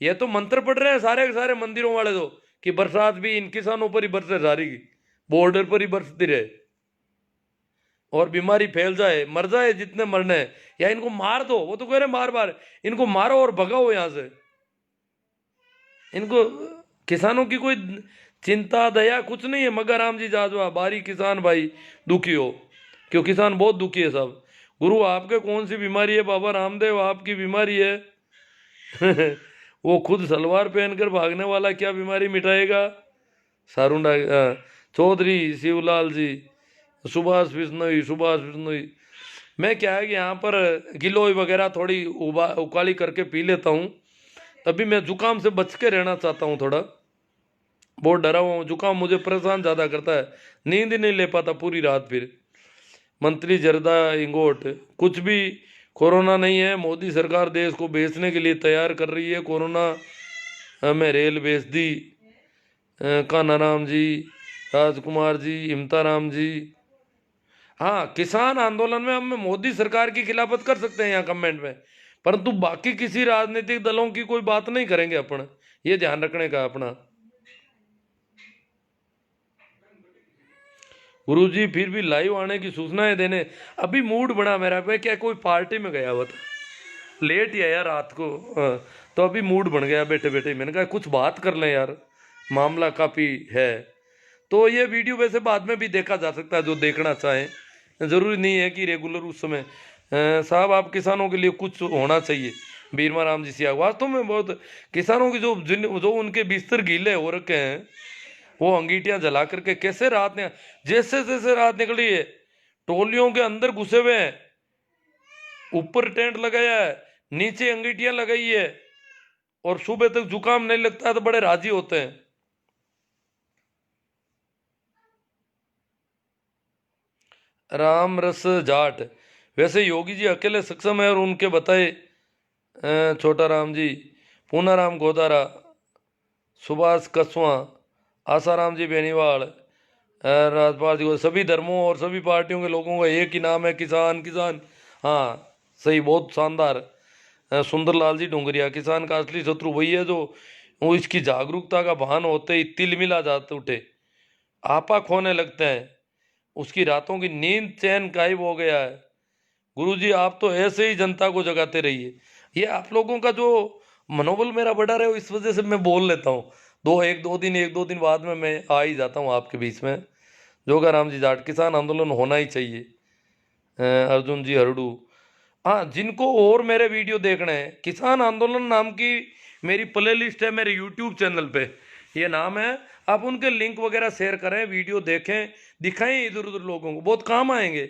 ये तो मंत्र पढ़ रहे हैं सारे के सारे मंदिरों वाले, तो कि बरसात भी इन किसानों पर ही बरसे, सारी की बॉर्डर पर ही बरसती रहे और बीमारी फैल जाए, मर जाए जितने मरने हैं, या इनको मार दो। वो तो कह रहे मार मार, इनको मारो और भगाओ यहां से। इनको किसानों की कोई चिंता दया कुछ नहीं है। मगर राम जी जाजवा, बारी किसान भाई दुखी हो, क्यों किसान बहुत दुखी है साहब। गुरु आपके कौन सी बीमारी है? बाबा रामदेव आपकी बीमारी है वो खुद सलवार पहनकर भागने वाला क्या बीमारी मिटाएगा? सारुंडा चौधरी, शिवलाल जी, सुभाष बिश्नोई। मैं क्या है कि यहाँ पर गिलोय वगैरह थोड़ी उकाली करके पी लेता हूँ, तभी मैं जुकाम से बच के रहना चाहता हूँ। थोड़ा बहुत डरा हुआ हूँ, जुकाम मुझे परेशान ज़्यादा करता है, नींद ही नहीं ले पाता पूरी रात। फिर मंत्री जरदा इंगोट, कुछ भी कोरोना नहीं है, मोदी सरकार देश को बेचने के लिए तैयार कर रही है। कोरोना में रेल बेच दी। कान्हाराम जी, राजकुमार जी, इमताराम जी। हाँ, किसान आंदोलन में हम मोदी सरकार की खिलाफत कर सकते हैं यहाँ कमेंट में, परंतु बाकी किसी राजनीतिक दलों की कोई बात नहीं करेंगे अपन, ये ध्यान रखने का अपना। गुरुजी फिर भी लाइव आने की सूचनाएं देने, अभी मूड बना मेरा पे, क्या कोई पार्टी में गया हुआ था, लेट ही आया रात को। तो अभी मूड बन गया बैठे बैठे, मैंने कहा कुछ बात कर लें यार, मामला काफ़ी है। तो ये वीडियो वैसे बाद में भी देखा जा सकता है, जो देखना चाहें, ज़रूरी नहीं है कि रेगुलर उस समय। साहब आप किसानों के लिए कुछ होना चाहिए, बीरमा राम जी सियाग। वास्तव में बहुत किसानों की जो उनके बिस्तर गीले हो रखे हैं, वो अंगीठियां जला करके कैसे रात ने, जैसे जैसे रात निकली है, टोलियों के अंदर घुसे हुए हैं, ऊपर टेंट लगाया है, नीचे अंगीठियां लगाई है, और सुबह तक जुकाम नहीं लगता तो बड़े राजी होते हैं। राम रस जाट, वैसे योगी जी अकेले सक्षम है और उनके बताए छोटा राम जी, पूनाराम गोदारा, सुभाष कसवा, आसाराम जी बेनीवाल, राजपाल जी को, सभी धर्मों और सभी पार्टियों के लोगों का एक ही नाम है, किसान किसान। हाँ सही, बहुत शानदार। सुंदरलाल जी डोंगरिया, किसान का असली शत्रु वही है जो वो इसकी जागरूकता का भान होते ही तिलमिला जाते उठे, आपा खोने लगते हैं, उसकी रातों की नींद चैन गायब हो गया है। गुरुजी आप तो ऐसे ही जनता को जगाते रहिए। ये आप लोगों का जो मनोबल मेरा बढ़ा रहे हो, इस वजह से मैं बोल लेता हूँ। एक दो दिन बाद में मैं आ ही जाता हूँ आपके बीच में। जोगाराम जी जाट, किसान आंदोलन होना ही चाहिए। अर्जुन जी हरडू, हाँ जिनको और मेरे वीडियो देखने हैं, किसान आंदोलन नाम की मेरी प्ले लिस्ट है मेरे यूट्यूब चैनल पे, ये नाम है। आप उनके लिंक वगैरह शेयर करें, वीडियो देखें, दिखाएं इधर उधर लोगों को, बहुत काम आएंगे।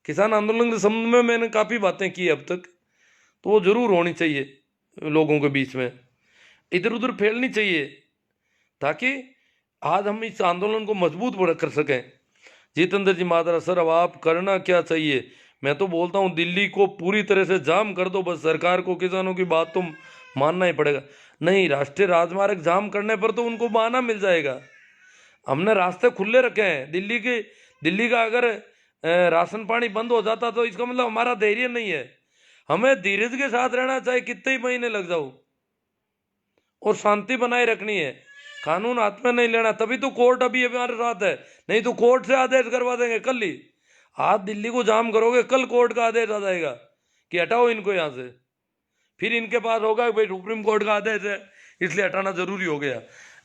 किसान आंदोलन के संबंध में मैंने काफ़ी बातें की अब तक, तो वो जरूर होनी चाहिए लोगों के बीच में, इधर उधर फैलनी चाहिए, ताकि आज हम इस आंदोलन को मजबूत कर सकें। जितेंद्र जी मादरा, सर अब आप करना क्या चाहिए? मैं तो बोलता हूँ दिल्ली को पूरी तरह से जाम कर दो, बस सरकार को किसानों की बात तो मानना ही पड़ेगा। नहीं, राष्ट्रीय राजमार्ग जाम करने पर तो उनको बहाना मिल जाएगा। हमने रास्ते खुले रखे हैं। दिल्ली का अगर राशन पानी बंद हो जाता तो इसका मतलब हमारा धैर्य नहीं है। हमें धीरज के साथ रहना, चाहे कितने ही महीने लग जाओ, और शांति बनाए रखनी है, कानून हाथ में नहीं लेना। तभी तो कोर्ट अभी हमारे साथ है, नहीं तो कोर्ट से आदेश करवा देंगे कल ही। आज दिल्ली को जाम करोगे, कल कोर्ट का आदेश आ जाएगा कि हटाओ इनको यहाँ से। फिर इनके पास होगा भाई सुप्रीम कोर्ट का आदेश है इसलिए हटाना जरूरी हो गया।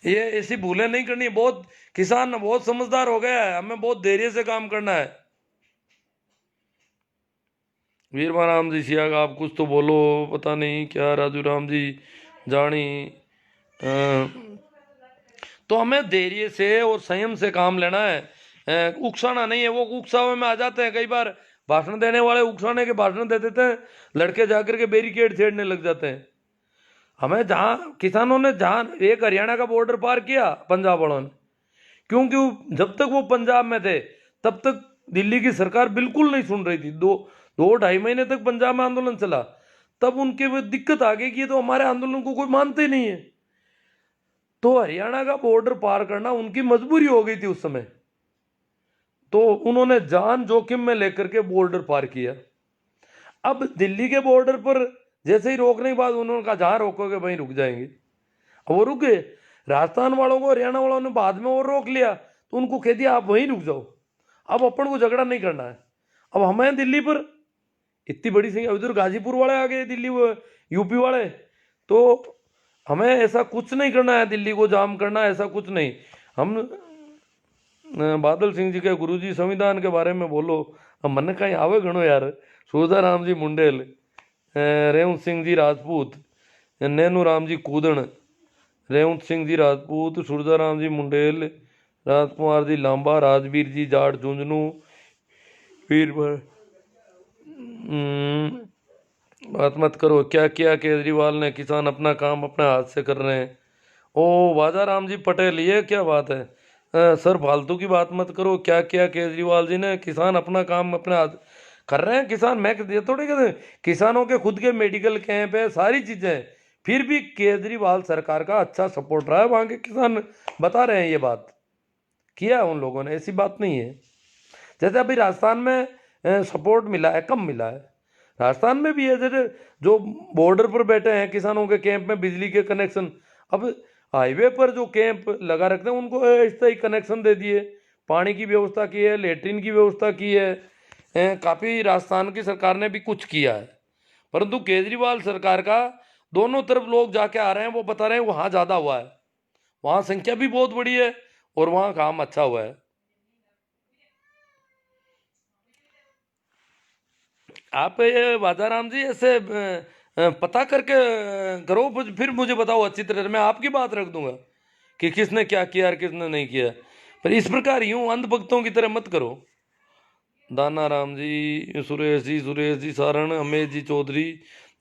ये ऐसी भूलें नहीं करनी। बहुत किसान बहुत समझदार हो गया है, हमें बहुत धैर्य से काम करना है। वीरमा राम जी सियाग, आप कुछ तो बोलो, पता नहीं क्या राजू राम जी जानी। तो हमें धैर्य से और संयम से काम लेना है, उकसाना नहीं है। वो उकसावे में आ जाते हैं कई बार, भाषण देने वाले उकसाने के भाषण दे देते हैं, लड़के जाकर के बैरिकेड छेड़ने लग जाते हैं। हमें जहाँ किसानों ने जहाँ एक हरियाणा का बॉर्डर पार किया पंजाब वालों ने, क्योंकि जब तक वो पंजाब में थे तब तक दिल्ली की सरकार बिल्कुल नहीं सुन रही थी। दो ढाई महीने तक पंजाब में आंदोलन चला, तब उनके वो दिक्कत आ गई कि ये तो हमारे आंदोलन को कोई मानते ही नहीं है। तो हरियाणा का बॉर्डर पार करना उनकी मजबूरी हो गई थी उस समय, तो उन्होंने जान जोखिम में लेकर के बॉर्डर पार किया। अब दिल्ली के बॉर्डर पर जैसे ही रोकने के बाद उन्होंने कहा जहां रोकोगे वहीं रुक जाएंगे। अब वो रुक गए। राजस्थान वालों को हरियाणा वालों ने बाद में और रोक लिया, तो उनको कह दिया आप वहीं रुक जाओ, अब अपन को झगड़ा नहीं करना है। अब हमें दिल्ली पर इतनी बड़ी संख्या, उधर गाजीपुर वाले आ गए, दिल्ली यूपी वाले, तो हमें ऐसा कुछ नहीं करना है, दिल्ली को जाम करना ऐसा कुछ नहीं। हम बादल सिंह जी के गुरुजी संविधान के बारे में बोलो, अब मन कहीं आवे घणो यार। सूरदाराम जी मुंडेल, रेवंत सिंह जी राजपूत, नैनू राम जी कूदन, रेवंत सिंह जी राजपूत, सूरदाराम जी मुंडेल, राजकुमार जी लांबा, राजवीर जी जाट झुंझुनू, वीर बात मत करो। क्या किया केजरीवाल ने? किसान अपना काम अपने हाथ से कर रहे हैं। ओ वाजा राम जी पटेल, ये क्या बात है? सर फालतू की बात मत करो। क्या किया केजरीवाल जी ने? किसान अपना काम अपने हाथ कर रहे हैं। किसान, मैं ये थोड़ी कहते हैं, किसानों के खुद के मेडिकल कैंप है, सारी चीजें हैं, फिर भी केजरीवाल सरकार का अच्छा सपोर्ट रहा है। वहां के किसान बता रहे हैं ये बात, किया उन लोगों ने, ऐसी बात नहीं है। जैसे अभी राजस्थान में सपोर्ट मिला है, कम मिला है। राजस्थान में भी है, जैसे जो बॉर्डर पर बैठे हैं किसानों के कैंप में बिजली के कनेक्शन, अब हाईवे पर जो कैंप लगा रखते हैं उनको अस्थायी कनेक्शन दे दिए, पानी की व्यवस्था की है, लेटरिन की व्यवस्था की है, काफ़ी राजस्थान की सरकार ने भी कुछ किया है। परंतु केजरीवाल सरकार का दोनों तरफ लोग जाके आ रहे हैं, वो बता रहे हैं वहाँ ज़्यादा हुआ है, वहाँ संख्या भी बहुत बड़ी है और वहाँ काम अच्छा हुआ है। आप ये वादाराम जी ऐसे पता करके करो, फिर मुझे बताओ अच्छी तरह से, मैं आपकी बात रख दूंगा कि किसने क्या किया और किसने नहीं किया। पर इस प्रकार यूं अंधभक्तों की तरह मत करो। दाना राम जी, सुरेश जी सारण, अमेश जी चौधरी,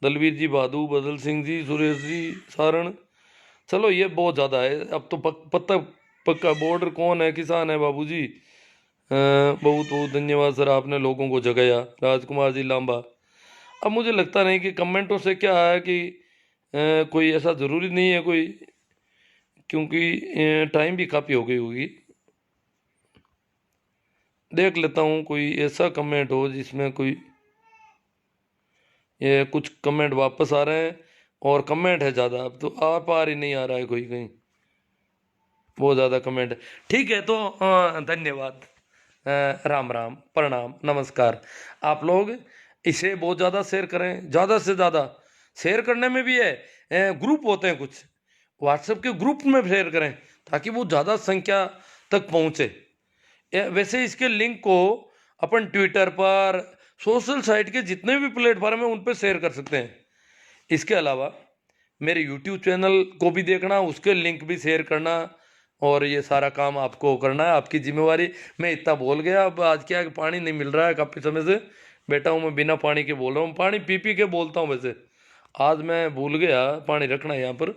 दलवीर जी बहादुर, बदल सिंह जी, सुरेश जी सारण। चलो ये बहुत ज़्यादा है, अब तो पत्ता पक्का बॉर्डर कौन है, किसान है बाबूजी। बहुत बहुत धन्यवाद सर, आपने लोगों को जगाया। राजकुमार जी लांबा। अब मुझे लगता नहीं कि कमेंटों से क्या है कि कोई ऐसा ज़रूरी नहीं है कोई, क्योंकि टाइम भी काफ़ी हो गई होगी। देख लेता हूँ कोई ऐसा कमेंट हो जिसमें कोई, ये कुछ कमेंट वापस आ रहे हैं और कमेंट है ज़्यादा, अब तो आ पार ही नहीं आ रहा है कोई कहीं, बहुत ज़्यादा कमेंट है। ठीक है तो धन्यवाद, राम राम, प्रणाम, नमस्कार। आप लोग इसे बहुत ज़्यादा शेयर करें, ज़्यादा से ज़्यादा। शेयर करने में भी है, ग्रुप होते हैं कुछ, व्हाट्सएप के ग्रुप में शेयर करें ताकि वो ज़्यादा संख्या तक पहुँचे। वैसे इसके लिंक को अपन ट्विटर पर, सोशल साइट के जितने भी प्लेटफॉर्म है उन पर शेयर कर सकते हैं। इसके अलावा मेरे यूट्यूब चैनल को भी देखना, उसके लिंक भी शेयर करना, और ये सारा काम आपको करना है, आपकी जिम्मेवारी। मैं इतना बोल गया, अब आज क्या है कि पानी नहीं मिल रहा है काफ़ी समय से, बैठा हूँ मैं बिना पानी के बोल रहा हूँ, पानी पी पी के बोलता हूँ। वैसे आज मैं भूल गया पानी रखना यहाँ पर।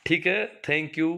ठीक है, थैंक यू।